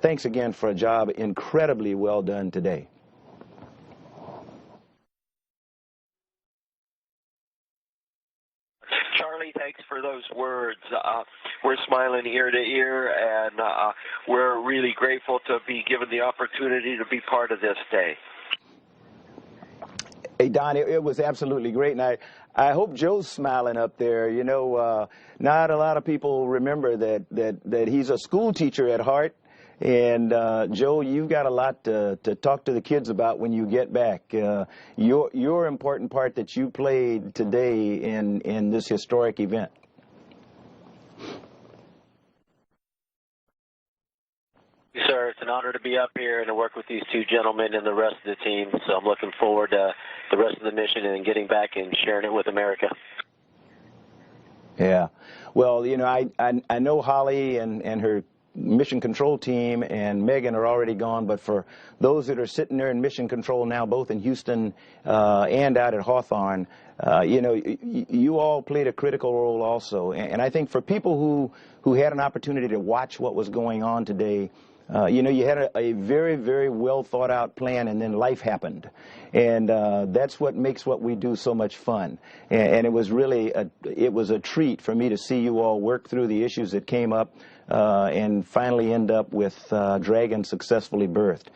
thanks again for a job incredibly well done today. Charlie, thanks for those words. We're smiling ear to ear, and we're really grateful to be given the opportunity to be part of this day. Hey, Don, it was absolutely great, and I hope Joe's smiling up there. You know, not a lot of people remember that he's a school teacher at heart, and Joe, you've got a lot to talk to the kids about when you get back. Your important part that you played today in this historic event. Sir, it's an honor to be up here and to work with these two gentlemen and the rest of the team. So I'm looking forward to the rest of the mission and getting back and sharing it with America. Yeah. Well, you know, I know Holly and her mission control team and Megan are already gone, but for those that are sitting there in mission control now, both in Houston and out at Hawthorne, you know, you all played a critical role also. And I think for people who had an opportunity to watch what was going on today, you know, you had a very, very well thought out plan, and then life happened. And that's what makes what we do so much fun. And it was really it was a treat for me to see you all work through the issues that came up and finally end up with Dragon successfully birthed.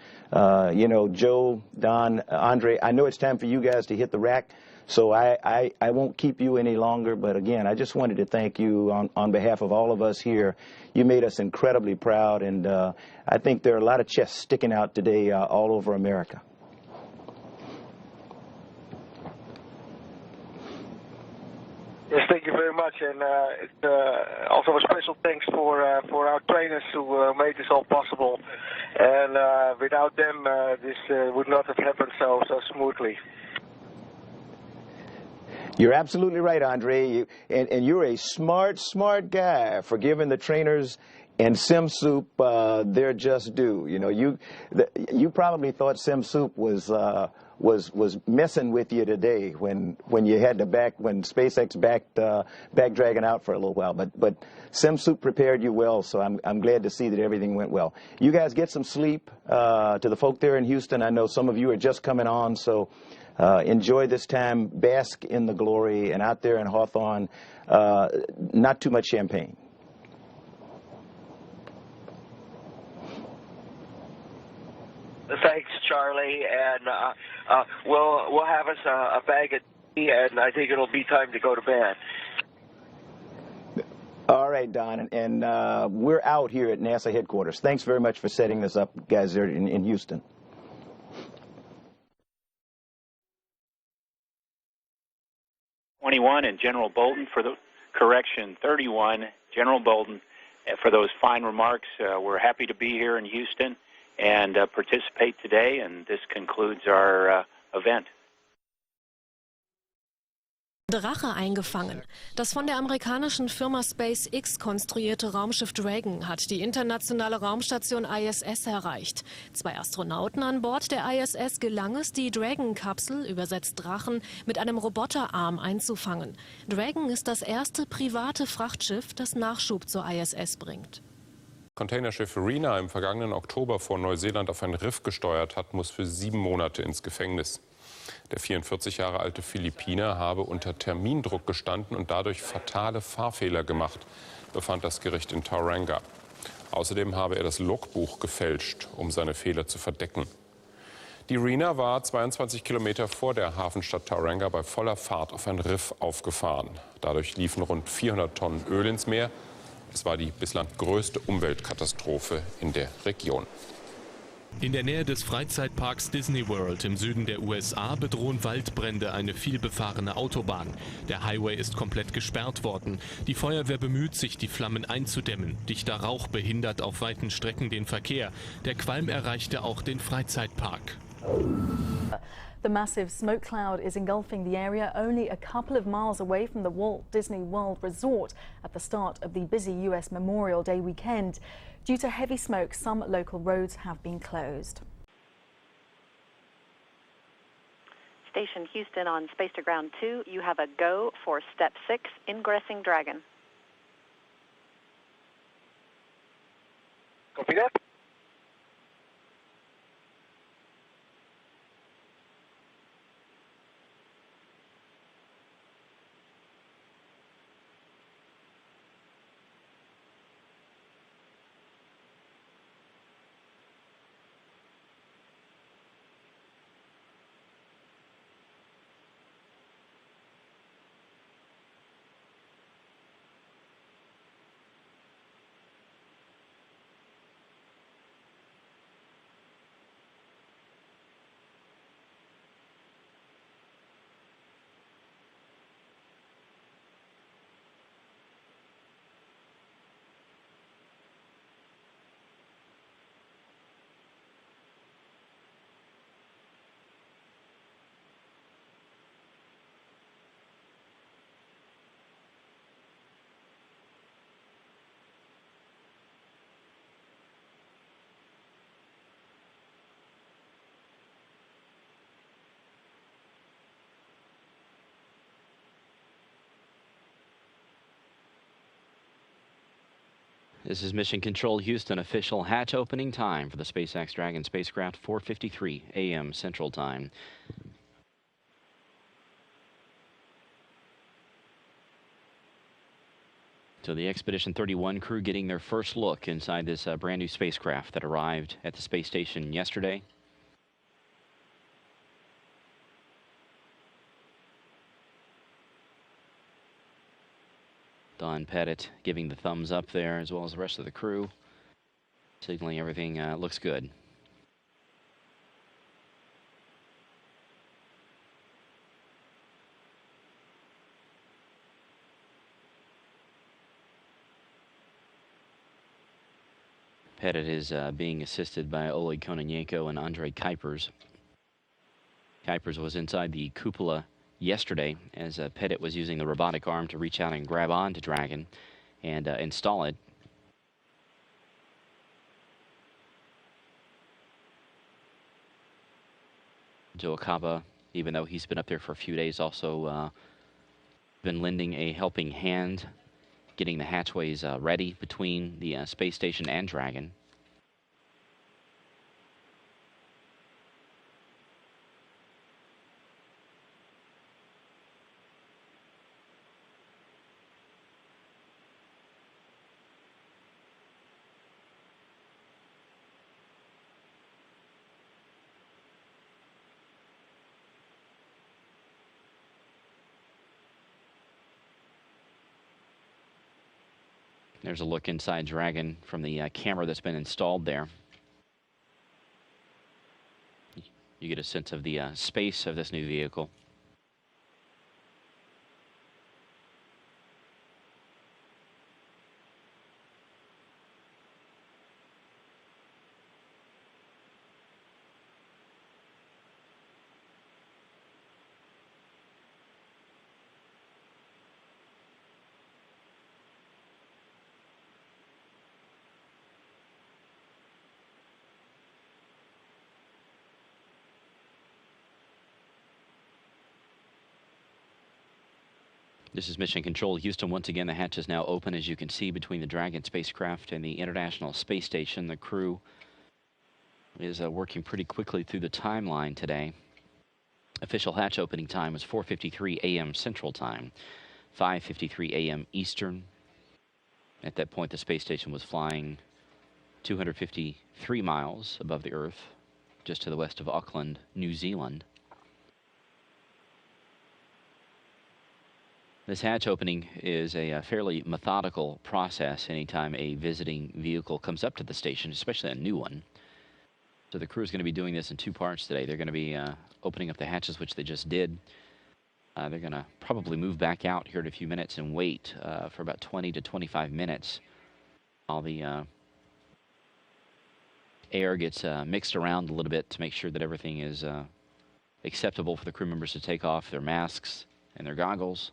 You know, Joe, Don, Andre, I know it's time for you guys to hit the rack. So I won't keep you any longer, but again, I just wanted to thank you on behalf of all of us here. You made us incredibly proud, and I think there are a lot of chests sticking out today all over America. Yes, thank you very much, and also a special thanks for our trainers who made this all possible. And without them, this would not have happened so smoothly. You're absolutely right, Andre, and you're a smart guy for giving the trainers And Sim Soup, they're just due. You know, you probably thought Sim Soup was messing with you today when you had to when SpaceX back Dragon out for a little while. But Sim Soup prepared you well, so I'm glad to see that everything went well. You guys get some sleep. To the folk there in Houston, I know some of you are just coming on, so enjoy this time, bask in the glory, and out there in Hawthorne, not too much champagne. Thanks, Charlie, and we'll have us a bag of tea, and I think it'll be time to go to bed. All right, Don, and we're out here at NASA headquarters. Thanks very much for setting this up, guys, there in Houston. And General Bolton for the correction, 31, General Bolton, for those fine remarks. We're happy to be here in Houston and participate today, and this concludes our event. Drache eingefangen. Das von der amerikanischen Firma Spacex konstruierte Raumschiff Dragon hat die internationale Raumstation ISS erreicht. 2 Astronauten an Bord der ISS gelang es, die Dragon-Kapsel, übersetzt Drachen, mit einem Roboterarm einzufangen. Dragon ist das erste private Frachtschiff, das Nachschub zur ISS bringt. Containerschiff Rena im vergangenen Oktober vor Neuseeland auf ein Riff gesteuert hat, muss für 7 Monate ins Gefängnis. Der 44 Jahre alte Philippiner habe unter Termindruck gestanden und dadurch fatale Fahrfehler gemacht, befand das Gericht in Tauranga. Außerdem habe er das Logbuch gefälscht, um seine Fehler zu verdecken. Die Rena war 22 Kilometer vor der Hafenstadt Tauranga bei voller Fahrt auf ein Riff aufgefahren. Dadurch liefen rund 400 Tonnen Öl ins Meer. Es war die bislang größte Umweltkatastrophe in der Region. In der Nähe des Freizeitparks Disney World im Süden der USA bedrohen Waldbrände eine vielbefahrene Autobahn. Der Highway ist komplett gesperrt worden. Die Feuerwehr bemüht sich, die Flammen einzudämmen. Dichter Rauch behindert auf weiten Strecken den Verkehr. Der Qualm erreichte auch den Freizeitpark. The massive smoke cloud is engulfing the area only a couple of miles away from the Walt Disney World Resort at the start of the busy US Memorial Day weekend. Due to heavy smoke, some local roads have been closed. Station Houston on Space to Ground 2, you have a go for Step 6, ingressing Dragon. Copy that. This is Mission Control Houston. Official hatch opening time for the SpaceX Dragon spacecraft, 4:53 a.m. Central Time. So the Expedition 31 crew getting their first look inside this brand new spacecraft that arrived at the space station yesterday. Don Pettit giving the thumbs up there, as well as the rest of the crew, signaling everything looks good. Pettit is being assisted by Oleg Kononenko and Andrei Kuipers. Kuipers was inside the cupola yesterday as Pettit was using the robotic arm to reach out and grab onto Dragon and install it. Joe Acaba, even though he's been up there for a few days, also been lending a helping hand, getting the hatchways ready between the space station and Dragon. There's a look inside Dragon from the camera that's been installed there. You get a sense of the space of this new vehicle. This is Mission Control, Houston. Once again, the hatch is now open, as you can see, between the Dragon spacecraft and the International Space Station. The crew is working pretty quickly through the timeline today. Official hatch opening time was 4:53 a.m. Central Time, 5:53 a.m. Eastern. At that point, the space station was flying 253 miles above the Earth, just to the west of Auckland, New Zealand. This hatch opening is a fairly methodical process anytime a visiting vehicle comes up to the station, especially a new one. So the crew is going to be doing this in two parts today. They're going to be opening up the hatches, which they just did. They're going to probably move back out here in a few minutes and wait for about 20 to 25 minutes while the air gets mixed around a little bit to make sure that everything is acceptable for the crew members to take off their masks and their goggles.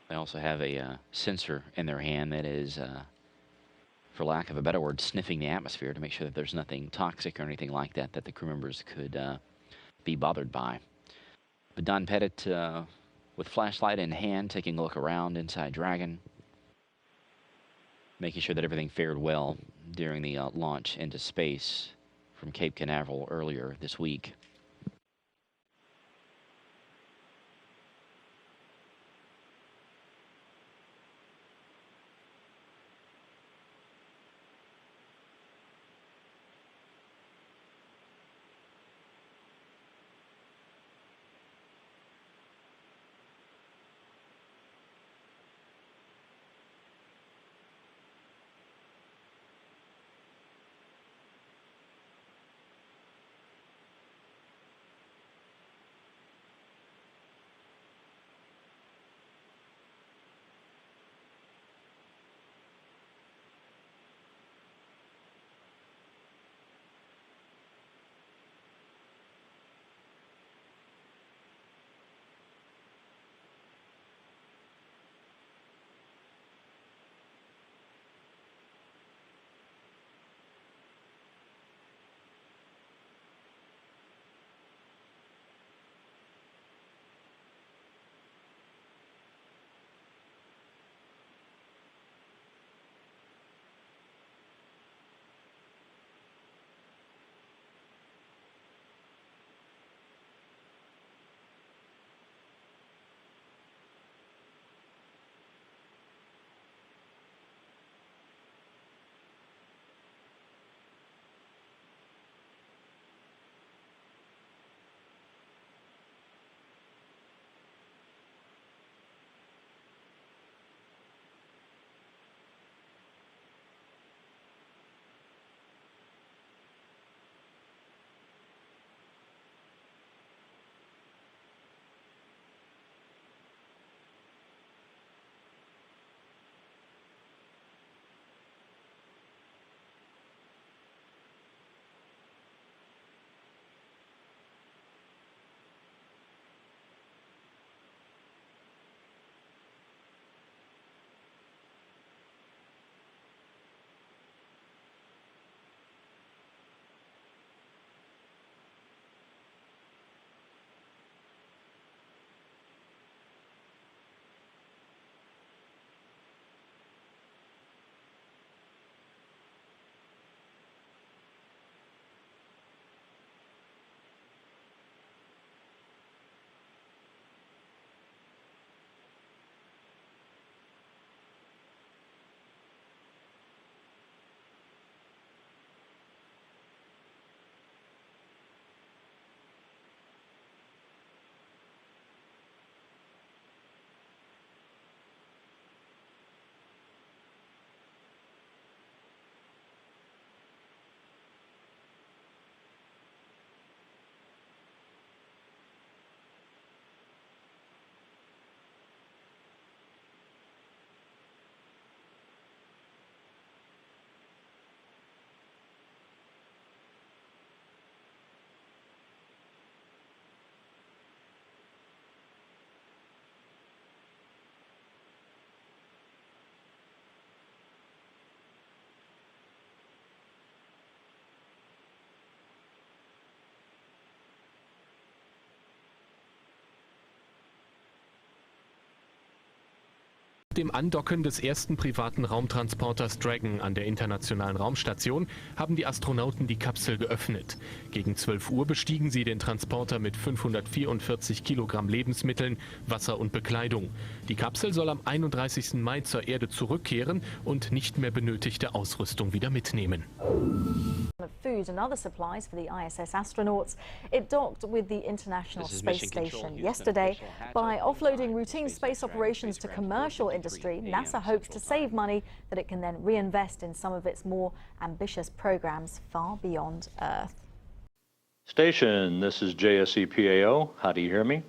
They also have a sensor in their hand that is, for lack of a better word, sniffing the atmosphere to make sure that there's nothing toxic or anything like that that the crew members could be bothered by. But Don Pettit, with flashlight in hand, taking a look around inside Dragon, making sure that everything fared well during the launch into space from Cape Canaveral earlier this week. Dem Andocken des ersten privaten Raumtransporters Dragon an der Internationalen Raumstation haben die Astronauten die Kapsel geöffnet. Gegen 12 Uhr bestiegen sie den Transporter mit 544 Kilogramm Lebensmitteln, Wasser und Bekleidung. Die Kapsel soll am 31. Mai zur Erde zurückkehren und nicht mehr benötigte Ausrüstung wieder mitnehmen. Food and other supplies for the ISS astronauts. It docked with the International Space Station yesterday. By offloading routine space operations to commercial industry, NASA hopes to save money that it can then reinvest in some of its more ambitious programs far beyond Earth. Station, this is JSCPAO. How do you hear me?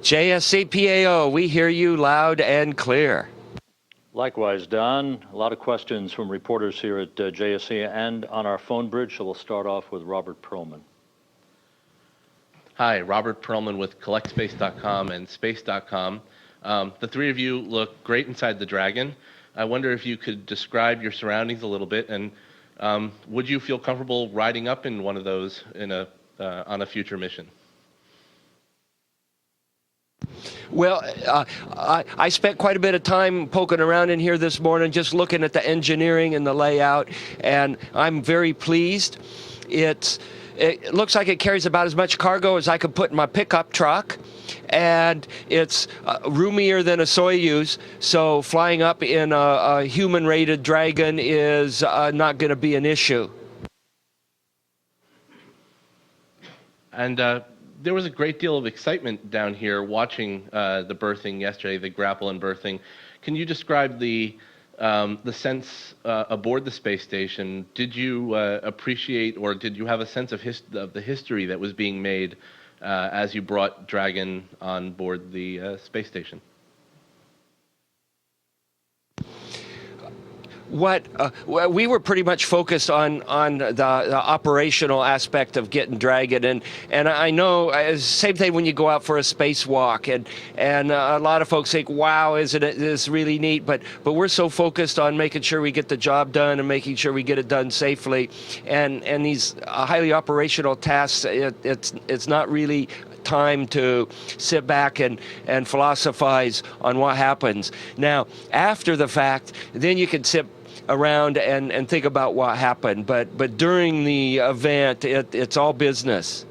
JSCPAO, we hear you loud and clear. Likewise, Don. A lot of questions from reporters here at JSC and on our phone bridge, so we'll start off with Robert Perlman. Hi, Robert Perlman with CollectSpace.com and Space.com. The three of you look great inside the Dragon. I wonder if you could describe your surroundings a little bit, and would you feel comfortable riding up in one of those in on a future mission? Well, I spent quite a bit of time poking around in here this morning, just looking at the engineering and the layout, and I'm very pleased. It looks like it carries about as much cargo as I could put in my pickup truck, and it's roomier than a Soyuz, so flying up in a human-rated Dragon is not going to be an issue. And there was a great deal of excitement down here watching the berthing yesterday, the grapple and berthing. Can you describe the sense aboard the space station? Did you appreciate, or did you have a sense of the history that was being made as you brought Dragon on board the space station? We were pretty much focused on the operational aspect of getting Dragon, and I know same thing when you go out for a spacewalk, and a lot of folks think, wow, isn't it this really neat? But we're so focused on making sure we get the job done and making sure we get it done safely, and these highly operational tasks, it's not really time to sit back and philosophize on what happens. Now, after the fact, then you can sit around and think about what happened. But during the event, it's all business.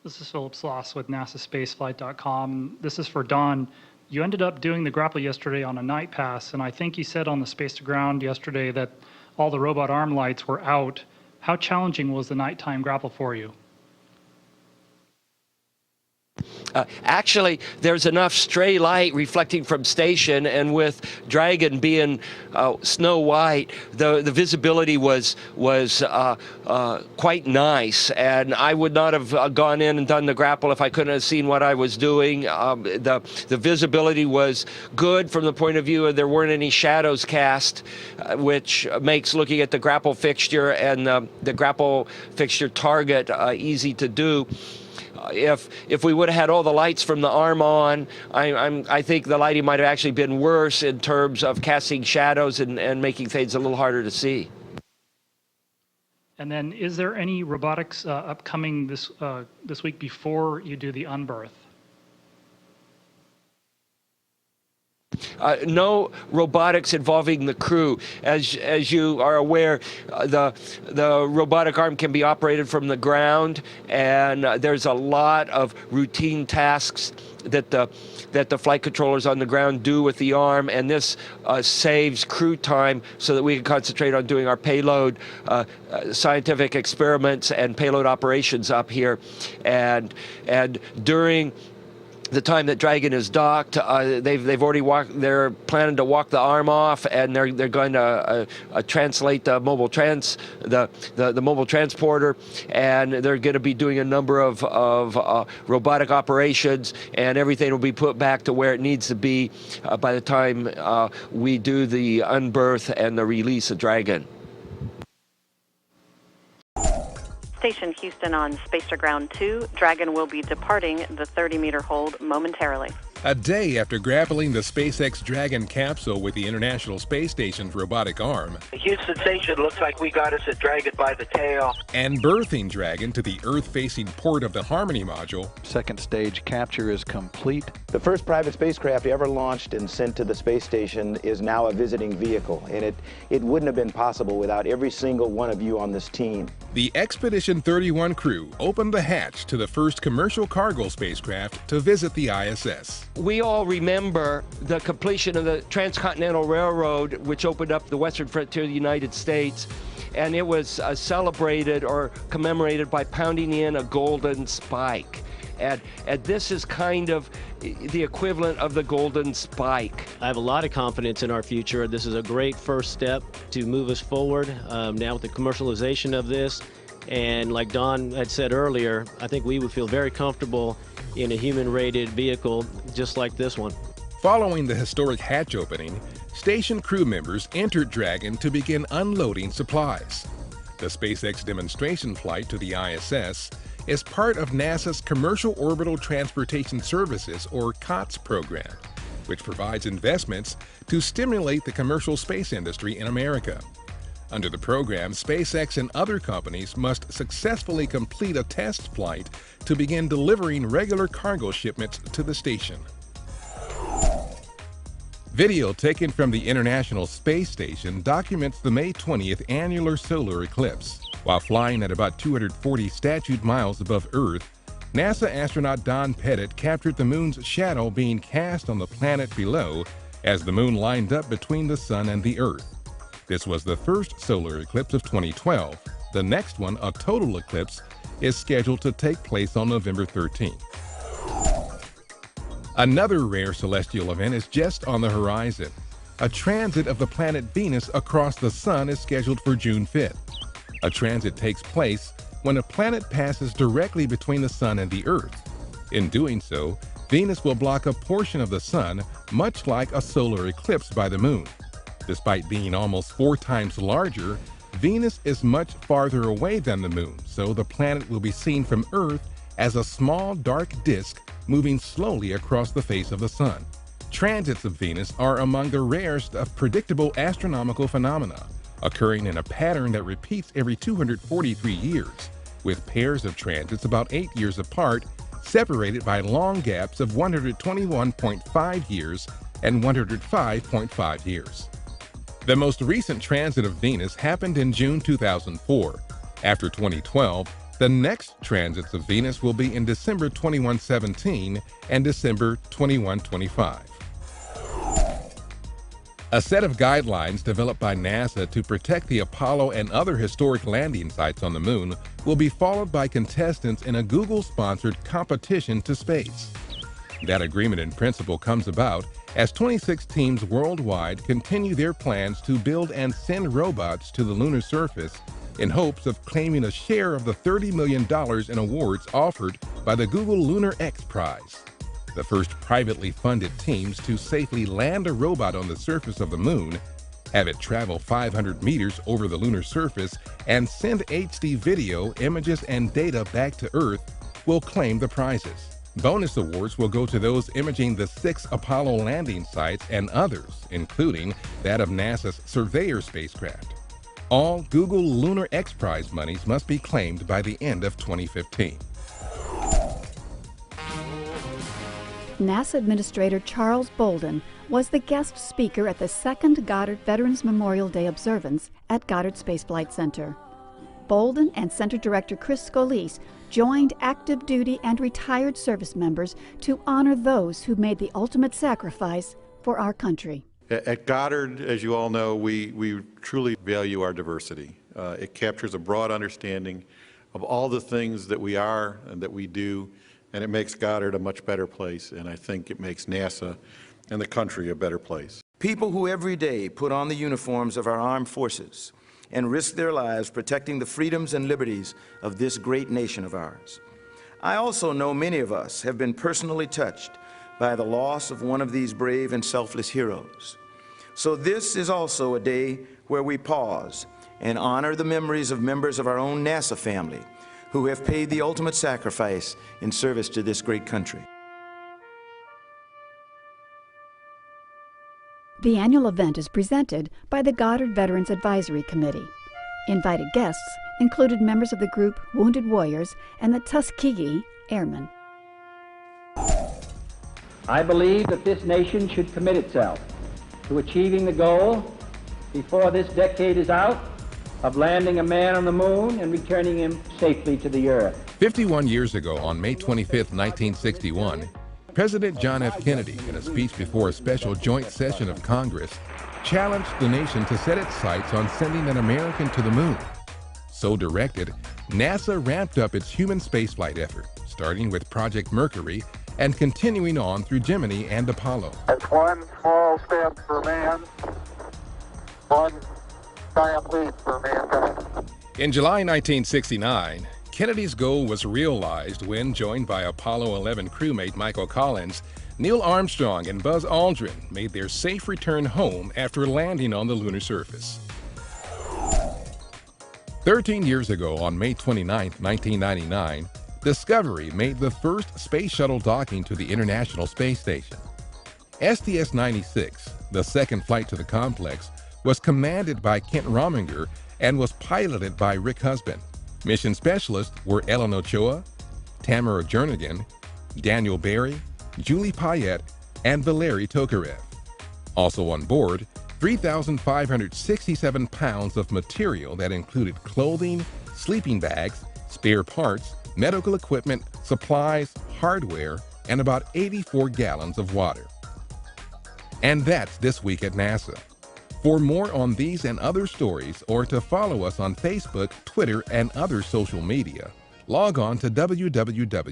This is Philip Sloss with NASASpaceflight.com. This is for Don. You ended up doing the grapple yesterday on a night pass, and I think you said on the Space to Ground yesterday that all the robot arm lights were out. How challenging was the nighttime grapple for you? Actually, there's enough stray light reflecting from station, and with Dragon being snow white, the visibility was quite nice, and I would not have gone in and done the grapple if I couldn't have seen what I was doing. The visibility was good from the point of view of there weren't any shadows cast, which makes looking at the grapple fixture and the grapple fixture target easy to do. If we would have had all the lights from the arm on, I think the lighting might have actually been worse in terms of casting shadows and making things a little harder to see. And then, is there any robotics upcoming this week before you do the unberth? No robotics involving the crew. As you are aware, the robotic arm can be operated from the ground, and there's a lot of routine tasks that the flight controllers on the ground do with the arm, and this saves crew time so that we can concentrate on doing our payload scientific experiments and payload operations up here. And during the time that Dragon is docked, they've already walked. They're planning to walk the arm off, and they're going to translate the mobile the mobile transporter, and they're going to be doing a number of robotic operations, and everything will be put back to where it needs to be by the time we do the unberth and the release of Dragon. Station Houston on Space to Ground 2. Dragon will be departing the 30-meter hold momentarily. A day after grappling the SpaceX Dragon capsule with the International Space Station's robotic arm, The Houston station looks like we got us a Dragon by the tail. and berthing Dragon to the Earth-facing port of the Harmony module, Second stage capture is complete. The first private spacecraft ever launched and sent to the space station is now a visiting vehicle, and it wouldn't have been possible without every single one of you on this team. the Expedition 31 crew opened the hatch to the first commercial cargo spacecraft to visit the ISS. We all remember the completion of the Transcontinental Railroad, which opened up the western frontier of the United States, and it was celebrated or commemorated by pounding in a golden spike. And this is kind of the equivalent of the golden spike. I have a lot of confidence in our future. This is a great first step to move us forward now with the commercialization of this. And like Don had said earlier, I think we would feel very comfortable in a human-rated vehicle just like this one. Following the historic hatch opening, station crew members entered Dragon to begin unloading supplies. The SpaceX demonstration flight to the ISS is part of NASA's Commercial Orbital Transportation Services, or COTS program, which provides investments to stimulate the commercial space industry in America. Under the program, SpaceX and other companies must successfully complete a test flight to begin delivering regular cargo shipments to the station. Video taken from the International Space Station documents the May 20th annular solar eclipse. While flying at about 240 statute miles above Earth, NASA astronaut Don Pettit captured the moon's shadow being cast on the planet below as the moon lined up between the sun and the Earth. This was the first solar eclipse of 2012. The next one, a total eclipse, is scheduled to take place on November 13th. Another rare celestial event is just on the horizon. A transit of the planet Venus across the sun is scheduled for June 5th. A transit takes place when a planet passes directly between the sun and the Earth. In doing so, Venus will block a portion of the sun, much like a solar eclipse by the moon. Despite being almost 4 times larger, Venus is much farther away than the moon, so the planet will be seen from Earth as a small dark disk moving slowly across the face of the sun. Transits of Venus are among the rarest of predictable astronomical phenomena, occurring in a pattern that repeats every 243 years, with pairs of transits about 8 years apart, separated by long gaps of 121.5 years and 105.5 years. The most recent transit of Venus happened in June 2004. After 2012, the next transits of Venus will be in December 2117 and December 2125. A set of guidelines developed by NASA to protect the Apollo and other historic landing sites on the moon will be followed by contestants in a Google-sponsored competition to space. That agreement in principle comes about as 26 teams worldwide continue their plans to build and send robots to the lunar surface in hopes of claiming a share of the $30 million in awards offered by the Google Lunar X Prize. The first privately funded teams to safely land a robot on the surface of the moon, have it travel 500 meters over the lunar surface, and send HD video, images, and data back to Earth will claim the prizes. Bonus awards will go to those imaging the 6 Apollo landing sites and others, including that of NASA's Surveyor spacecraft. All Google Lunar X Prize monies must be claimed by the end of 2015. NASA Administrator Charles Bolden was the guest speaker at the second Goddard Veterans Memorial Day observance at Goddard Space Flight Center. Bolden and Center Director Chris Scalise joined active duty and retired service members to honor those who made the ultimate sacrifice for our country. At Goddard, as you all know, we truly value our diversity. It captures a broad understanding of all the things that we are and that we do, and it makes Goddard a much better place, and I think it makes NASA and the country a better place. People who every day put on the uniforms of our armed forces and risk their lives protecting the freedoms and liberties of this great nation of ours. I also know many of us have been personally touched by the loss of one of these brave and selfless heroes. So this is also a day where we pause and honor the memories of members of our own NASA family who have paid the ultimate sacrifice in service to this great country. The annual event is presented by the Goddard Veterans Advisory Committee. Invited guests included members of the group Wounded Warriors and the Tuskegee Airmen. I believe that this nation should commit itself to achieving the goal before this decade is out of landing a man on the moon and returning him safely to the earth. 51 years ago, on May 25, 1961, President John F. Kennedy, in a speech before a special joint session of Congress, challenged the nation to set its sights on sending an American to the moon. So directed, NASA ramped up its human spaceflight effort, starting with Project Mercury and continuing on through Gemini and Apollo. That's one small step for man, one giant leap for mankind. In July 1969, Kennedy's goal was realized when, joined by Apollo 11 crewmate Michael Collins, Neil Armstrong and Buzz Aldrin made their safe return home after landing on the lunar surface. 13 years ago, on May 29, 1999, Discovery made the first space shuttle docking to the International Space Station. STS-96, the second flight to the complex, was commanded by Kent Rominger and was piloted by Rick Husband. Mission specialists were Ellen Ochoa, Tamara Jernigan, Daniel Barry, Julie Payette, and Valery Tokarev. Also on board, 3,567 pounds of material that included clothing, sleeping bags, spare parts, medical equipment, supplies, hardware, and about 84 gallons of water. And that's This Week at NASA. For more on these and other stories, or to follow us on Facebook, Twitter, and other social media, log on to www.nasa.gov.